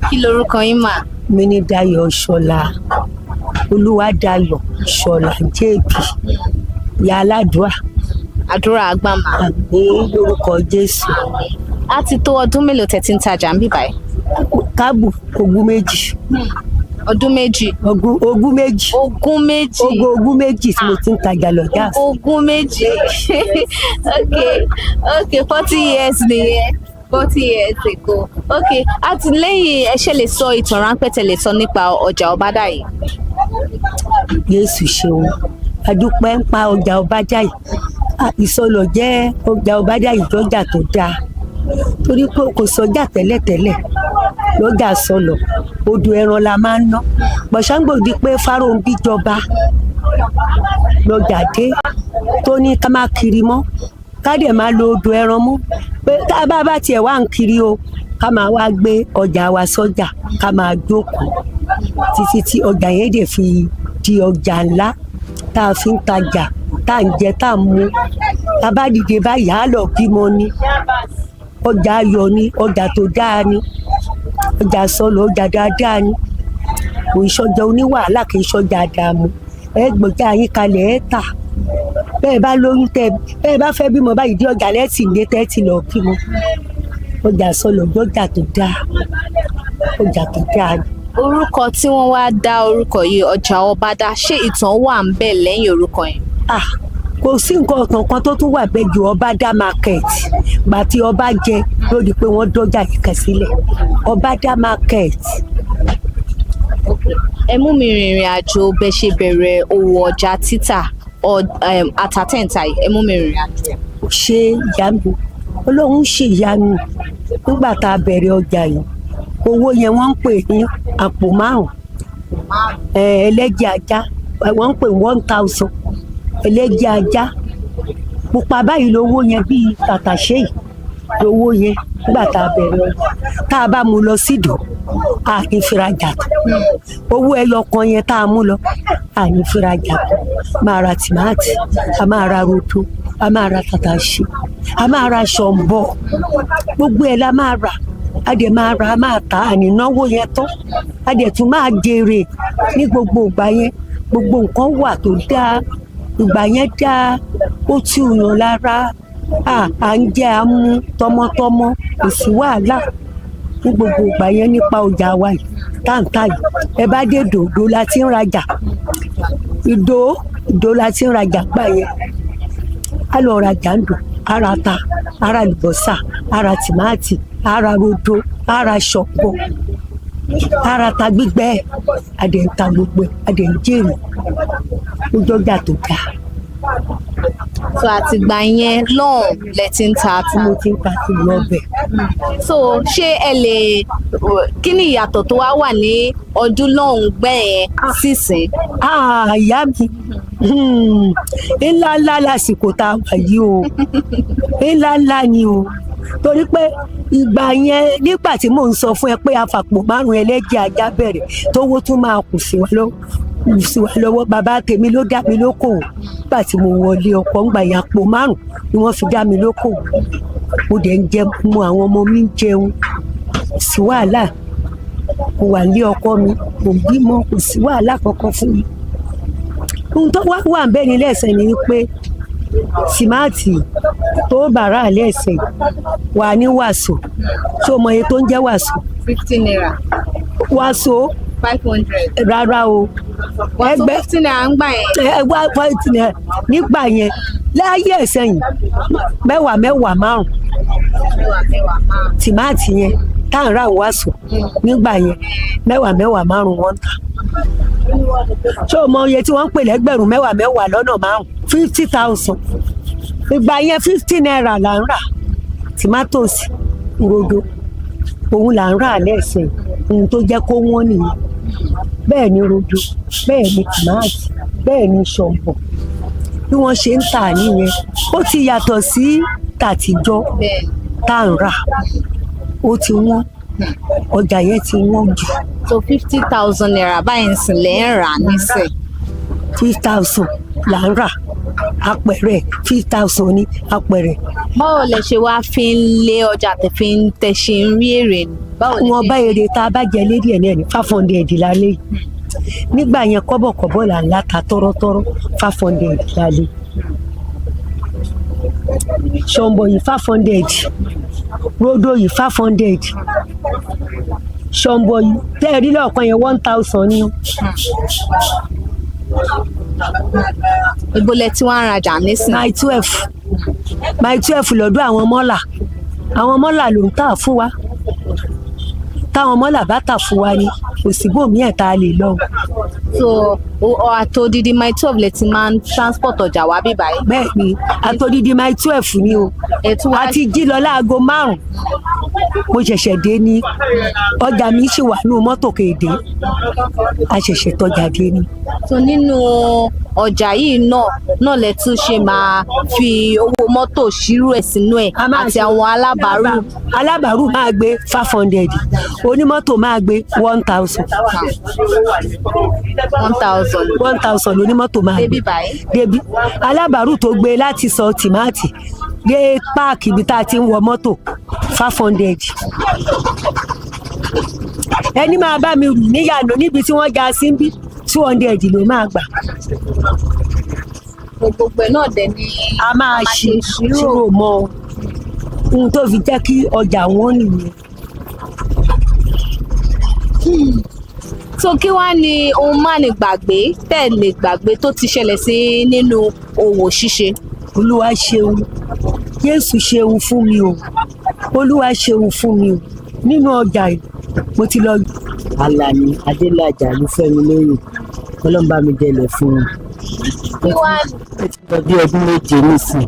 Kí lorúkọ yín mà? Mi ní Dayọ̀ Ṣọlá Olúwadayọ̀ Ṣọlá jébì ìyá aládùúrà. Àdúrà àgbàmà. Àmín lórúkọ Jésù. A ti tó ọdún mélòó tẹ́ ti ń tajà ń bí báyìí? Káàbù ogún méjì. Ọdún méjì. Ogún méjì. Ogún méjì. Ogún méjì tí mo ti ń tajà lọ́jà. Ogún méjì. Okay 40 years nìyẹn 40 years ago. Okay, àtìlẹ́yìn ẹ ṣe lè sọ ìtàn ráńpẹ́ tẹ́ lè sọ nípa ọjà Ọbádá yìí? Jésù ṣeun adúpẹ́ ń pa ọjà Ọbádá yìí ìsọlọ̀ jẹ́ ọjà Ọbádá yìí lọ́jà tó dáa torí pé kò sọjà tẹ́lẹ̀tẹ́lẹ̀ lọ́jà sọlọ̀ odò ẹran la máa ń ná gbọ̀ṣángbòdì pé Fáróhùn bíjọba lọ́jà dé tó ní ká má kiri mọ́ ká dẹ̀ máa lo odò ẹran mú pé tá a bá tiẹ̀ wá ń kiri o ká máa wá gbé ọjà wa sọ́jà ká máa jókòó títí tí ọjà yẹn dẹ̀ fi di ọjà ńlá tá a fi ń tajà tá à ń jẹ tá à ń mu tá a bá dìde báyìí á lọ bímọ ni ọjà ayọ̀ ni ọjà tó dáa ni ọjà sọlọ ọjà dáadáa ni kò ìṣọjà oníwàhálà kì í ṣọjà àdàmú ẹ gbọ́jà yín kalẹ̀ ẹ tà bẹ́ẹ̀ bá lóyún bẹ́ẹ̀ bá fẹ́ bímọ báyìí dé ọjà lẹ́tì ń dé tẹ́tì lọ bímọ ọjà sọlọ gbọ́jà tó dáa ọjà tó dáa. orúkọ tí wọ́n wá dá orúkọ yìí ọjà ọbádá ṣé ìtàn wà ń bẹ lẹ́yìn orúkọ yẹn. kò sí nǹkan kankan tó tún wà bẹ́ẹ̀ ju ọbádá market gbà tí ọba jẹ lórí pé wọ́n dọ́jà kíkan sílẹ̀ ọbádá market. ẹ mú mi rìnrìn àjò bẹ ṣe bẹ̀rẹ̀ òwò ọjà títà àtàtẹ̀ǹtà yìí ẹ mú mi rìnrìn àjò. ṣé ìyanu Ọlọ́run ṣe ìyanu nígbà tá a bẹ̀rẹ̀ ọjà yìí owó yẹn wọ́n ń pè ní àpò 5 ẹlẹ́jẹ̀ ajá wọ́n ń pè 1000 ẹlẹ́jẹ̀ ajá pupa báyìí lówó yẹn bíi tàtàṣé yìí lówó yẹn nígbà tá a bẹ̀rẹ̀ ọjà tá a bá mú lọ sídò àní firajà owó ẹyọ kan yẹn tá a mú lọ àní firajà máa ra tìmáàtì a máa ra rodo a máa ra tàtàṣé a máa ra ṣọ̀mbọ̀ gbogbo ẹ̀ la máa rà a dẹ̀ máa ra a máa tà àní náwó yẹn tán a dẹ̀ tún máa jèrè ní gbogbo ìgbà yẹn gbogbo nǹkan wà tó dáa ìgbà yẹn dáa ó tù yàn lára à ń jẹ àmú tọmọtọmọ kò sí wàhálà ní gbogbo ìgbà yẹn nípa ọjà wa yìí táǹtà yìí ẹ bá dé dòdò la ti ń rajà ìdó la ti ń rajà gbà yẹn a lọ rajà ń dò ara ta ara àlùbọ́sà ara tìmáàtì ara rodo ara ṣọ̀pọ̀ ara ta gbígbẹ́ adẹ̀ ń ta gbogbo ẹ̀ adẹ̀ ń jèrè ojú ọjà tó dáa. so àtìgbà yẹn lọ́hùn lẹ ti ń ta tí mo ti ń ta tí mo bẹ̀. so ṣé ẹ lè kí ni ìyàtọ̀ tó wá wà ní ọdún lọ́hùn gbẹ̀yẹn sísìn. ìyá mi ńlá lásìkò tá a wà yìí o ńlá ni o torí pé ìgbà yẹn nígbà tí mò ń sọ fún ẹ pé afàpò 5 ẹlẹ́jẹ̀ ajá bẹ̀rẹ̀ tówó tún máa kù sí wa lọ́wọ́ bàbá tèmi ló dá mi lókòwò nígbà tí mo wọlé ọkọ ńgbà yẹn àpò 5 ni wọ́n fi dá mi lókòwò mo dẹ̀ ń jẹ mo àwọn ọmọ mi ń jẹun kò sí wàhálà mo wà lé ọkọ mi kò bímọ kò sí wàhálà kankan fún mi ohun tó wà ń bẹ́ẹ̀ ní lẹ́sẹ̀ ni pé tìmáàtì tó bàrà lẹ́sẹ̀ wà ní wàsó tí o mọ iye tó ń jẹ́ wàsó. 15 naira. wàsó. 500. rárá o. wàsó 15 naira ń gbà yẹn. ẹgbẹ́ 15 naira nígbà yẹn láyé ẹ̀sẹ̀ yìí 10 tìmáàtì yẹn tá à ń rà wàsó nígbà yẹn 10 wọ́n ń tà ṣé o mọ iye tí wọ́n ń pè lẹ́gbẹ̀rún 10 lọ́nà 5 50,000 ìgbà yẹn 50 naira là ń rà tìmátòsì rodo òun là ń rà lẹ́sẹ̀ ohun tó jẹ́ kó wọ́n nìyẹn bẹ́ẹ̀ ni rodo bẹ́ẹ̀ ni tìmáàtì bẹ́ẹ̀ ni ṣọ̀mbọ̀ bí wọ́n ṣe ń tà nìyẹn ó ti yàtọ̀ sí tàtijọ́ tá à ń rà ó ti wọ́n ọjà yẹn ti wọ́n jù. so 50,000 naira báyìí ń sìn lẹ́ ń rà nísìn. 50,000 là ń rà apẹ̀rẹ̀ 50,000 ní apẹ̀rẹ̀. báwo lẹ ṣe wá fi ń lé ọjà tẹ ṣe ń rí èrè ni. wọn bá èrè tá a bá jẹ lérí ẹ̀ náà ní 500 lálẹ́ yìí nígbà yẹn kọ́bọ̀kọ́bọ̀ là ń láta tọ́rọ́tọ́rọ́ 500 lálẹ́ ṣọ̀mbọ̀ yìí 500 rodo yìí 500 ṣọ̀mbọ̀ yìí tẹ́ẹ̀rí lọ́ọ̀kan yẹn 1,000 ni. ibo lẹ tí wọ́n ń rajà nísìn. my 12 lọ́dọ̀ àwọn mọ́là ló ń tà fún wa táwọn mọ́là bá tà fún wa ni kò sí bòmí ẹ̀ tá a lè lọ. so àtòdìdí my 12 lẹ ti máa ń transport ọjà wá bí báyìí. bẹ́ẹ̀ ni àtòdìdí my 12 ni o àti jí lọ láago 5 mo ṣẹ̀ṣẹ̀ dé ní ọjà mi ṣì wà nínú mọ́tò kéde a ṣẹ̀ṣẹ̀ tọ́jà dé ní. so nínú ọjà yìí náà lẹ tún ṣe máa fi owó mọ́tò ṣírò ẹ̀ sínú ẹ̀ àti àwọn alábàárù máa gbé 500 onímọ́tò máa gbé 1,000. 1,000 onímọ́tò máa gbé débi alábàárù tó gbé láti sọ tìmáàtì dé páàkì ibi tá a ti ń wọ mọ́tò 500. ẹni máa bá mi rù níyànà níbi tí wọ́n já sí bí 200 ló máa gbà. Gbogbo ẹ̀ náà dẹ̀ ni a máa ṣe ìṣirò mọ́ ohun tó fi jẹ́ kí ọjà wọn nìyẹn. So kí wá ní ohun má ní gbàgbé tẹ́ lè gbàgbé tó ti ṣẹlẹ̀ sí nínú òwò ṣíṣe? Olúwa ṣeun, Jésù ṣeun fún mi o, Olúwa ṣeun fún mi o. Nínú ọjà yìí mo ti lọ. Àlàní Adélájà ló fẹ́ mi lóyún, Ọlọ́run bá mi délẹ̀ fún un. Kí wá lọ bí ọdún méje nísìn.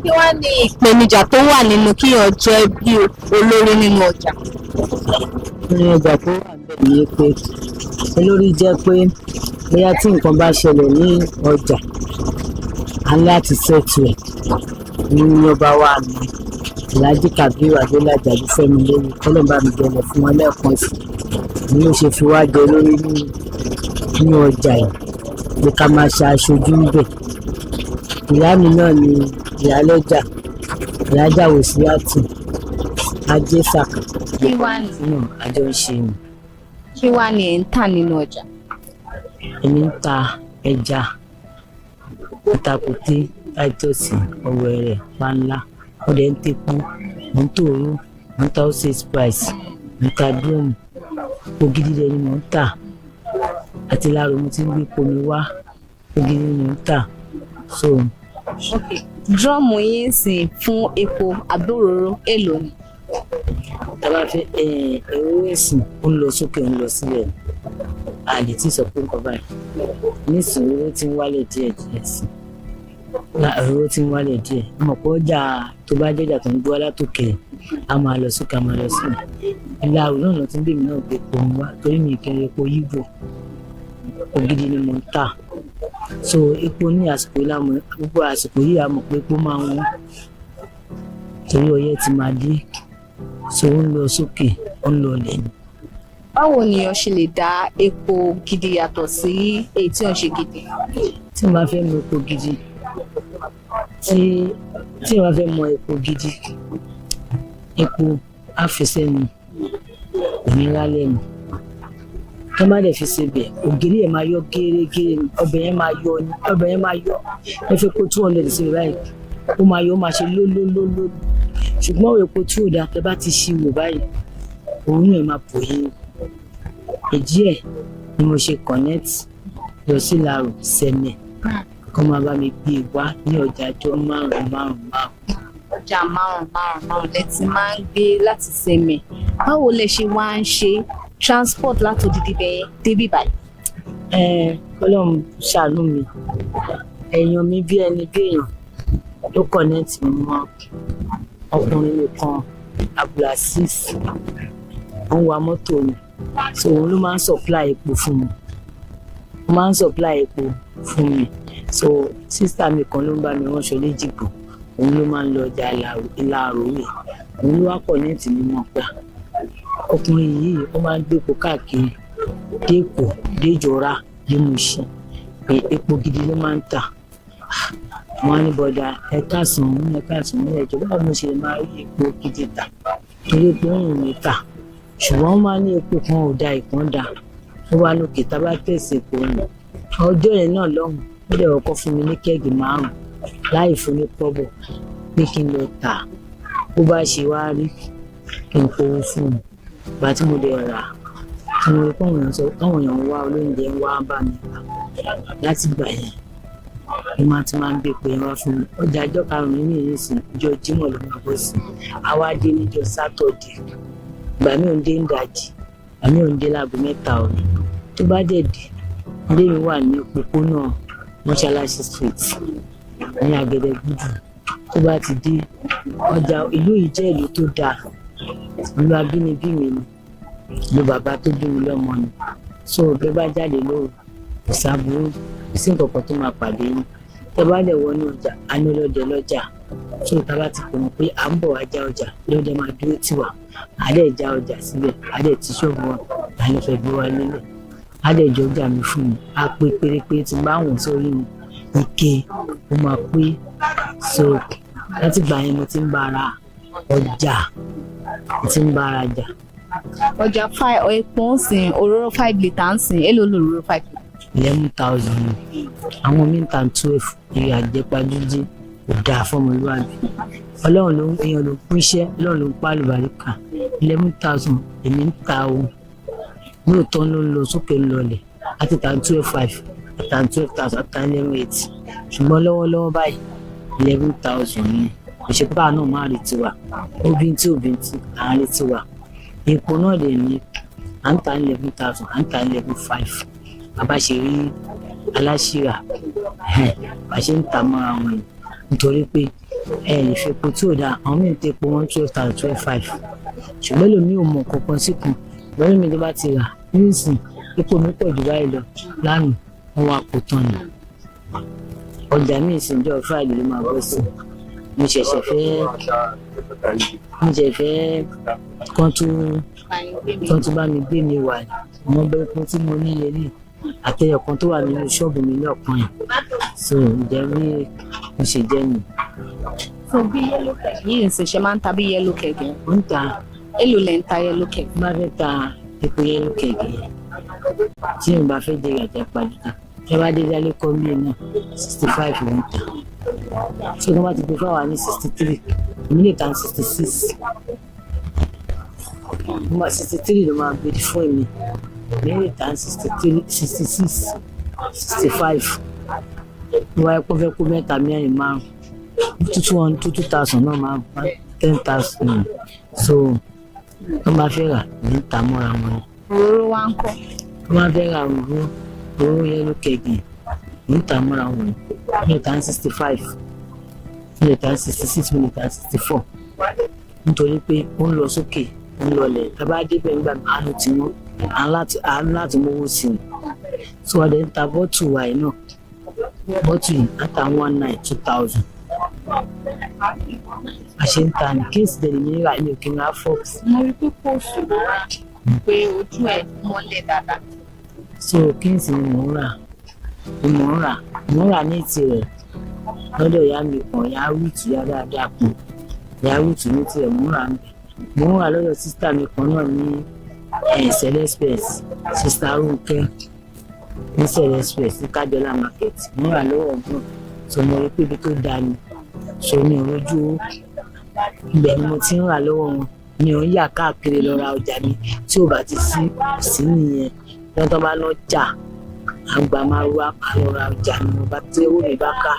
Kí wá ní ìpèníjà tó wà nínú kíyàn jẹ́ bí olórí nínú ọjà? Nínú ọjà tó wà bẹ́ẹ̀ ni pé olórí jẹ́ pé bóyá tí nǹkan bá ṣẹlẹ̀ ní ọjà a ní láti ṣètò ẹ̀. Ní ọba wa ní Ìlàjì Kàbírù Adélájà ló fẹ́ mi lóyún, Ọlọ́run bá mi délẹ̀ fún wọn lẹ́ẹ̀kan sí i. Ni ó ṣe fi wá jẹ lórí ní ọjà yìí pé ká máa ṣe aṣojú níbẹ̀. Ìyá mi náà ni ìyálọ́jà, ìyájà Wòsílátù Ajésàkà. Kí wá ní àjọ ń ṣe ni. Kí wá ní ẹ̀ ń tà nínú ọjà? Èmi ń ta ẹja, ìtàkùté, táítọ́ọ̀sì, ọ̀wẹ̀rẹ̀, panla, ọ̀dẹ̀ ń tepo, mò ń tòró, mò ń ta ọ́sẹ̀ spice, mò ń ta dúrọ́mù, ògidì rẹ̀ ni mò ń tà. Àti láàrọ̀ mo ti ń gbé pomi wá, ògidì ni mò ń tà. So drọ́ọ̀mù yín sìn fún epo àbí òróró èlò ni? Tá bá fẹ́ ẹ̀rọ ẹ̀sìn ó ń lọ sókè ó ń lọ sílẹ̀, a lè tí sọ pé nǹkan báyìí. Nísìnyí owó tí ń wálẹ̀ díẹ̀ díẹ̀ sí owó tí ń wálẹ̀ díẹ̀. Mo mọ̀ pé ọjà tó bá jẹ́jà tó ń gbọ́ látòkè a máa lọ sókè a máa lọ sílẹ̀. Ìlà àrùn náà lọ tí ń bèmí náà gbé epo wá torí mi kiri epo yíbò, ògidì ni mò ń tà. So epo ní àsìkò ìlànà gbogbo àsìkò yìí a mọ̀ pé epo máa ń wọ́n torí ọyẹ́ ti máa dé, so ó ń lọ sókè ó ń lọ lẹ́yìn. Báwo ni o ṣe lè dá epo gidi yàtọ̀ sí èyí tí ó ń ṣe gidi? Tí n bá fẹ́ mọ epo gidi, tí n bá fẹ́ mọ epo gidi, epo á fi sẹ́nu òní lálẹ́ nù. Tó má dẹ̀ fi sebẹ̀, ògiri ẹ̀ máa yọ gẹ́rẹ́gẹ́rẹ́ ni, ọbẹ̀ yẹn máa yọ ni, ọbẹ̀ yẹn máa yọ. Ẹ fi epo 200 síbẹ̀ báyìí, ó máa yọ, ó máa ṣe lólólóló. Ṣùgbọ́n epo tí ò dáa tẹ́ bá ti ṣí wò báyìí, òun ẹ̀ máa bò yín. Èjì ẹ̀ ni mo ṣe connect lọ sí Ìlàrò Sẹ́mẹ̀ kó máa bá mi gbé wá ní ọjà ọjọ́ márùn-ún. Ọjà márùn-ún lẹ ti máa ń gbé láti Sẹ́mẹ̀. Báwo lẹ ṣe wá ń ṣe transport láti odidi bẹ́ẹ̀ débí báyìí? Ọlọ́run ṣàánú mi, èèyàn mi bí ẹni bí èèyàn ló connect mi mọ́ ọkùnrin nìkan, Abdulaziz, ó ń wa mọ́tò mi, so òun ló máa ń supply epo fún mi. Ó máa ń supply epo fún mi, so sísá mi kan ló ń bá mi ránṣọ léjìgbò, òun ló máa ń lọ ọjà Ìlàrò rè, òun ló wá connect mi mọ́ pé ọkùnrin yìí ó máa ń gbé epo káàkiri dépò déjọra dé Mùṣín pé epo gidi ló máa ń tà. Wọ́n á ní bọ̀dà ẹ̀ka sàn ní ẹ̀jọ̀ báwo mo ṣe máa rí epo gidi tà torí epo ń rìn mí tà, ṣùgbọ́n wọ́n máa ní epo kan ò da ìkan dà, ó wá lókè tá bá tẹ̀sí epo nù. Ọjọ́ yẹn náà lọ́hùn ó dẹ̀ ọkọ̀ fún mi ní kẹ́ẹ̀gì 5 láì fún ní pọ́bọ̀ pé kí n lọ tà, ó bá ṣe wá rí kí n kówó fún un. Ìgbà tí mo dẹ̀ rà tí mo rí pọ́n èèyàn sọ táwọn èèyàn wá olóúnjẹ ń wá bá mi rà láti gbà yẹn mo máa ti máa ń gbé pé wá fún mi. Ọjà ọjọ́ 5 ní ìsìn ọjọ́ Jímọ̀ ló máa bọ́ sí, àwa dé níjọ́ Sátọ̀dé, ìgbà mi ò ń dé ń dajì, ìgbà mi ò ń dé láago 3 ọ̀rẹ́. Tó bá dẹ̀ dé ilé mi wà ní òpópónà Mọ́ṣáláṣí street ní Agẹdẹgbùdù. Tó bá ti dé ọjà ìlú yìí jẹ́ ìlú tó dáa, ìlú abínibí mi ni, ìlú bàbá tó bí mi lọ́mọ ni, so bẹ́ẹ̀ bá jáde lóru kò sábúrú, kò sí nǹkan kan tó máa pàdé yín. Tẹ́ bá dẹ̀ wọnú ọjà a ní ọlọ́dẹ lọ́jà, so tá bá ti pè wọ́n pé à ń bọ̀ wá já ọjà, lọ́dẹ máa dúró tì wá, á dẹ̀ já ọjà síbẹ̀, á dẹ̀ ti ṣọ́ọ̀bù wọn, á ní fẹ́ gbé wá nílẹ̀, á dẹ̀ jọ ọjà mi fún mi, á pé pérépéré tí bá wọ̀n sórí mi ike ó máa pé. So láti gbà yẹn mo ti ń bára ọjà, mo ti ń bára jà. Ọjà epo ń sìn òróró 5 litre ń sìn, èló lòróró 5 litre? 11,000 àwọn míì ta 12 ìyá àjẹpájúdé kò dáa fọmọlúwàbí ọlọ́run ló èèyàn ló pín iṣẹ́ ọlọ́run ló ń pàlù bàríkà 11,000 èmi ń ta o lóòótọ́ ló ń lọ sókè ń lọlẹ̀ àti ta 12,500 àti ta 12,000 àti ta 11,800 ṣùgbọ́n lọ́wọ́lọ́wọ́ báyìí 11,000 ni ìṣèpá náà máa retí wa obìnrin tí à ń retí wa epo náà lè ní à ń ta 11,000 à ń ta 11,500 bàbá ṣe rí aláṣírà bá ṣe ń ta mọ́ra wọn nítorí pé ìfẹ́po tí ò dáa àwọn mìíràn tẹ́ epo 12,000 12,500 ṣùgbọ́n lómi ò mọ̀ kankan sí kan lórí mi tó bá ti rà nísìn epo mi pọ̀ jù báyìí lọ lánàá wọn wá kó tán ni ọjà mi ìsìnjọ́ Friday ló máa bọ́ sí mo ṣẹ̀ṣẹ̀ fẹ́ kán tún bá mi gbé mi wà wọ́n bẹ́ epo tí mo ní yẹlé àtẹyọkan tó wà nínú ṣọ́ọ̀bù mi ní ọ̀kan yẹn so ǹjẹ́ bí mo ṣe jẹ́ nù. so bí yellow keg yìí ń ṣe máa ń ta bí yellow keg yẹn. ó ń ta. èlò lẹ̀ ń ta yellow keg. bá fẹ́ ta epo yellow keg yẹn tí n bá fẹ́ jẹ ìyàjẹ́ padà ẹ bá dé dálé kọ́ mílíọ̀ náà 65 ló ń ta tí wọ́n bá ti gbé fáwọn ní 63 èmi lè ta 66 63 ló máa gbé fún èmi èmi lè ta 63 66 65 wọ́n wáyé pọ́ fẹ́ kó mẹ́ta mẹ́rin márùn 2,000 náà máa 10,000 so wọ́n bá fẹ́ rà ní ta mọ́ra wọn. òróró wa ń kọ́. wọ́n bá fẹ́ ra òróró yellow keg ní ta mọ́ra wọn ní ta 65 ní ta 66 ní ta 64 nítorí pé ó ń lọ sókè ó ń lọlẹ̀ tàbá débẹ̀ nígbà àánú tí wọ́n àánú láti mówó sí i so wọ́n dẹ̀ ń ta bọ́tù wáyé náà bọ́tù yìí àtà 19,000 àṣẹ ń ta ní kéèsì dẹ̀ ní ra ilé òkè ńlá fox. mo rí pé kò ṣòro pé ojú ẹ̀ mọ́lẹ̀ dáadáa. so kéèsì ni mò ń rà ní tirẹ̀ lọ́dọ̀ ìyá mi kan ìyá rúùtù yá dáadáa kan ìyá rúùtù ní tirẹ̀ mò ń rà lọ́dọ̀ sísítà mi kan náà ní celespes sísítà Rónkẹ́ ní celespes ní kájọlá market mò ń rà lọ́wọ́ ọ̀gbọ́n so mo rí pé ibi tó dáa ni so mi ò rojú ibẹ̀ ni mo ti ń rà lọ́wọ́ wọn mi ò ń yà káàkiri lọ ra ọjà mi tí ò bá ti sí nìyẹn lọ́tọ́ bá lọ jà àgbà máa ru àlọ́ra ọjà ni mo bá tẹ́ owó mi bá ká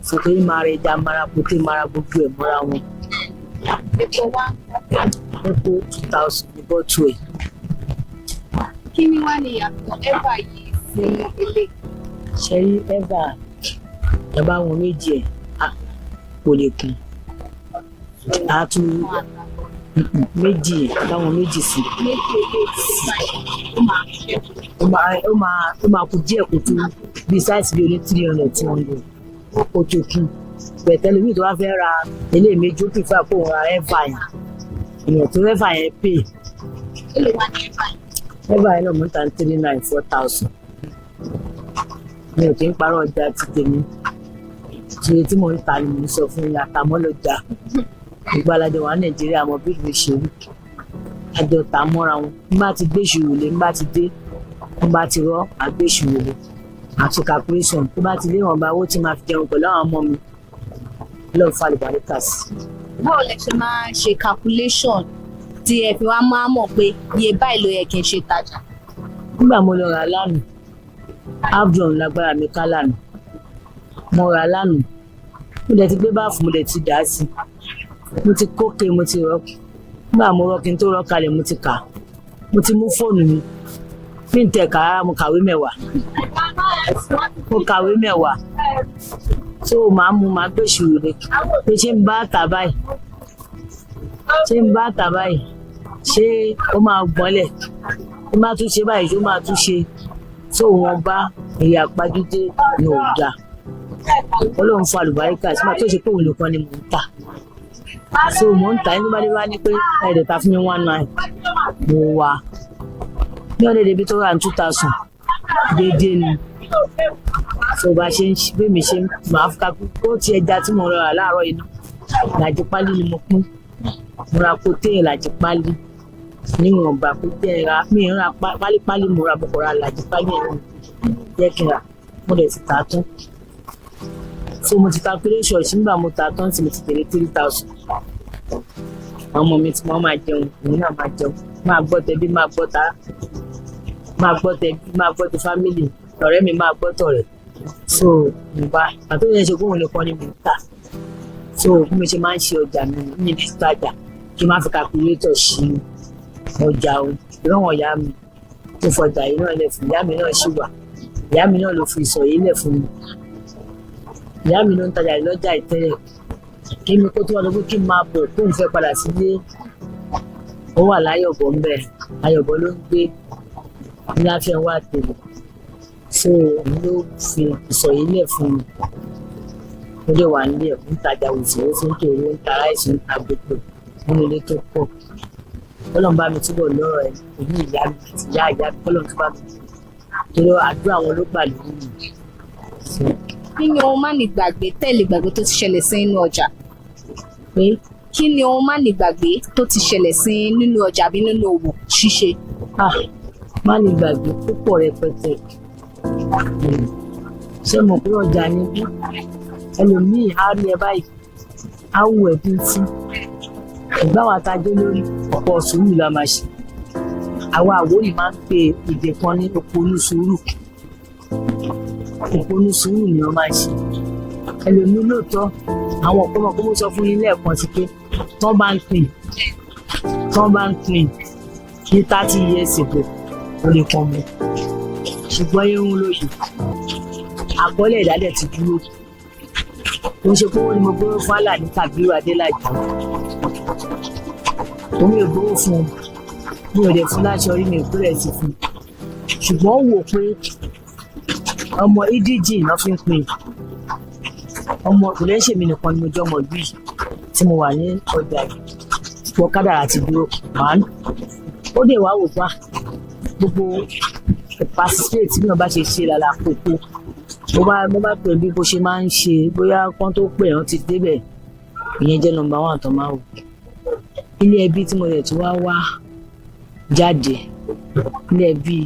so pé máa rẹ ẹja mara pété mara gbogbo ẹ̀ mọ́ra wọn. epo 2,000 ní bọ́tù ẹ̀. kí ni wàá ní ìyàtọ̀ ẹ́fà yìí sí ilé. ṣe rí ẹ́fà ẹ bá wọn méjì ẹ̀ kò lè kún a tún méjì táwọn méjì sí ó máa kú díẹ̀ kó tó bí sáìsì bí oní 300 tí wọ́n lò ó tó kún pẹ̀tẹ́lẹ̀ mi tó wá fẹ́ ra eléyìí méjì ó pìfà kó ra ẹ́fà yẹn èèyàn tó ẹ́fà yẹn pè ẹ́fà yẹn náà mú ta 3,900 4,000 mi ò kí ń parọ́ ọjà ti tèmi ṣe tí mo ń ta ni mo ń sọ fún yín àtàmọ́lọ́jà ìgbàlejò wa Nàìjíríà mọ bí ìlú ṣe rí àjọ tà mọ́ra wọn n bá ti gbé ìṣòro lé n bá ti dé n bá ti rọ́ àgbé ìṣòro lé àti calculation tó bá ti lé wọn bá owó tí máa fi jẹun pẹ̀lú àwọn ọmọ mi lọ́ọ́ fa àlùbáríkà sí. báwo lẹ ṣe máa ń ṣe calculation tí ẹ fi wá máa mọ̀ pé iye báyìí ló yẹ kí n ṣe tajà. nígbà mo lọ rà lánàá abdul lágbára mi ká lánàá mo rà lánàá mo dẹ̀ ti gbé báàfù mo dẹ̀ ti dà á sí mo ti kókè mo ti rọ́ọ̀kì nígbà mo rọ́ọ̀kì tó rọ́ kalẹ̀ mo ti kà mo ti mú fóònù mi bí n tẹ̀ ká rárá mo kàwé mẹ́wàá tó máa gbé ìṣòro rẹ pé ṣé ń bá tà báyìí ṣé ó máa gbọ́nlẹ̀ ó máa tún ṣe báyìí ṣé ó máa tún ṣe tó wọn bá èyí àpájúdé ní ọjà Ọlọ́run fún àlùbáríkà sí máa tó ṣe pé òun nìkan ni mò ń tà so mò ń tà ẹni bá dé bá ní pé ẹ̀ẹ́dẹ̀ ta fún mi 1,900 mo wà ní ọ̀dẹ̀ débi tó rà ní 2,000 déédéé ni so bá ṣe ń bí mi ṣe máa fi kakú ó ti ẹja tí mo rà láàárọ̀ yìí náà ìlàjì pálí ni mo pín mo ra kóté ìlàjì pálí níwọ̀nba kóté ra mi ń ra pálípálí mo ra bọ̀kọ̀ ra ìlàjì pálí ẹ̀ jẹ́ kí n rà mo lè ti ta tán so mo ti calculate ṣọ́ọ̀ṣì nígbà mo ta tán tí mo ti tẹ̀lé 3,000 àwọn ọmọ mi tí wọ́n máa jẹun èmi náà máa jẹun máa gbọ́ tẹbí máa gbọ́ ta máa gbọ́ tẹbí máa gbọ́ ti family ọ̀rẹ́ mi máa gbọ́ tọ̀rẹ́ so nígbà àti òun yẹn ṣe kóhun nìkan ni mo ń tà so bí mo ṣe máa ń ṣe ọjà mi ní ibi ìtajà kí n má fi calculator ṣí ọjà o ìrọ̀wọ̀n ìyá mi tó fọjà yìí náà lẹ̀ fún ìyá mi náà ṣì wà ìyá mi náà ló fi ìsọ̀ yìí lẹ̀ fún mi ìyá mi ló ń tajà lọ́jà ìtẹ́lẹ̀ kí mi kó tó wà lọ pé kí n máa bọ̀ kóun fẹ́ padà sílé ó wà láyọ̀bọ̀ ń bẹ̀ ayọ̀bọ̀ ló ń gbé ní láfíà wà tèmi so òun ló fi ìsọ̀ yìí lẹ̀ fún mi ó lè wà nílé ẹ̀ ń tajà òsèré fún tòun ń ta ráìsì ń ta gbogbo nínú ilé tó pọ̀ kọ́lọ́n bá mi túbọ̀ lọ́rọ̀ ẹ̀ èmi ìyá mi àti ìyá mi kọ́lọ́n tó bá mi torí àdúrà wọn ló gbà lórí mi. kí ni ohun má ní gbàgbé tẹ́lẹ̀ gbàgbé tó ti ṣẹlẹ̀ sí nínú ọjà? pé kí ni ohun má ní gbàgbé tó ti ṣẹlẹ̀ sí nínú ọjà bí nínú òwò ṣíṣe? má ní gbàgbé púpọ̀ rẹpẹtẹ ṣé mo pé ọjà ni bí ẹlòmíì á rí ẹ báyìí á wù ẹ́ bí tí ìgbà wa ta dé lórí ọ̀pọ̀ sùúrù la máa ṣe àwa àwòrì máa ń pe èdè kan ní òpónú sùúrù ni wọ́n máa ṣe ẹlòmíì lóòótọ́ àwọn ọ̀pọ̀ ọmọ kó mo sọ fún yín lẹ́ẹ̀kan sí pé tán bá ń pín ní 30 years ago ó lè pọn mi ṣùgbọ́n irun lóye àkọọ́lẹ̀ ìdálẹ̀ ti dúró ó ń ṣe pé wọ́n ní mo gbówó fún àlà ní Kàbírù Adélájà omi ò gbówó fún un mi ò dẹ̀ fún láṣọ orí mi ìpínlẹ̀ sí fún un ṣùgbọ́n ó wò pé ọmọ ìdíjì náà fi ń pín ọmọ kò lè ṣèmi nìkan ni mo jẹ́ ọmọ ìlú yìí tí mo wà ní ọjà yìí wọ́n kádàrá ti dúró màánù ó dẹ̀ wá wò pa gbogbo participate tí mi ò bá ṣe ṣe lálá kókó mo bá pè bí bó ṣe máa ń ṣe bóyá kán tó pè wọ́n ti débẹ̀ ìyẹn jẹ́ nọ́mbà 1 tó máa wò ilé ẹbí tí mo lè tún wá jáde ilé ẹbí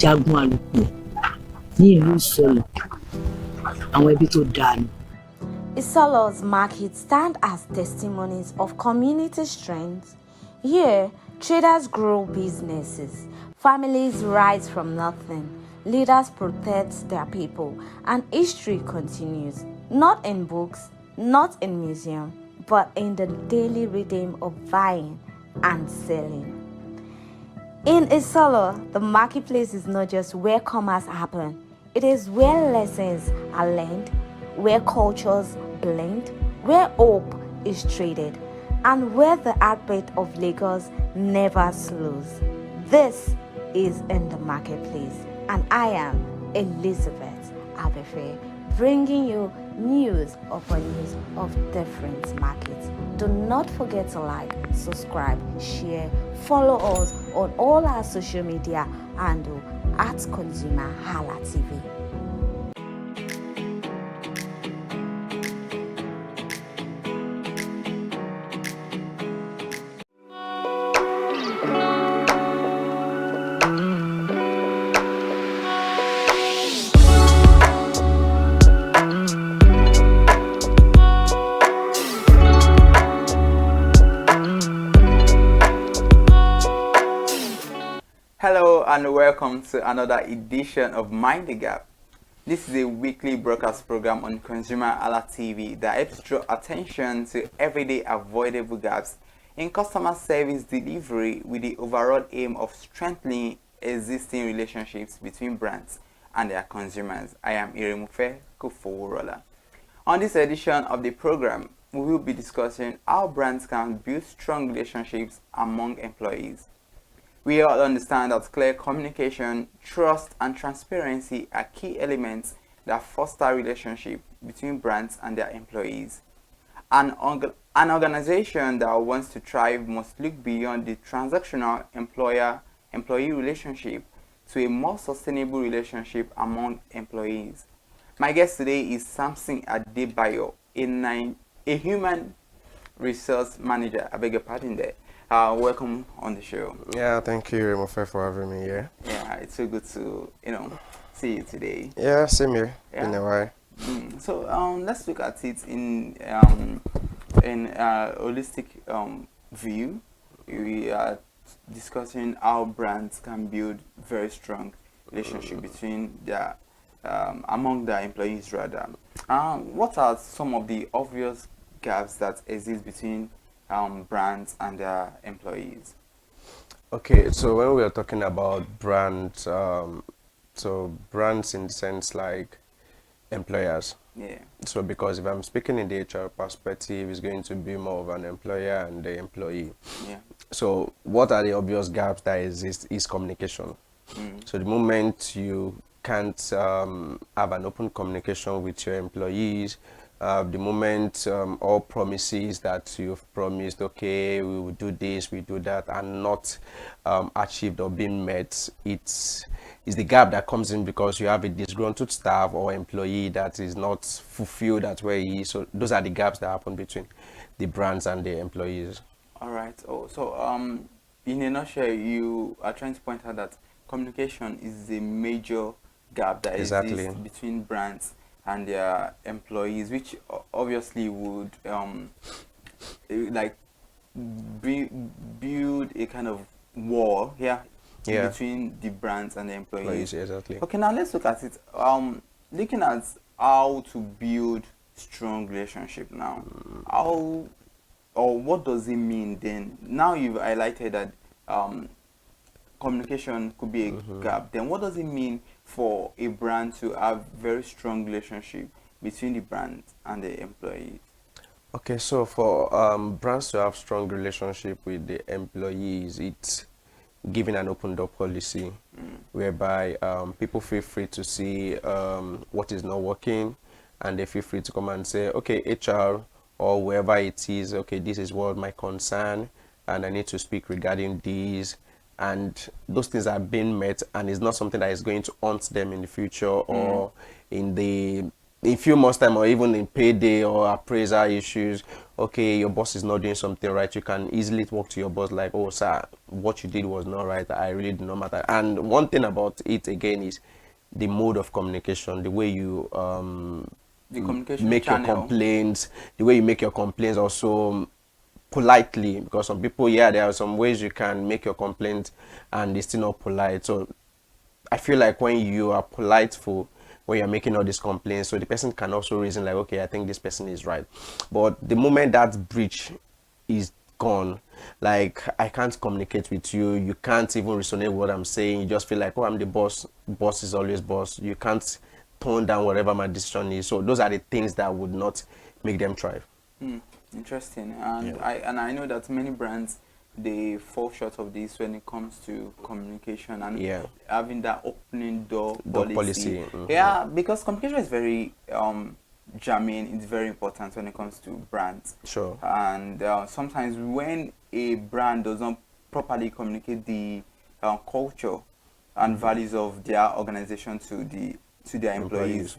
Jagun Àlùkò ní ìlú Ìsọlọ̀ àwọn ẹbí tó dáa ni. Isolo's market stand as testimonies of community strength. Here, traders grow businesses, families rise from nothing, leaders protect their people, and history continues, not in books, not in museum, but in the daily rhythm of buying and selling. In Isolo, the marketplace is not just where commerce happens, it is where lessons are learned, where cultures blend, where hope is traded, and where the heartbeat of Lagos never slows. This is in the marketplace, and I am Elizabeth Abefe, bringing you news upon news of different markets. Do not forget to like, subscribe, share, follow us on all our social media handle at ConsumerHallaTV. Hello and welcome to another edition of Mind the Gap. This is a weekly broadcast program on ConsumerHallaTV that helps draw attention to everyday avoidable gaps in customer service delivery with the overall aim of strengthening existing relationships between brands and their consumers. I am Iremufe Kofoworola. On this edition of the program, we will be discussing how brands can build strong relationships among employees. We all understand that clear communication, trust, and transparency are key elements that foster relationship between brands and their employees. An organization that wants to thrive must look beyond the transactional employer-employee relationship to a more sustainable relationship among employees. My guest today is Samson Adebayo, a human resource manager. I beg your pardon there. Welcome on the show. Yeah, thank you, Remofe, for having me here. Yeah, It's so good to see you today. Yeah, same here. Yeah. In a while. So let's look at it in holistic view. We are discussing how brands can build very strong relationship between their among their employees rather. What are some of the obvious gaps that exist between brands and their employees? Okay, so when we are talking about brands, so brands in the sense like employers. Yeah. So because if I'm speaking in the HR perspective, it's going to be more of an employer and the employee. Yeah. So what are the obvious gaps that exist is communication. So the moment you can't have an open communication with your employees, the moment all promises that you've promised, okay, we will do this, we do that, are not achieved or being met, it's the gap that comes in because you have a disgruntled staff or employee that is not fulfilled at where he is. So those are the gaps that happen between the brands and the employees. All right. Oh, so in a nutshell, you are trying to point out that communication is a major gap that exists between brands and their employees, which obviously would like build a kind of war between the brands and the employees. Exactly. Okay, now let's look at it. Looking at how to build strong relationship now. How or what does it mean then? Now you've highlighted that communication could be a gap. Then what does it mean for a brand to have very strong relationship between the brand and the employees? Okay, so for brands to have strong relationship with the employees, it's giving an open door policy whereby people feel free to see what is not working, and they feel free to come and say, okay, HR or whoever it is, okay, this is what my concern and I need to speak regarding these, and those things are being met, and it's not something that is going to haunt them in the future or in few months time, or even in payday or appraisal issues. Okay, your boss is not doing something right, you can easily talk to your boss like, oh sir, what you did was not right, I really do not matter. And one thing about it again is the mode of communication, the way you make your complaints, the way you make your complaints also politely, because some people, there are some ways you can make your complaint and it's still not polite. So I feel like when you are politeful, when you're making all these complaints, so the person can also reason like, okay, I think this person is right. But the moment that breach is gone, like I can't communicate with you, you can't even resonate with what I'm saying, you just feel like, oh, I'm the boss, boss is always boss, you can't tone down whatever my decision is. So those are the things that would not make them thrive. Interesting. And I know that many brands, they fall short of this when it comes to communication and having that opening door policy. Yeah, because communication is very germane, it's very important when it comes to brands. Sure. And sometimes when a brand does not properly communicate the culture and values of their organization to their employees,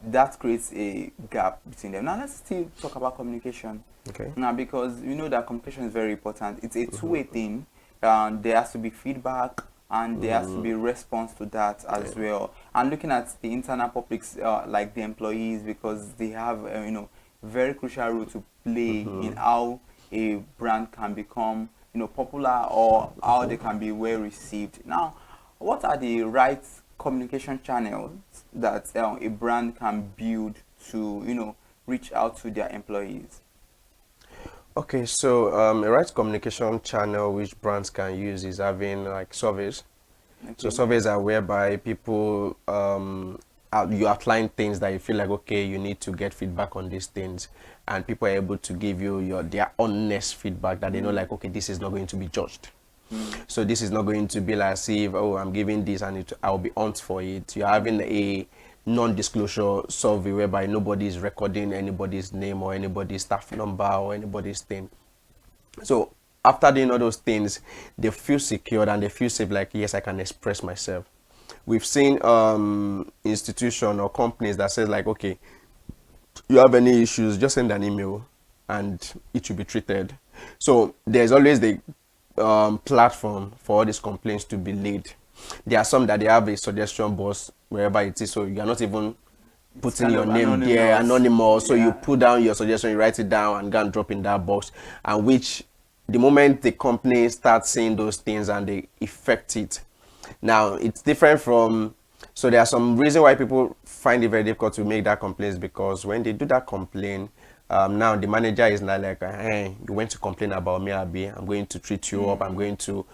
that creates a gap between them. Now let's still talk about communication. Okay. Now, because you know that communication is very important. It's a two-way thing. There has to be feedback and there has to be response to that as well. And looking at the internal publics, like the employees, because they have very crucial role to play in how a brand can become popular or how they can be well received. Now, what are the right communication channels that a brand can build to reach out to their employees? Okay, so a right communication channel which brands can use is having like surveys. Okay. So surveys are whereby people you outline things that you feel like, okay, you need to get feedback on these things, and people are able to give you their honest feedback that they know, like, okay, this is not going to be judged. So this is not going to be like, see, oh, I'm giving this and I'll be on for it. You're having a non-disclosure survey whereby nobody is recording anybody's name or anybody's staff number or anybody's thing. So after doing all those things, they feel secure and they feel safe, like, yes, I can express myself. We've seen institutions or companies that says like, okay, you have any issues, just send an email and it will be treated. So there's always the platform for all these complaints to be laid. There are some that they have a suggestion box wherever it is, so you are not even putting your name there, anonymous. So you put down your suggestion, you write it down and go and drop in that box, and which the moment the company starts seeing those things and they affect it. Now it's different from, so there are some reason why people find it very difficult to make that complaint, because when they do that complaint, now the manager is not like, hey, you went to complain about me, Abi, I'm going to treat you up, I'm going to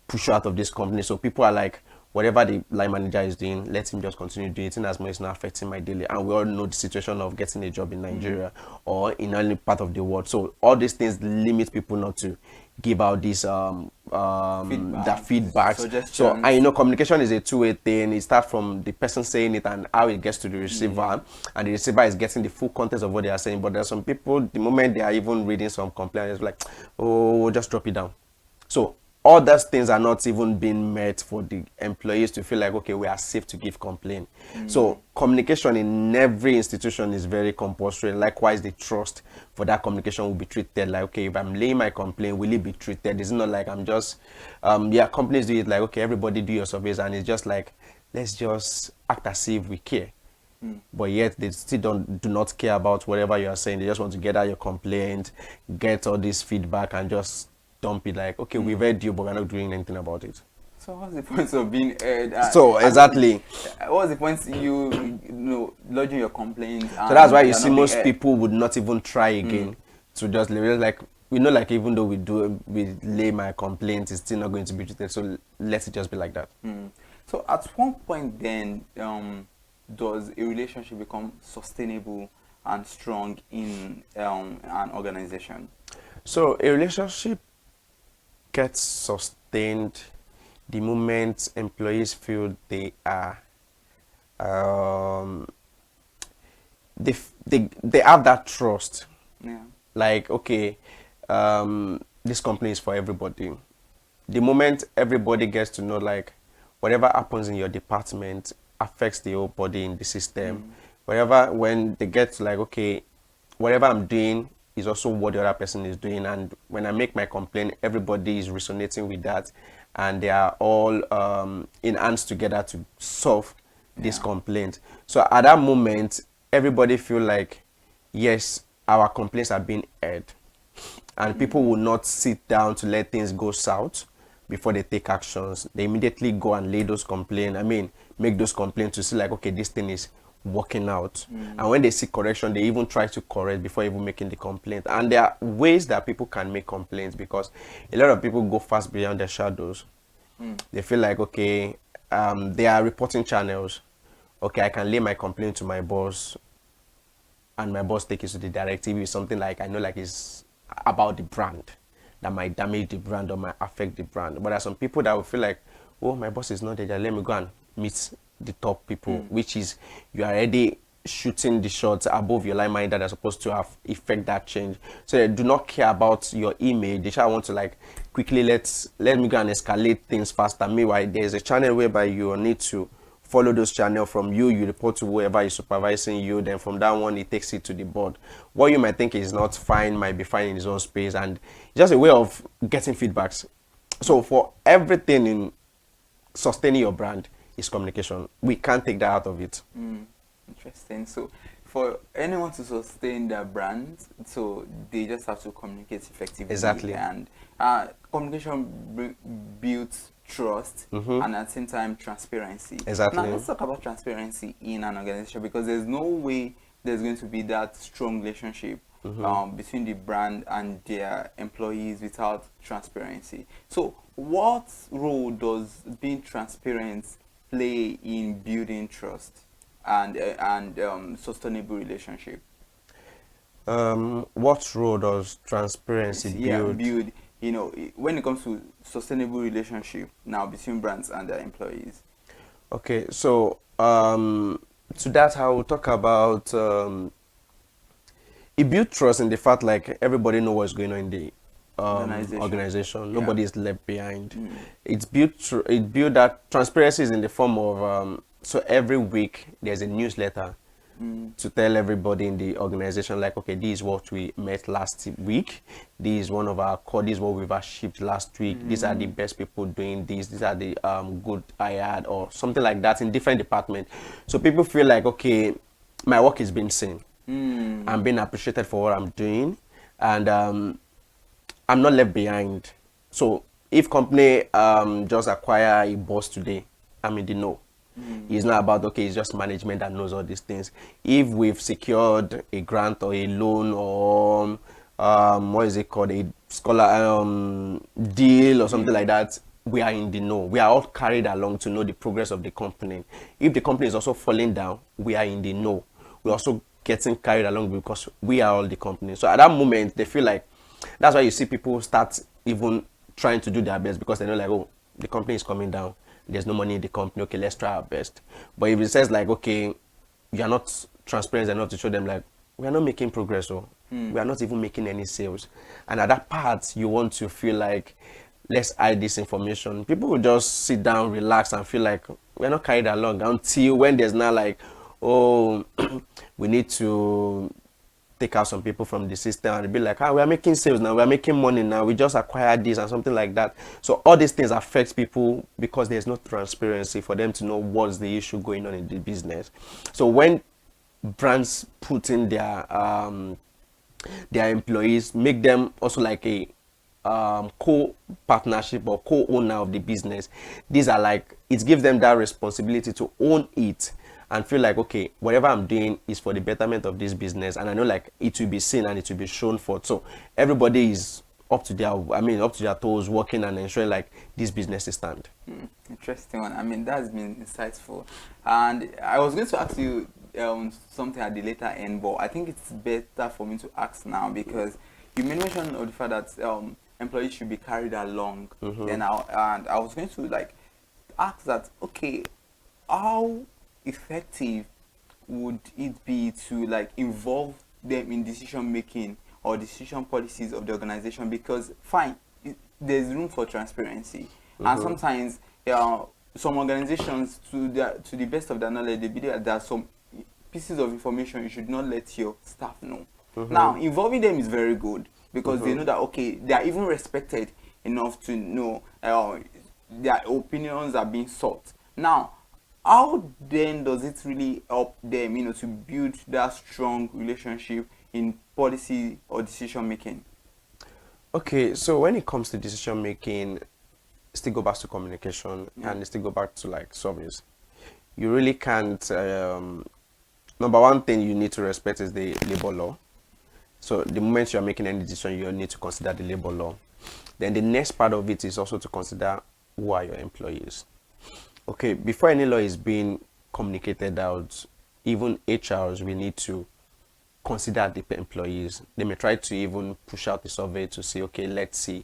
push you out of this company. So people are like, whatever the line manager is doing, let him just continue doing it, in as much as it's not affecting my daily. And we all know the situation of getting a job in Nigeria or in any part of the world. So all these things limit people not to give out this feedbacks. So, and you know, communication is a two-way thing. It starts from the person saying it and how it gets to the receiver, and the receiver is getting the full context of what they are saying. But there are some people, the moment they are even reading some complaints, it's like, oh, just drop it down. So all those things are not even being met for the employees to feel like, okay, we are safe to give complaint. So communication in every institution is very compulsory. Likewise, the trust for that communication will be treated like, okay, if I'm laying my complaint, will it be treated? It's not like I'm just, companies do it like, okay, everybody do your surveys, and it's just like, let's just act as if we care. But yet they still do not care about whatever you are saying. They just want to get out your complaint, get all this feedback, and just dump it like, okay, we've heard you, but we're not doing anything about it. So what's the point of being heard? Exactly. What's the point you know, lodging your complaint? So that's why you see most people would not even try again to just like, we know, like, even though we lay my complaint, it's still not going to be treated. So let it just be like that. So at one point then, does a relationship become sustainable and strong in an organization? So a relationship gets sustained the moment employees feel they are they have that trust. Like, okay, this company is for everybody. The moment everybody gets to know, like, whatever happens in your department affects the whole body in the system. When they get to, like, okay, whatever I'm doing is also what the other person is doing, and when I make my complaint, everybody is resonating with that, and they are all in hands together to solve this complaint. So at that moment, everybody feel like, yes, our complaints are being heard, and people will not sit down to let things go south before they take actions. They immediately go and lay those complaints, make those complaints to see, like, okay, this thing is working out. And when they see correction, they even try to correct before even making the complaint. And there are ways that people can make complaints, because a lot of people go fast beyond their shadows. They feel like, okay, there are reporting channels. Okay, I can lay my complaint to my boss, and my boss takes it to the directive. It's something like, I know, like, it's about the brand that might damage the brand or might affect the brand. But there are some people that will feel like, oh, my boss is not there, let me go and meet the top people, which is, you are already shooting the shots above your line manager that are supposed to have effect that change. So they do not care about your image. They just want to, like, quickly let me go and escalate things faster. Meanwhile, there's a channel whereby you need to follow those channels. From you report to whoever is supervising you, then from that one it takes it to the board. What you might think is not fine might be fine in its own space, and it's just a way of getting feedbacks. So for everything in sustaining your brand is communication. We can't take that out of it. Interesting. So for anyone to sustain their brand, so they just have to communicate effectively. Exactly. And communication builds trust, and at the same time transparency. Exactly. Now let's talk about transparency in an organization, because there's no way there's going to be that strong relationship between the brand and their employees without transparency. So what role does being transparent play in building trust and sustainable relationship? What role does transparency build? You know, when it comes to sustainable relationship now between brands and their employees. Okay, so to that I will talk about it builds trust in the fact, like, everybody know what's going on in the organization. Nobody is left behind. It built that transparency is in the form of so every week there's a newsletter to tell everybody in the organization, like, okay, this is what we met last week. This is one of our core. This is what we've achieved last week. These are the best people doing this. These are the good I had, or something like that in different departments. So people feel like, okay, my work is being seen. I'm being appreciated for what I'm doing, and I'm not left behind. So if company just acquire a boss today, I'm in the know. It's not about, okay, it's just management that knows all these things. If we've secured a grant or a loan or what is it called, a scholar deal or something like that, we are in the know. We are all carried along to know the progress of the company. If the company is also falling down, we are in the know. We're also getting carried along because we are all the company. So at that moment, they feel like, that's why you see people start even trying to do their best, because they know, like, oh, the company is coming down. There's no money in the company. Okay, let's try our best. But if it says like, okay, you are not transparent enough to show them, like, we are not making progress, or we are not even making any sales. And at that part, you want to feel like, let's hide this information. People will just sit down, relax, and feel like we're not carried along until when there's not like, oh, we need to take out some people from the system and be like, we are making sales now, we are making money now, we just acquired this and something like that. So all these things affect people because there's no transparency for them to know what's the issue going on in the business. So when brands put in their employees, make them also like a co-partnership or co-owner of the business, these are like, it gives them that responsibility to own it and feel like, okay, whatever I'm doing is for the betterment of this business, and I know like it will be seen and it will be shown for. So everybody is up to their toes, working and ensuring like this business is stand. Interesting one. I mean, that's been insightful. And I was going to ask you something at the later end, but I think it's better for me to ask now, because you mentioned the fact that employees should be carried along. And I was going to like ask that, okay, how effective would it be to like involve them in decision making or decision policies of the organization? Because fine, there's room for transparency, and sometimes some organizations, to the best of their knowledge, they believe that there are some pieces of information you should not let your staff know. Now, involving them is very good, because they know that, okay, they are even respected enough to know their opinions are being sought. Now, how then does it really help them, to build that strong relationship in policy or decision making? Okay, so when it comes to decision making, still go back to communication and still go back to like service. You really can't. Number one thing you need to respect is the labor law. So the moment you are making any decision, you need to consider the labor law. Then the next part of it is also to consider who are your employees. Okay, before any law is being communicated out, even HRs, we need to consider the employees. They may try to even push out the survey to say, okay, let's see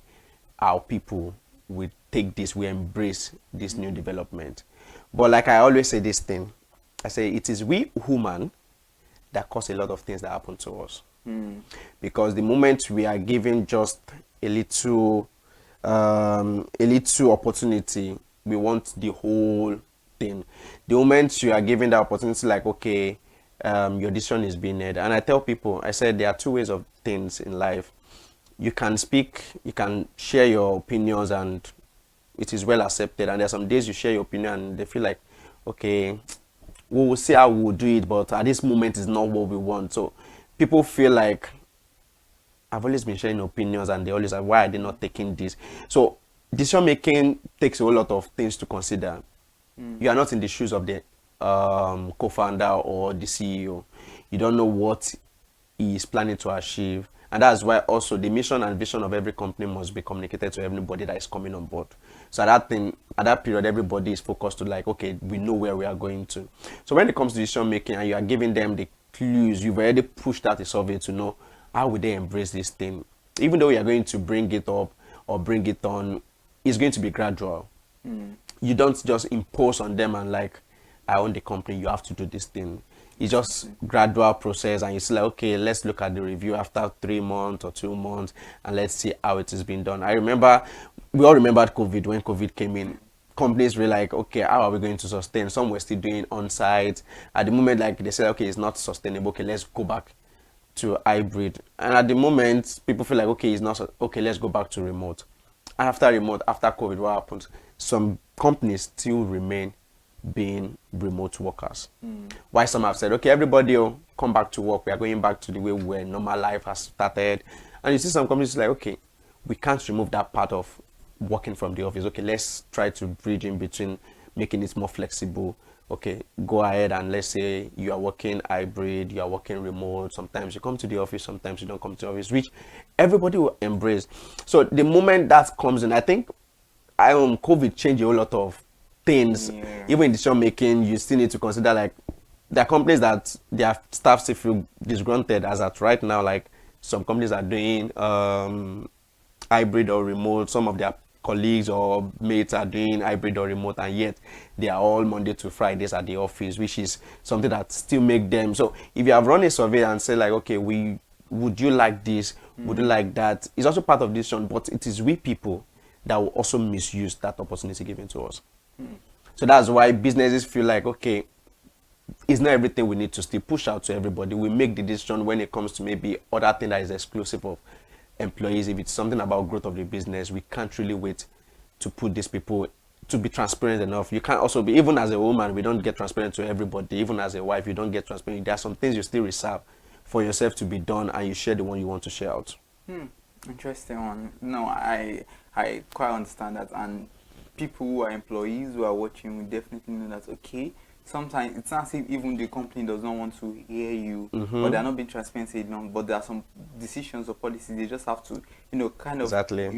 how people will take this, we embrace this new development. But like I always say this thing, I say it is we human that cause a lot of things that happen to us. Because the moment we are given just a little opportunity, we want the whole thing. The moment you are given the opportunity, like, okay, your decision is being made. And I tell people, I said there are two ways of things in life. You can speak, you can share your opinions, and it is well accepted. And there are some days you share your opinion and they feel like, okay, we will see how we will do it, but at this moment is not what we want. So people feel like, I've always been sharing opinions, and they always like, why are they not taking this? So decision making takes a whole lot of things to consider. You are not in the shoes of the co-founder or the CEO. You don't know what he is planning to achieve, and that's why also the mission and vision of every company must be communicated to everybody that is coming on board. So at that period, everybody is focused to like, okay, we know where we are going to. So when it comes to decision making and you are giving them the clues, you've already pushed out a survey to know how would they embrace this thing. Even though you are going to bring it up or bring it on, it's going to be gradual. You don't just impose on them and like, I own the company, you have to do this thing. It's just gradual process, and you say like, okay, let's look at the review after 3 months or 2 months, and let's see how it is being done. I remember, we all remembered COVID when COVID came in. companies were like, okay, how are we going to sustain? Some were still doing on-site. At the moment, like they said, okay, it's not sustainable. Okay, let's go back to hybrid. And at the moment, people feel like, okay, it's not okay, let's go back to remote. And after remote, after COVID, what happens? Some companies still remain being remote workers. Why some have said, okay, everybody will come back to work. We are going back to the way where normal life has started. And you see some companies like, okay, we can't remove that part of working from the office. Okay, let's try to bridge in between, making it more flexible. Okay, go ahead and let's say you are working hybrid, you are working remote. Sometimes you come to the office, sometimes you don't come to the office, which everybody will embrace. So the moment that comes in, I think COVID changed a whole lot of things. Even in decision making, you still need to consider like there are companies that their staff still feel disgruntled as at right now. Like some companies are doing hybrid or remote. Some of their colleagues or mates are doing hybrid or remote, and yet they are all Monday to Fridays at the office, which is something that still make them. So if you have run a survey and say like, okay, would you like this? Would you like that? It's also part of this one, but it is we people that will also misuse that opportunity given to us. So that's why businesses feel like, okay, it's not everything we need to still push out to everybody. We make the decision when it comes to maybe other thing that is exclusive of employees. If it's something about growth of the business, we can't really wait to put these people to be transparent enough. You can't also be, even as a woman, we don't get transparent to everybody. Even as a wife, you don't get transparent. There are some things you still reserve for yourself to be done, and you share the one you want to share out. Interesting one. No, I quite understand that, and people who are employees who are watching will definitely know that, okay, sometimes it's not as if even the company does not want to hear you, but they're not being transparent enough, but there are some decisions or policies they just have to, kind of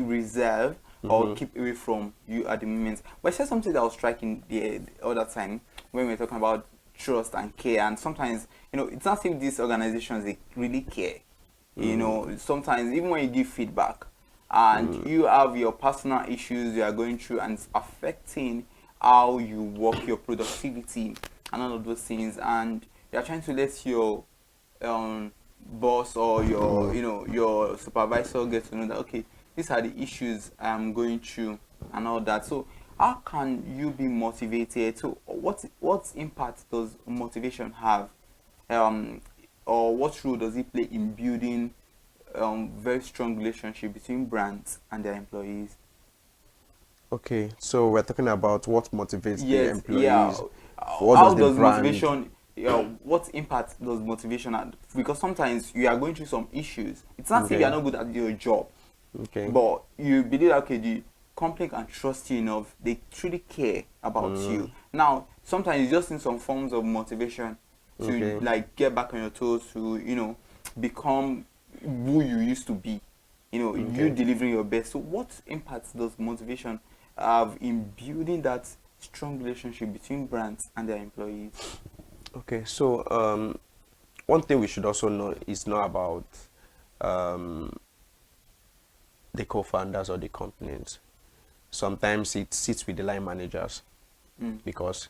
reserve or keep away from you at the moment. But I said something that was striking the other time when we were talking about trust and care, and sometimes, it's not as if these organizations, they really care. Sometimes even when you give feedback and you have your personal issues you are going through and it's affecting how you work, your productivity and all of those things, and you're trying to let your boss or your your supervisor get to know that, okay, these are the issues I'm going through and all that. So how can you be motivated? So what impact does motivation have, or what role does it play in building very strong relationship between brands and their employees? Okay, so we're talking about what motivates the employees. Yeah. How does motivation? What impact does motivation have? Because sometimes you are going through some issues. It's not saying you are not good at your job. Okay. But you believe that, okay, the company can trust you enough. They truly care about you. Now, sometimes you just need some forms of motivation to like get back on your toes, to become who you used to be. You delivering your best. So what impact does motivation have in building that strong relationship between brands and their employees? Okay, so one thing we should also know is not about the co-founders or the companies. Sometimes it sits with the line managers, because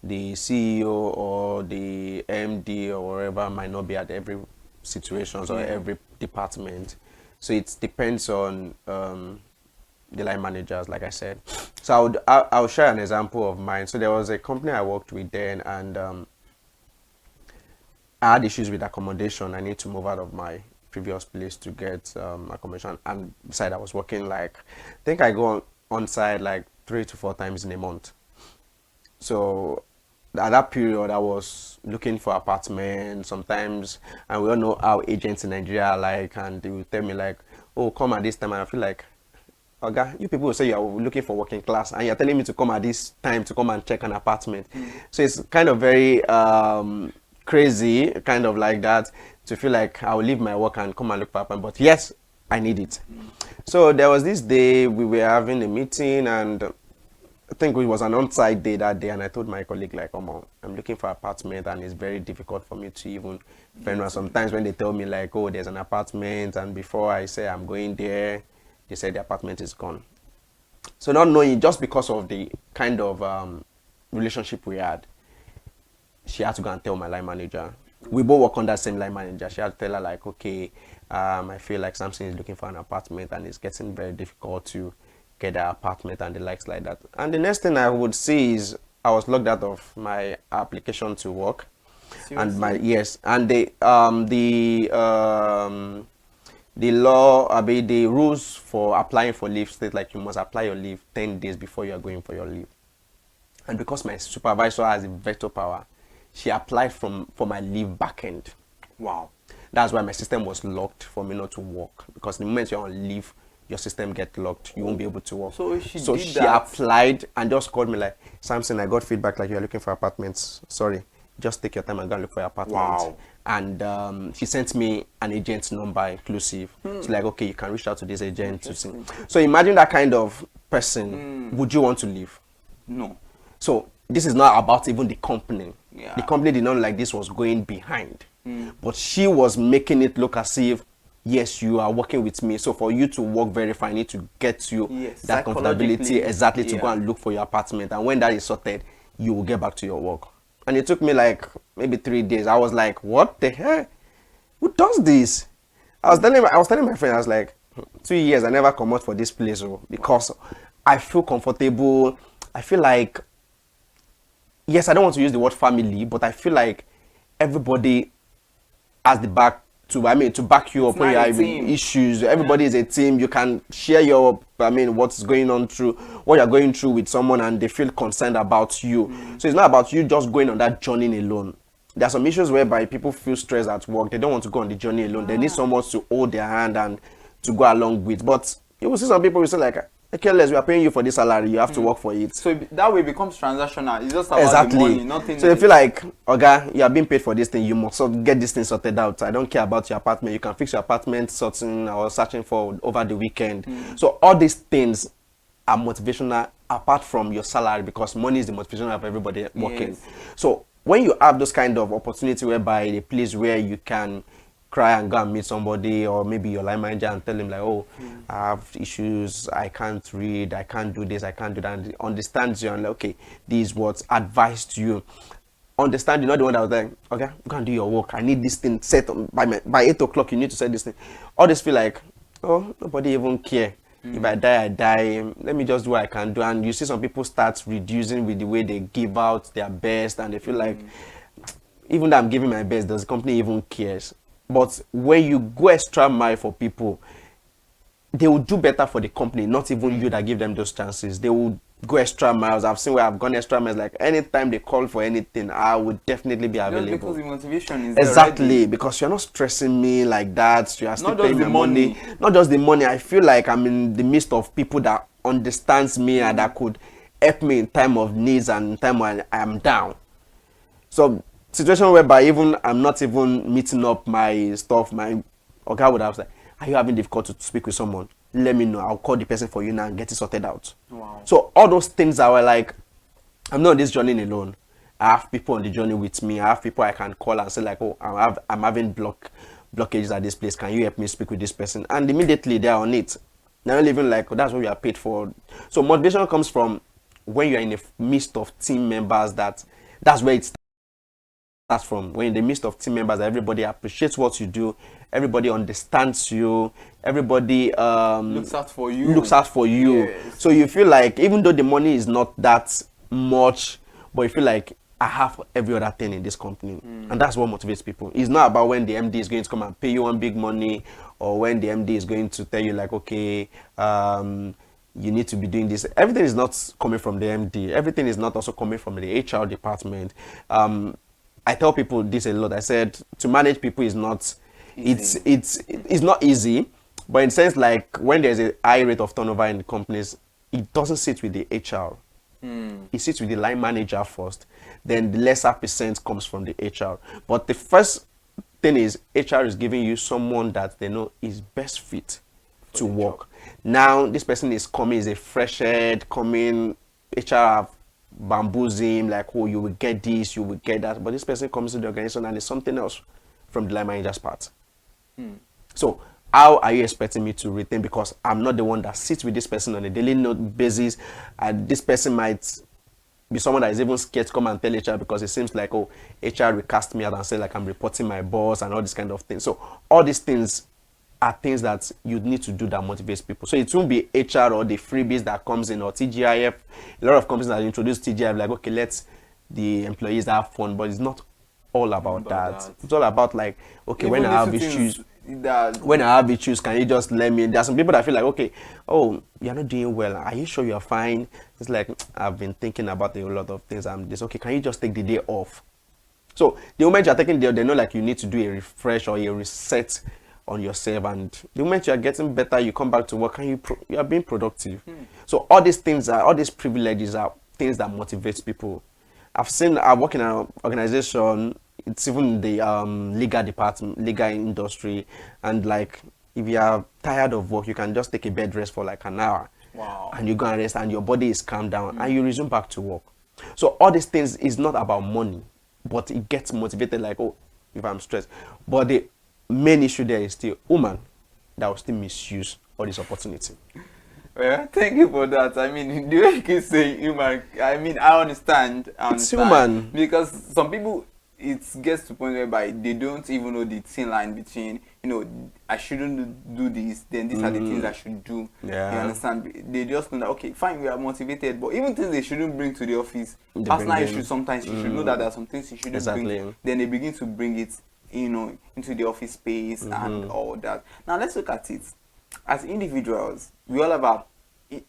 the CEO or the MD or whatever might not be at every situation or every department. So it depends on the line managers, like I said. So I'll share an example of mine. So there was a company I worked with then, and I had issues with accommodation. I need to move out of my previous place to get accommodation. And besides, I was working I think I go on site like 3 to 4 times in a month. So at that period, I was looking for apartments sometimes, and we all know how agents in Nigeria are like, and they will tell me like, oh, come at this time, and I feel like, okay, you people will say you are looking for working class, and you're telling me to come at this time to come and check an apartment. So it's kind of very crazy, kind of like that, to feel like I will leave my work and come and look for apartment, but yes, I need it. So there was this day we were having a meeting, and I think it was an on-site day that day, and I told my colleague like, come on, I'm looking for an apartment and it's very difficult for me to even find one. Sometimes when they tell me like, oh, there's an apartment, and before I say I'm going there, they say the apartment is gone. So not knowing, just because of the kind of relationship we had, she had to go and tell my line manager. We both work on that same line manager. She had to tell her like, okay, I feel like Samson is looking for an apartment and it's getting very difficult to get their apartment and the likes like that. And the next thing I would see is I was locked out of my application to work. Seriously? And my yes, and the law, the rules for applying for leave state like you must apply your leave 10 days before you are going for your leave. And because my supervisor has a veto power, she applied for my leave backend. Wow. That's why my system was locked for me not to work, because the moment you're on leave, your system gets locked. You won't be able to work. So she applied and just called me like, Samson, I got feedback like you're looking for apartments. Sorry, just take your time and go and look for your apartment. Wow. And she sent me an agent's number inclusive. It's like, okay, you can reach out to this agent to see. So imagine that kind of person. Would you want to leave? No. So this is not about even the company. Yeah. The company did not like this was going behind. But she was making it look as if, yes, you are working with me. So for you to work very fine, I need to get you that comfortability exactly to go and look for your apartment. And when that is sorted, you will get back to your work. And it took me like maybe 3 days. I was like, what the hell? Who does this? I was telling my friend, I was like, 2 years I never come out for this place because I feel comfortable. I feel like, yes, I don't want to use the word family, but I feel like everybody has the back to back you up when you're having issues. Everybody is a team. You can share your what's going on through what you're going through with someone, and they feel concerned about you. So it's not about you just going on that journey alone. There are some issues whereby people feel stressed at work. They don't want to go on the journey alone. They need someone to hold their hand and to go along with. But you will see some people who say like, okay, we are paying you for this salary, you have to work for it. So that way it becomes transactional. It's just about the money, nothing. So you feel like, okay, you are being paid for this thing, you must get this thing sorted out. I don't care about your apartment. You can fix your apartment sorting or searching for over the weekend. So all these things are motivational apart from your salary, because money is the motivation of everybody working. Yes. So when you have those kind of opportunity whereby a place where you can cry and go and meet somebody, or maybe your line manager, and tell him like, oh, I have issues, I can't read, I can't do this, I can't do that, and understands you and like, okay, this is what's advised to you. Understand, you're not the one that was like, okay, go and do your work, I need this thing set by 8 o'clock, you need to set this thing. All this feel like, oh, nobody even care. If I die, I die. Let me just do what I can do. And you see some people start reducing with the way they give out their best, and they feel like, even though I'm giving my best, does the company even cares? But when you go extra mile for people, they will do better for the company, not even you that give them those chances. They will go extra miles. I've seen where I've gone extra miles. Like anytime they call for anything, I would definitely be available. Just because the motivation is exactly, because you're not stressing me like that. You are still paying my money. Not just the money. I feel like I'm in the midst of people that understands me and that could help me in time of needs and in time when I am down. So situation whereby even I'm not even meeting up my stuff, my guy would have said, are you having difficulty to speak with someone? Let me know. I'll call the person for you now and get it sorted out. Wow. So all those things that were like, I'm not on this journey alone. I have people on the journey with me. I have people I can call and say like, oh, I'm having blockages at this place. Can you help me speak with this person? And immediately they're on it. They're not even like, oh, that's what we are paid for. So motivation comes from when you're in the midst of team members. That's where it starts from. When in the midst of team members, everybody appreciates what you do. Everybody understands you. Everybody looks out for you. Yes. So you feel like even though the money is not that much, but you feel like I have every other thing in this company. And that's what motivates people. It's not about when the MD is going to come and pay you one big money, or when the MD is going to tell you like, okay, you need to be doing this. Everything is not coming from the MD. Everything is not also coming from the HR department. I tell people this a lot. I said to manage people is not it's not easy, but in sense like when there's a high rate of turnover in the companies, it doesn't sit with the HR. It sits with the line manager first, then the lesser percent comes from the HR. But the first thing is HR is giving you someone that they know is best fit to work. Now this person is coming, is a fresh head coming. HR have bamboozled him like, oh, you will get this, you will get that, but this person comes to the organization and it's something else from the line manager's part. So how are you expecting me to retain? Because I'm not the one that sits with this person on a daily basis, and this person might be someone that is even scared to come and tell HR because it seems like, oh, HR recast me out and say like I'm reporting my boss and all this kind of things. So all these things are things that you need to do that motivates people. So it won't be HR or the freebies that comes in or TGIF. A lot of companies that introduce TGIF like, okay, let the employees have fun, but it's not all about that. It's all about like, okay, Even when I have little issues, things when I have issues, can you just let me? There are some people that feel like, okay, oh, you're not doing well. Are you sure you're fine? It's like, I've been thinking about a lot of things. I'm just, okay, can you just take the day off? So the moment you're taking the day, they know like you need to do a refresh or a reset on yourself, and the moment you are getting better, you come back to work and you are being productive. So all these privileges are things that motivate people. I work in an organization, it's even in the legal department, legal industry, and like if you are tired of work, you can just take a bed rest for like an hour. Wow. And you go and rest and your body is calmed down and you resume back to work. So all these things is not about money, but it gets motivated like, oh, if I'm stressed. But the main issue there is still woman that will still misuse all this opportunity. Well, thank you for that. I mean, the way you keep saying human, I mean, I understand. It's human. Because some people, it gets to a point whereby they don't even know the thin line between, I shouldn't do this, then these are the things I should do. Yeah. You understand? They just know that, okay, fine, we are motivated, but even things they shouldn't bring to the office, personal issues, sometimes you should know that there are some things you shouldn't bring. Then they begin to bring it, into the office space and all that. Now, let's look at it. As individuals, we all have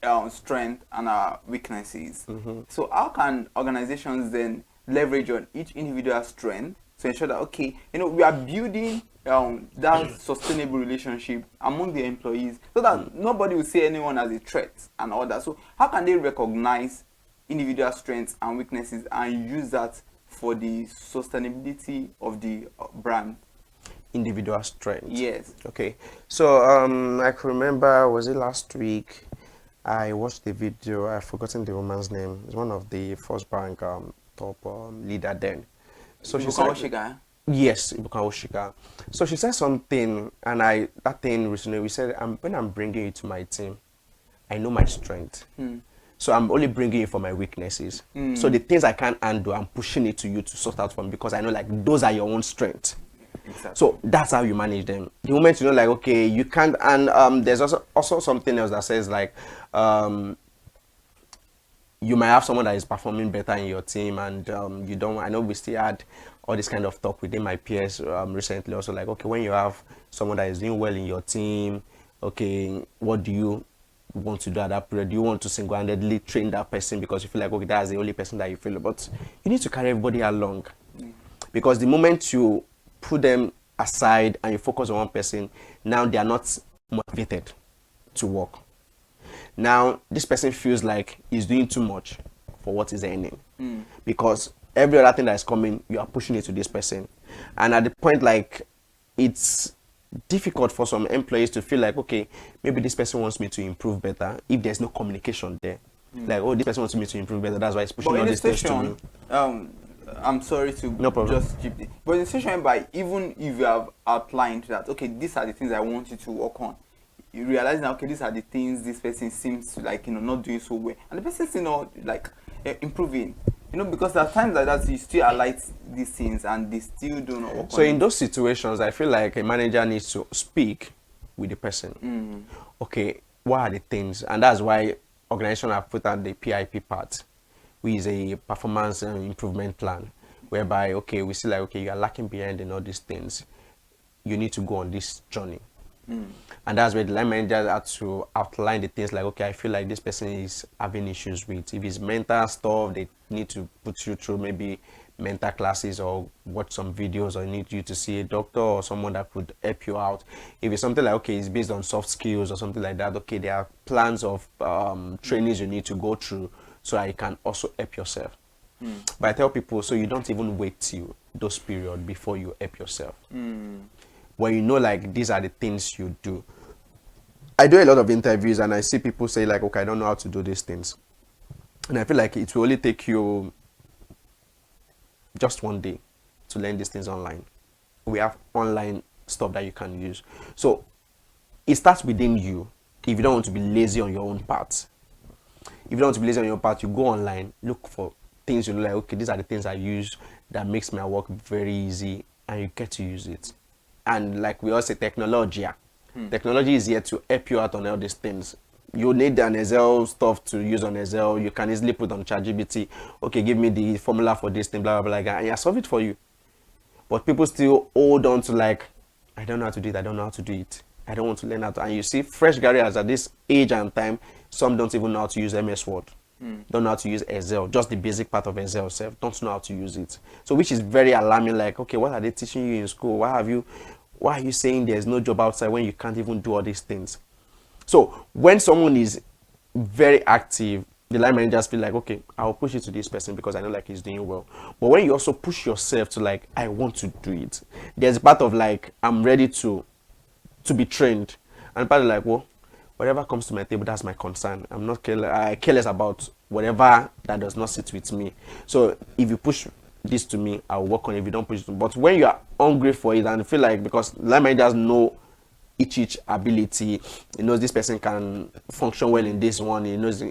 our strength and our weaknesses. So how can organizations then leverage on each individual's strength to ensure that, okay, we are building that sustainable relationship among the employees so that nobody will see anyone as a threat and all that. So how can they recognize individual strengths and weaknesses and use that for the sustainability of the brand? Individual strength. Yes. Okay. So I can remember, was it last week? I watched the video. I've forgotten the woman's name. It's one of the First Bank top leader then. So she said, yes, Ibuka Oshika. So she said something, and that thing recently we said, when I'm bringing you to my team, I know my strength. So I'm only bringing you for my weaknesses. So the things I can't handle, I'm pushing it to you to sort out for me because I know like those are your own strengths. Exactly. So that's how you manage them. The moment you know like, okay, you can't, and there's also something else that says like, you might have someone that is performing better in your team and you don't, I know we still had all this kind of talk within my peers recently also like, okay, when you have someone that is doing well in your team, okay, what do you want to do at that period? Do you want to single-handedly train that person because you feel like, okay, that's the only person that you feel, but you need to carry everybody along. Because the moment you put them aside and you focus on one person, now they are not motivated to work. Now this person feels like he's doing too much for what is earning, because every other thing that is coming, you are pushing it to this person. And at the point, like, it's difficult for some employees to feel like, okay, maybe this person wants me to improve better if there's no communication there. Like, oh, this person wants me to improve better, that's why it's pushing all these things to me. I'm sorry to just chip in. But in the situation by, even if you have outlined that, okay, these are the things I want you to work on, you realize now, okay, these are the things this person seems to like, not doing so well. And the person still not like improving. Because there are times like that you still highlight these things and they still do not work. So in those situations, I feel like a manager needs to speak with the person. Okay, what are the things? And that's why organizations have put out the PIP part, which is a performance improvement plan, whereby, okay, we see like, okay, you are lacking behind in all these things. You need to go on this journey. And that's where the line manager had to outline the things like, okay, I feel like this person is having issues with, if it's mental stuff, they need to put you through maybe mental classes or watch some videos, or need you to see a doctor or someone that could help you out. If it's something like, okay, it's based on soft skills or something like that, okay, there are plans of trainings you need to go through so that you can also help yourself. But I tell people, so you don't even wait till those periods before you help yourself. When you know like these are the things you do. I do a lot of interviews and I see people say like, okay, I don't know how to do these things. And I feel like it will only take you just one day to learn these things online. We have online stuff that you can use. So it starts within you. If you don't want to be lazy on your own part. If you don't want to be lazy on your part, you go online, look for things you know, like, okay, these are the things I use that makes my work very easy, and you get to use it. And like we all say, technology, Technology is here to help you out on all these things. You need an Excel stuff to use on Excel. You can easily put on ChatGPT, okay, give me the formula for this thing, blah, blah, blah, and I solve it for you. But people still hold on to like, I don't know how to do it, I don't know how to do it. I don't want to learn how to. And you see, fresh graduates at this age and time, some don't even know how to use MS Word. Don't know how to use Excel, just the basic part of Excel self, don't know how to use it. So which is very alarming, like, okay, what are they teaching you in school? Why are you saying there's no job outside when you can't even do all these things? So when someone is very active, the line managers feel like, okay, I'll push it to this person because I know like he's doing well. But when you also push yourself to like, I want to do it, there's a part of like, I'm ready to be trained. And part of like, well, whatever comes to my table, that's my concern. I'm not careless about whatever that does not sit with me. So if you push this to me, I'll work on it. If you don't push it to me. But when you are hungry for it and feel like, because line managers know each ability, he knows this person can function well in this one,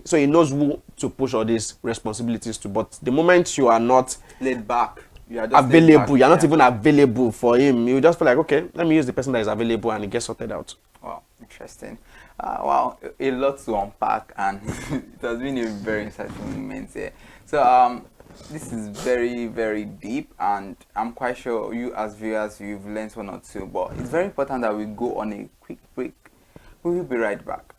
so he knows who to push all these responsibilities to. But the moment you are not laid back, you are just available, you're not even available for him, you just feel like, okay, let me use the person that is available, and it gets sorted out. Wow, interesting. Wow, a lot to unpack, and it has been a very insightful moment here. So this is very, very deep, and I'm quite sure you as viewers, you've learned one or two, but it's very important that we go on a quick break. We will be right back.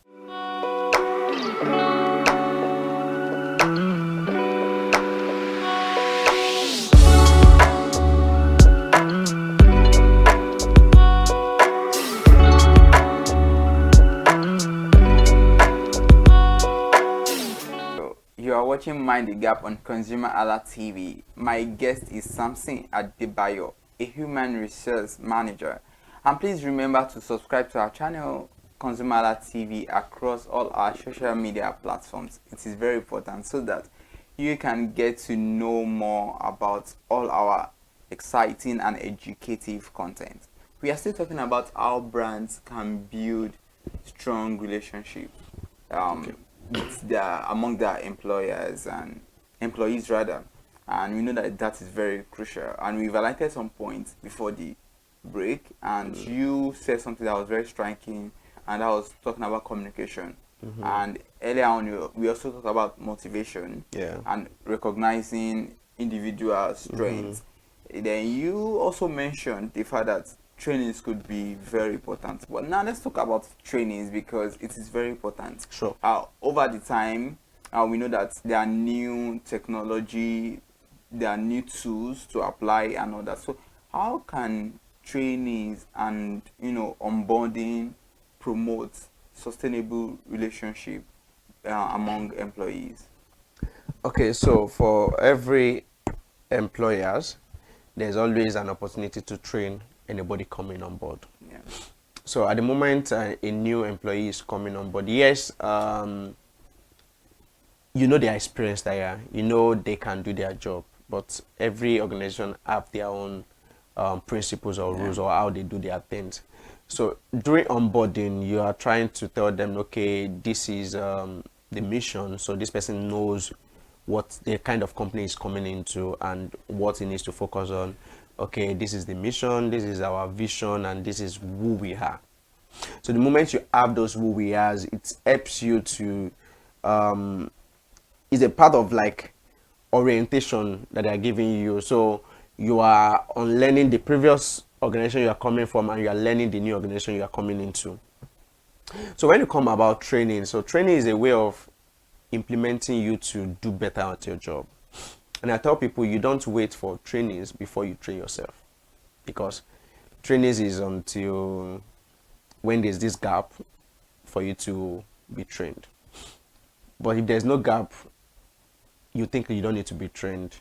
You are watching Mind the Gap on ConsumerHallaTV. My guest is Samson Adebayo, a human resource manager. And please remember to subscribe to our channel, ConsumerHallaTV, across all our social media platforms. It is very important so that you can get to know more about all our exciting and educative content. We are still talking about how brands can build strong relationships. Among their employers and employees rather, and we know that is very crucial, and we've highlighted some points before the break, and you said something that was very striking, and that was talking about communication. And earlier on we also talked about motivation and recognizing individual strengths. Then you also mentioned the fact that trainings could be very important. But now let's talk about trainings, because it is very important. Sure. Over the time, we know that there are new technology, there are new tools to apply and all that. So how can trainings and onboarding promote sustainable relationship among employees? Okay, so for every employers, there's always an opportunity to train anybody coming on board. So at the moment a new employee is coming on board, yes, their experience there, they can do their job, but every organization have their own principles or rules or how they do their things. So during onboarding, you are trying to tell them, okay, this is the mission, so this person knows what the kind of company is coming into and what he needs to focus on. Okay, this is the mission, this is our vision, and this is who we are. So the moment you have those who we are, it helps you to, it's a part of like orientation that they are giving you. So you are on learning the previous organization you are coming from, and you are learning the new organization you are coming into. So when you come about training, so training is a way of implementing you to do better at your job. And I tell people, you don't wait for trainings before you train yourself, because trainings is until when there's this gap for you to be trained. But if there's no gap, you think you don't need to be trained.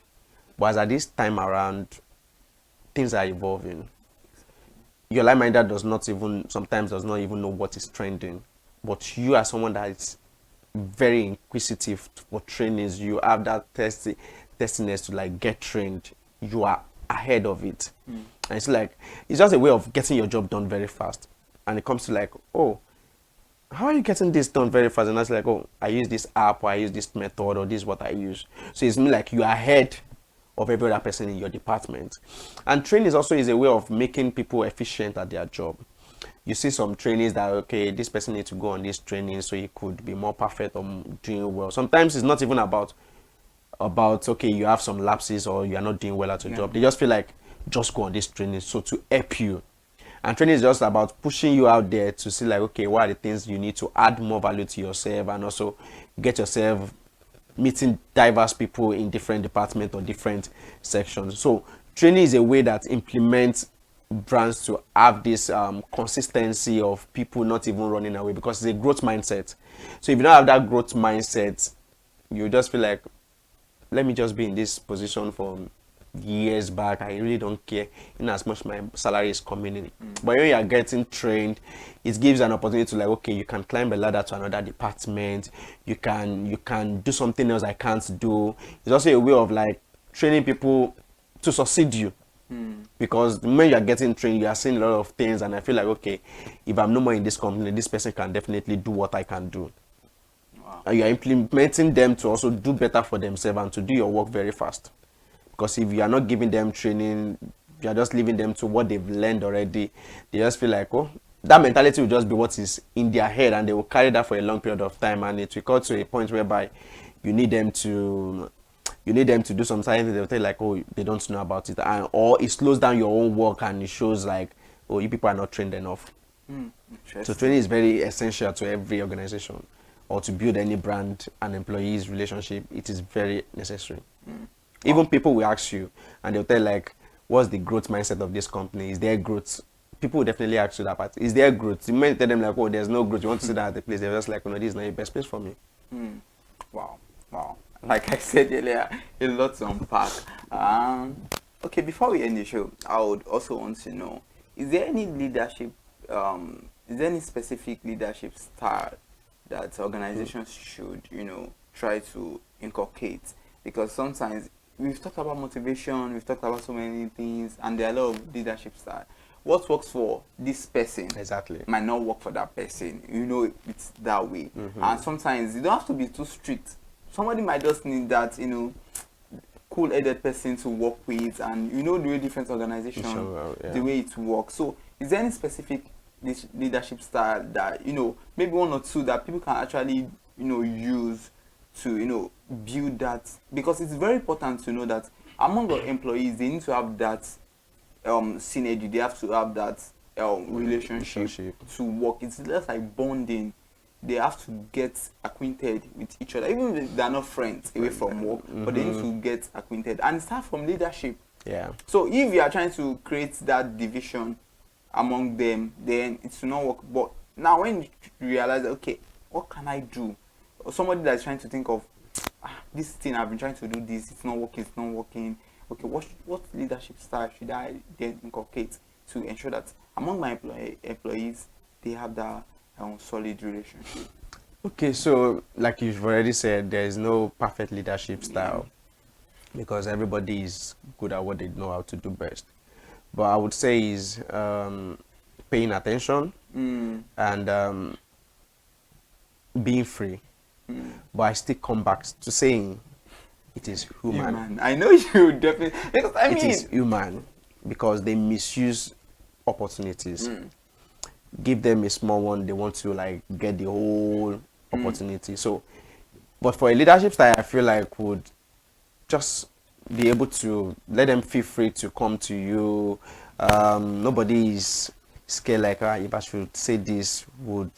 But as at this time around, things are evolving. Your line manager sometimes does not even know what is trending. But you are someone that is very inquisitive for trainings. You have that testiness to like get trained. You are ahead of it. And it's like, it's just a way of getting your job done very fast. And it comes to like, oh, how are you getting this done very fast? And I was like, oh, I use this app, or I use this method, or this is what I use. So it's like you are ahead of every other person in your department. And training is also a way of making people efficient at their job. you see some trainees that, okay, this person needs to go on this training so he could be more perfect or doing well. Sometimes it's not even about okay, you have some lapses or you are not doing well at your job. They just feel like, just go on this training so to help you. And training is just about pushing you out there to see like, okay, what are the things you need to add more value to yourself, and also get yourself meeting diverse people in different departments or different sections. So training is a way that implements brands to have this consistency of people not even running away, because it's a growth mindset. So if you don't have that growth mindset, you just feel like, let me just be in this position for years back, I really don't care in as much my salary is coming in. But when you are getting trained, it gives an opportunity to like, okay, you can climb a ladder to another department, you can do something else I can't do. It's also a way of like training people to succeed you. Because when you are getting trained, you are seeing a lot of things, and I feel like, okay, if I'm no more in this company, this person can definitely do what I can do. And you are implementing them to also do better for themselves and to do your work very fast. Because if you are not giving them training, you are just leaving them to what they've learned already, they just feel like, oh, that mentality will just be what is in their head, and they will carry that for a long period of time, and it will come to a point whereby you need them to do some science. They'll tell you like, oh, they don't know about it, and or it slows down your own work, and it shows like, oh, you people are not trained enough. So training is very essential to every organization, or to build any brand and employees relationship. It is very necessary. Even people will ask you, and they'll tell like, what's the growth mindset of this company? Is there growth? People will definitely ask you that part. Is there growth? You might tell them like, oh, there's no growth. You want to sit down at the place. They're just like, no, this is not the best place for me. Wow. Like I said earlier, a lot to unpack. Okay, before we end the show, I would also want to know, is there any leadership, is there any specific leadership style that organizations should, try to inculcate? Because sometimes we've talked about motivation, we've talked about so many things, and there are a lot of leadership style. What works for this person might not work for that person. It's that way. And sometimes you don't have to be too strict. Somebody might just need that, cool-headed person to work with, and the way different organizations, the way it works. So is there any specific leadership style that, maybe one or two that people can actually, use to, build that? Because it's very important to know that among the employees, they need to have that synergy. They have to have that relationship to work. It's less like bonding. They have to get acquainted with each other, even if they're not friends away from work, but they need to get acquainted, and start from leadership. So if you are trying to create that division among them, then it will not work. But now when you realize that, okay, what can I do? Or somebody that's trying to think of, this thing I've been trying to do this, it's not working. Okay, what leadership style should I then inculcate to ensure that among my employees, they have that solid relationship? Okay, so like you've already said, there is no perfect leadership style, because everybody is good at what they know how to do best. But I would say is paying attention and being free. But I still come back to saying it is human. I know you definitely, because it is human, because they misuse opportunities. Give them a small one, they want to like get the whole opportunity. So, but for a leadership style, I feel like would just be able to let them feel free to come to you. Nobody is scared like, if I should say this, would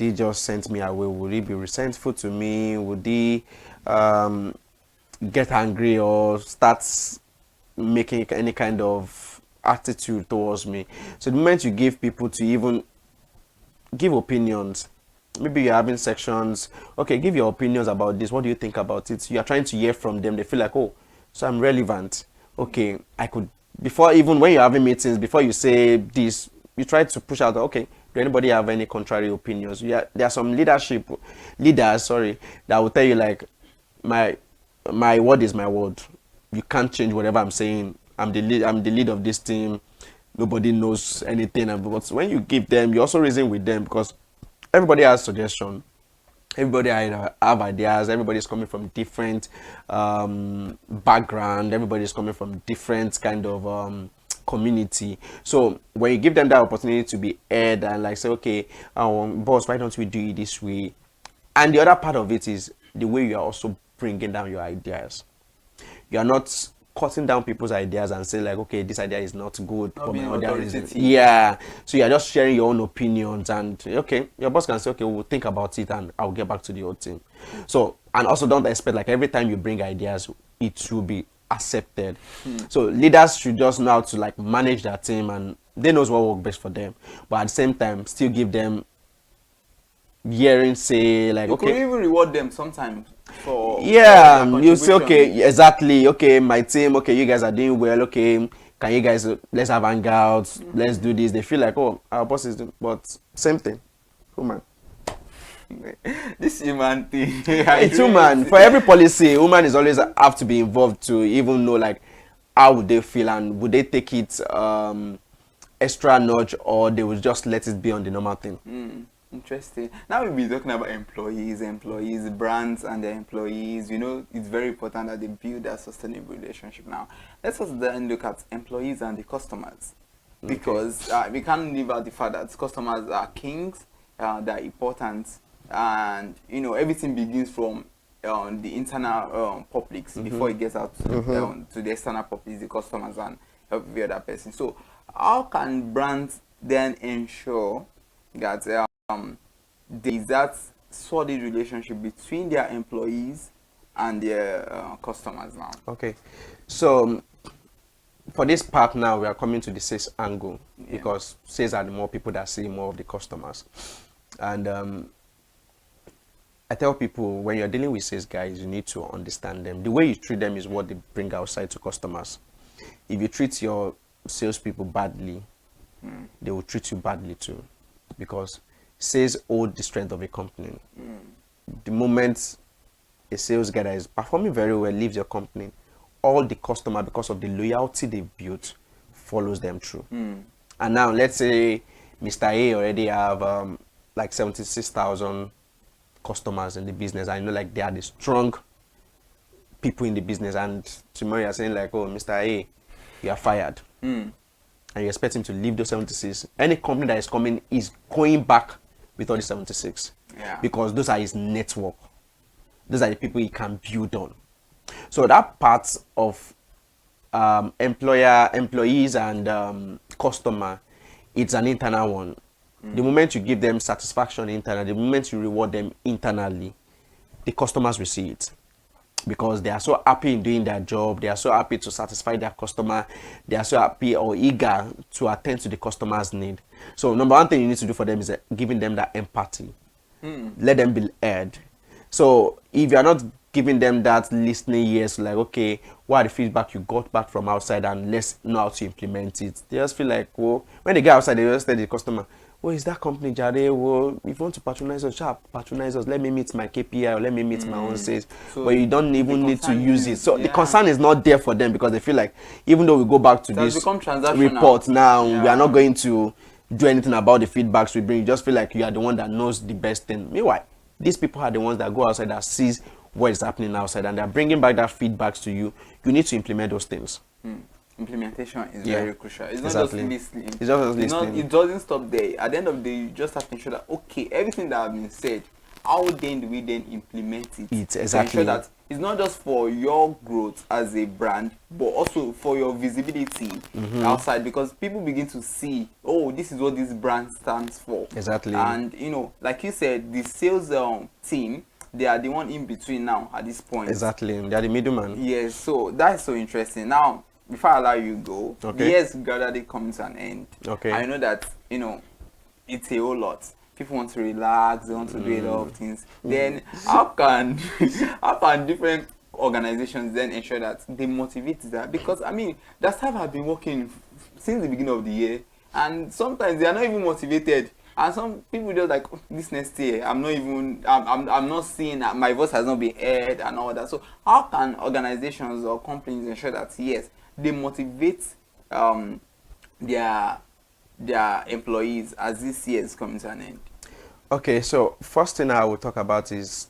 he just send me away? Would he be resentful to me? Would he get angry or start making any kind of attitude towards me? So the moment you give people to even give opinions, maybe you're having sections, okay, give your opinions about this, what do you think about it? You are trying to hear from them. They feel like, oh, so I'm relevant. Okay, I could, before even when you're having meetings, before you say this, you try to push out, okay, do anybody have any contrary opinions? There are some leaders, that will tell you like, my word is my word. You can't change whatever I'm saying. I'm the lead of this team. Nobody knows anything. But when you give them, you also reason with them, because everybody has suggestion. Everybody have ideas. Everybody's coming from different background. Everybody's coming from different kind of community. So when you give them that opportunity to be heard and like say, okay, boss, why don't we do it this way? And the other part of it is the way you are also bringing down your ideas. You are not cutting down people's ideas and say like, okay, this idea is not good for my other reason. Yeah. So you are just sharing your own opinions and okay, your boss can say, okay, we'll think about it and I'll get back to the whole team. So, and also don't expect like every time you bring ideas, it will be accepted. So leaders should just know how to like manage their team and they knows what works best for them. But at the same time, still give them hearing say like, you okay. could even reward them sometimes. You say, okay, exactly, okay, my team, okay, you guys are doing well, okay, can you guys, let's have hangouts, let's do this. They feel like, oh, our boss is doing, but same thing, woman. This human thing. It's human. For every policy, woman is always have to be involved to even know like how would they feel and would they take it extra notch or they will just let it be on the normal thing. Interesting. Now we'll be talking about employees, brands and their employees. You know, it's very important that they build that sustainable relationship now. Let's also then look at employees and the customers. Because we can't leave out the fact that customers are kings, they're important, and, you know, everything begins from the internal publics before it gets out to the external publics, the customers and every other person. So how can brands then ensure that there is that solid relationship between their employees and their customers now? Okay, so for this part now, we are coming to the sales angle because sales are the more people that see more of the customers. And I tell people when you're dealing with sales guys, you need to understand them. The way you treat them is what they bring outside to customers. If you treat your salespeople badly, they will treat you badly too, because sales hold the strength of a company. The moment a sales guy that is performing very well leaves your company, all the customer, because of the loyalty they've built, follows them through. And now let's say Mr. A already have like 76,000 customers in the business. I know like they are the strong people in the business, and tomorrow you're saying like, oh, Mr. A, you are fired. And you expect him to leave those 76. Any company that is coming is going back with all the 76. Because those are his network. Those are the people he can build on. So that part of employees and customer, it's an internal one. The moment you give them satisfaction internally, the moment you reward them internally, the customers will see it. Because they are so happy in doing their job, they are so happy to satisfy their customer, they are so happy or eager to attend to the customer's need. So number one thing you need to do for them is giving them that empathy. Let them be heard. So if you are not giving them that listening ears, like, okay, what are the feedback you got back from outside and let's know how to implement it, they just feel like, well, when they get outside, they just tell the customer, well, is that company, Jare? Well, if you want to patronize us, patronize us. Let me meet my KPI or let me meet my own sales. So but you don't even need to use it. So the concern is not there for them because they feel like, even though we go back to this report now, we are not going to do anything about the feedbacks we bring. You just feel like you are the one that knows the best thing. Meanwhile, these people are the ones that go outside, that sees what is happening outside, and they're bringing back that feedbacks to you. You need to implement those things. Implementation is very crucial. It's not exactly. just listening. It's just listening. It doesn't stop there. At the end of the day, you just have to ensure that, okay, everything that has been said, how then do we then implement it? It's exactly. To ensure that it's not just for your growth as a brand, but also for your visibility outside, because people begin to see, oh, this is what this brand stands for. Exactly. And, you know, like you said, the sales team, they are the one in between now at this point. Exactly. They are the middleman. Yes, so that's so interesting. Now, before I allow you go, the years gradually come to an end. I know that, you know, it's a whole lot. People want to relax, they want to do a lot of things. Then how can different organizations then ensure that they motivate that? Because I mean, that staff have been working since the beginning of the year, and sometimes they are not even motivated. And some people just like, this next year, I'm not seeing that my voice has not been heard and all that. So how can organizations or companies ensure that, yes, they motivate their employees as this year is coming to an end? Okay, so first thing I will talk about is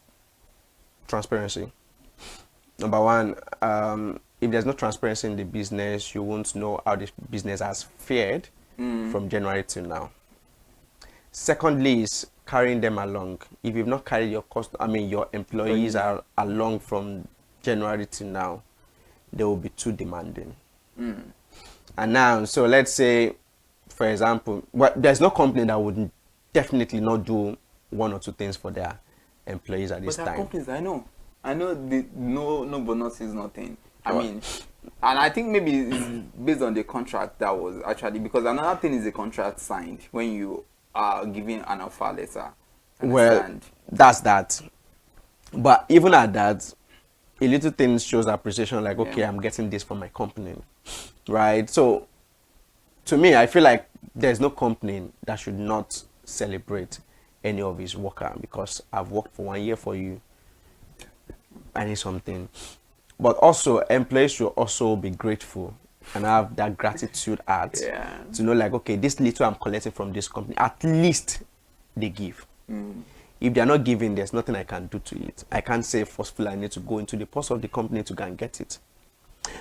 transparency. Number one, if there's no transparency in the business, you won't know how the business has fared from January till now. Secondly is carrying them along. If you've not carried your employees are along from January till now, they will be too demanding. And now, so let's say, for example, there's no company that would definitely not do one or two things for their employees at this time. Companies, I know no bonuses, nothing. I mean, and I think maybe it's based on the contract that was actually, because another thing is the contract signed when you are giving an offer letter. Well, that's that. But even at that, a little thing shows appreciation, like, okay, I'm getting this from my company, right? So, to me, I feel like there's no company that should not celebrate any of his worker, because I've worked for 1 year for you. I need something. But also, employees should also be grateful and have that gratitude heart to know, like, okay, this little I'm collecting from this company, at least they give. If they're not giving, there's nothing I can do to it. I can't say forcefully I need to go into the purse of the company to go and get it.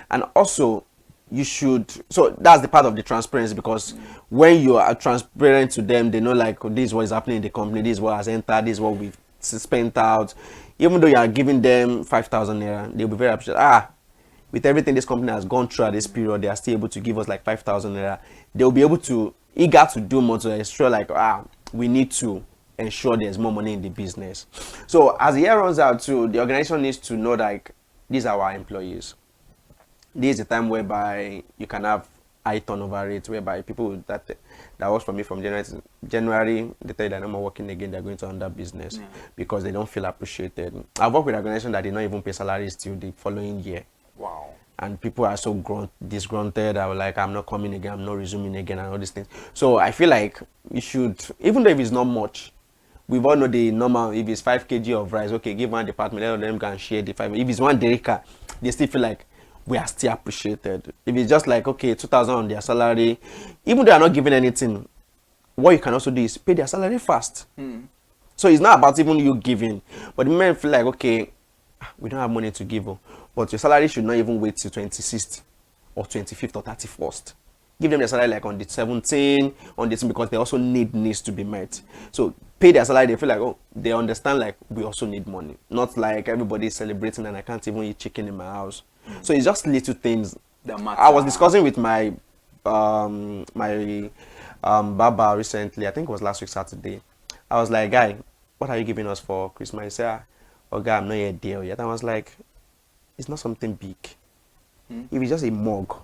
And also, you should, so that's the part of the transparency, because when you are transparent to them, they know, like, oh, this is what is happening in the company, this is what has entered, this is what we've spent out. Even though you are giving them 5,000 naira, they'll be very appreciative. With everything this company has gone through at this period, they are still able to give us like 5,000 naira. They'll be able to, eager to do more to ensure, like, we need to ensure there's more money in the business. So as the year runs out too, the organization needs to know, like, these are our employees. This is a time whereby you can have high turnover rates, whereby people that works for me from January, they tell you they're no more working again, they're going to under business because they don't feel appreciated. I've worked with an organization that did not even pay salaries till the following year. Wow. And people are so disgruntled. I was like, I'm not coming again, I'm not resuming again, and all these things. So I feel like you should, even though if it's not much, we've all know the normal, if it's 5 kg of rice, okay, give one department, let them go and share the 5. If it's 1 derika, they still feel like we are still appreciated. If it's just like, okay, 2,000 on their salary, even though they are not giving anything, what you can also do is pay their salary fast. So it's not about even you giving, but the men feel like, okay, we don't have money to give, but your salary should not even wait till 26th or 25th or 31st. Give them their salary like on the 17th, on this, because they also needs to be met. So pay their salary, they feel like, oh, they understand, like, we also need money. Not like everybody is celebrating and I can't even eat chicken in my house. So it's just little things that matter. I was discussing with my barber recently, I think it was last week Saturday. I was like, guy, what are you giving us for Christmas? He said, oh, guy, I'm not yet there yet. I was like, it's not something big. If it's just a mug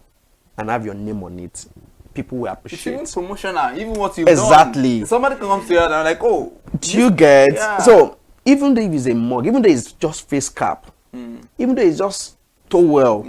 and have your name on it, people will appreciate. It's even promotional, even what you've done. Somebody can come to you and I'm like, oh. Do you get? Yeah. So, even though it's a mug, even though it's just face cap, even though it's just towel,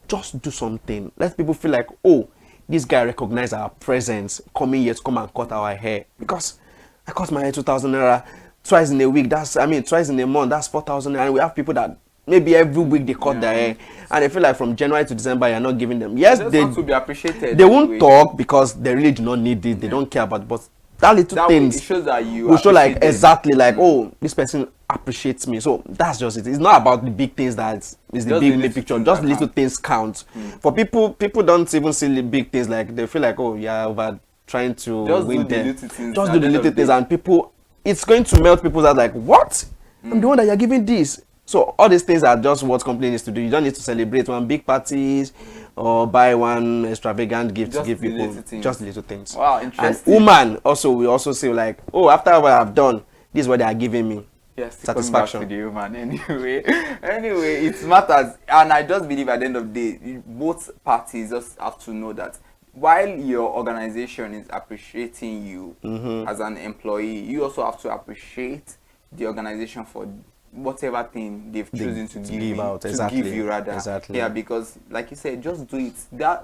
just do something. Let people feel like, oh, this guy recognized our presence, coming here to come and cut our hair. Because I cut my hair 2,000 naira twice in a week. Twice in a month, that's 4,000 naira. And we have people that maybe every week they cut their hair, and they feel like from January to December you're not giving them. Yes, they want to be appreciated. They won't talk because they really do not need it. They don't care about it. But that little things it shows that you will show, like, exactly, like, oh, this person appreciates me. So that's just it. It's not about the big things that is the big picture. Just little things count. For people don't even see the big things. Like, they feel like, oh, yeah, over trying to win them. Just do the little things, and people, it's going to melt people's heart. Like, what? I'm the one that you're giving this. So all these things are just what company needs to do. You don't need to celebrate one big parties or buy one extravagant gift to give people. Just little things. Wow, interesting. And woman also, we also say, like, oh, after what I've done, this is what they are giving me. Yes, satisfaction. Back to the woman. Anyway, it matters, and I just believe at the end of the day, both parties just have to know that while your organization is appreciating you as an employee, you also have to appreciate the organization for whatever thing they've chosen to give you. Exactly. Yeah, because like you said, just do it.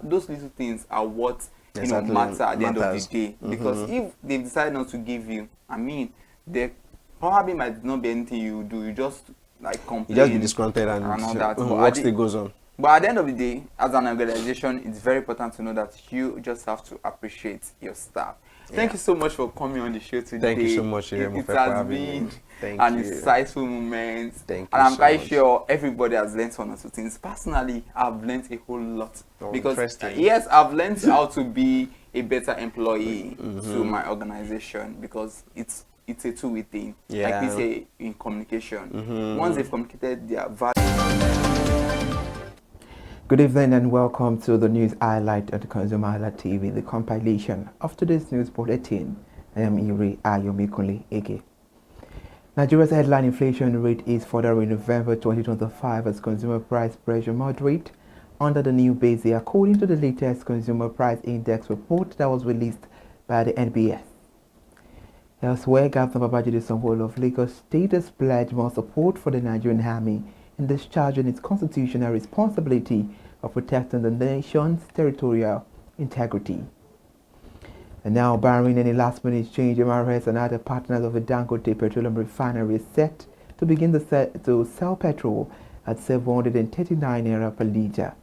Those little things are what matter at the end of the day. Because if they've decided not to give you, I mean, there probably might not be anything you do. You just like complain. You just be disgruntled and all that. Work still goes on. But at the end of the day, as an organization, it's very important to know that you just have to appreciate your staff. Thank you so much for coming on the show today. Thank you so much, It for has having been me. Thank an you. insightful moment. Thank and you I'm so quite much. sure everybody has learned one or two things. Personally, I've learned a whole lot. Because interesting. yes, I've learned how to be a better employee to my organization, because it's a two-way thing. Like we say in communication. Once they've communicated their value. Good evening and welcome to the news highlight of the ConsumerHallaTV, the compilation of today's news bulletin. I am Iri Ayomikunle Ege. Nigeria's headline inflation rate is further in November 2025 as consumer price pressure moderate under the new base year, according to the latest Consumer Price Index report that was released by the NBS. Elsewhere, Governor Babajide Sanwo-Olu of Lagos State has pledged more support for the Nigerian Army in discharging its constitutional responsibility of protecting the nation's territorial integrity. And now, barring any last-minute change, MRS and other partners of the Dangote Petroleum Refinery is set to begin to sell petrol at 739 naira per litre.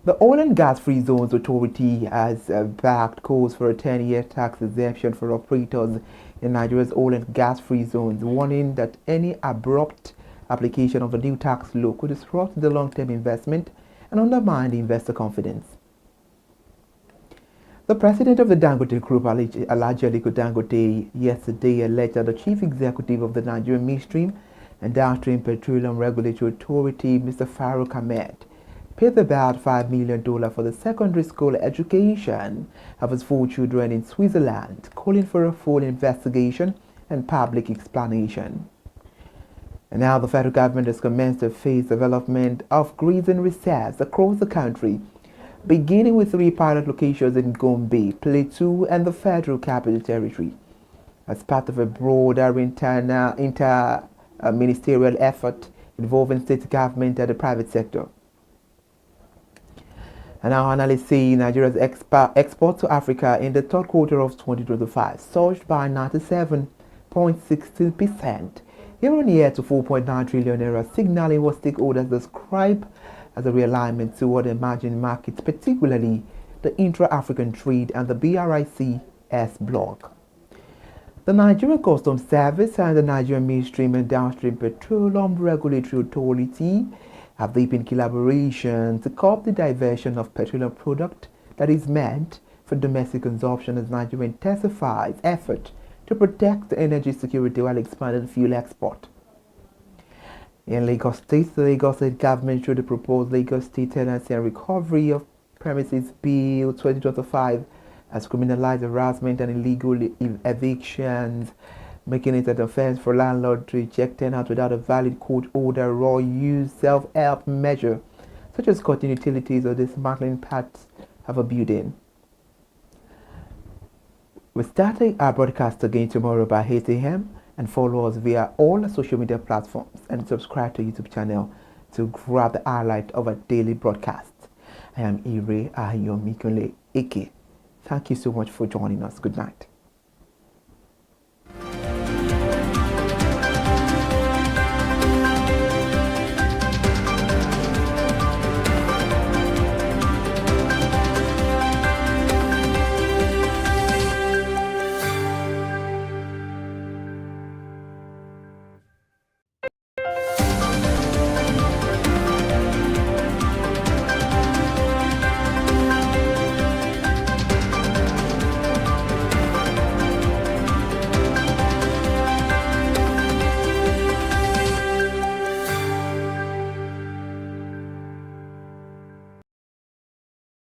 The Oil and Gas Free Zones Authority has backed calls for a 10-year tax exemption for operators in Nigeria's oil and gas free zones, warning that any abrupt application of the new tax law could disrupt the long-term investment and undermine the investor confidence. The president of the Dangote Group, Alhaji Aliko Dangote, yesterday alleged that the chief executive of the Nigerian Midstream and Downstream Petroleum Regulatory Authority, Mr. Farouk Ahmed, paid about $5 million for the secondary school education of his 4 children in Switzerland, calling for a full investigation and public explanation. And now the federal government has commenced a phased development of grazing reserves across the country, beginning with 3 pilot locations in Gombe, Plateau, and the Federal Capital Territory, as part of a broader inter-ministerial effort involving state government and the private sector. And now analysts say Nigeria's export to Africa in the third quarter of 2025 surged by 97.16%. year-on-year to 4.9 trillion naira, signaling what stakeholders describe as a realignment toward emerging markets, particularly the intra-African trade and the BRICS bloc. The Nigerian Customs Service and the Nigerian Midstream and Downstream Petroleum Regulatory Authority have deepened in collaboration to curb the diversion of petroleum product that is meant for domestic consumption as Nigeria intensifies effort to protect the energy security while expanding fuel export. In Lagos State, the Lagos State government, through the proposed Lagos State Tenancy and Recovery of Premises Bill 2025, has criminalized harassment and illegal evictions, making it an offense for landlord to eject tenants without a valid court order or use self-help measure, such as cutting utilities or dismantling parts of a building. We're starting our broadcast again tomorrow by 8 a.m. and follow us via all social media platforms and subscribe to YouTube channel to grab the highlight of our daily broadcast. I am Ire Ayomikunle Eke. Thank you so much for joining us. Good night.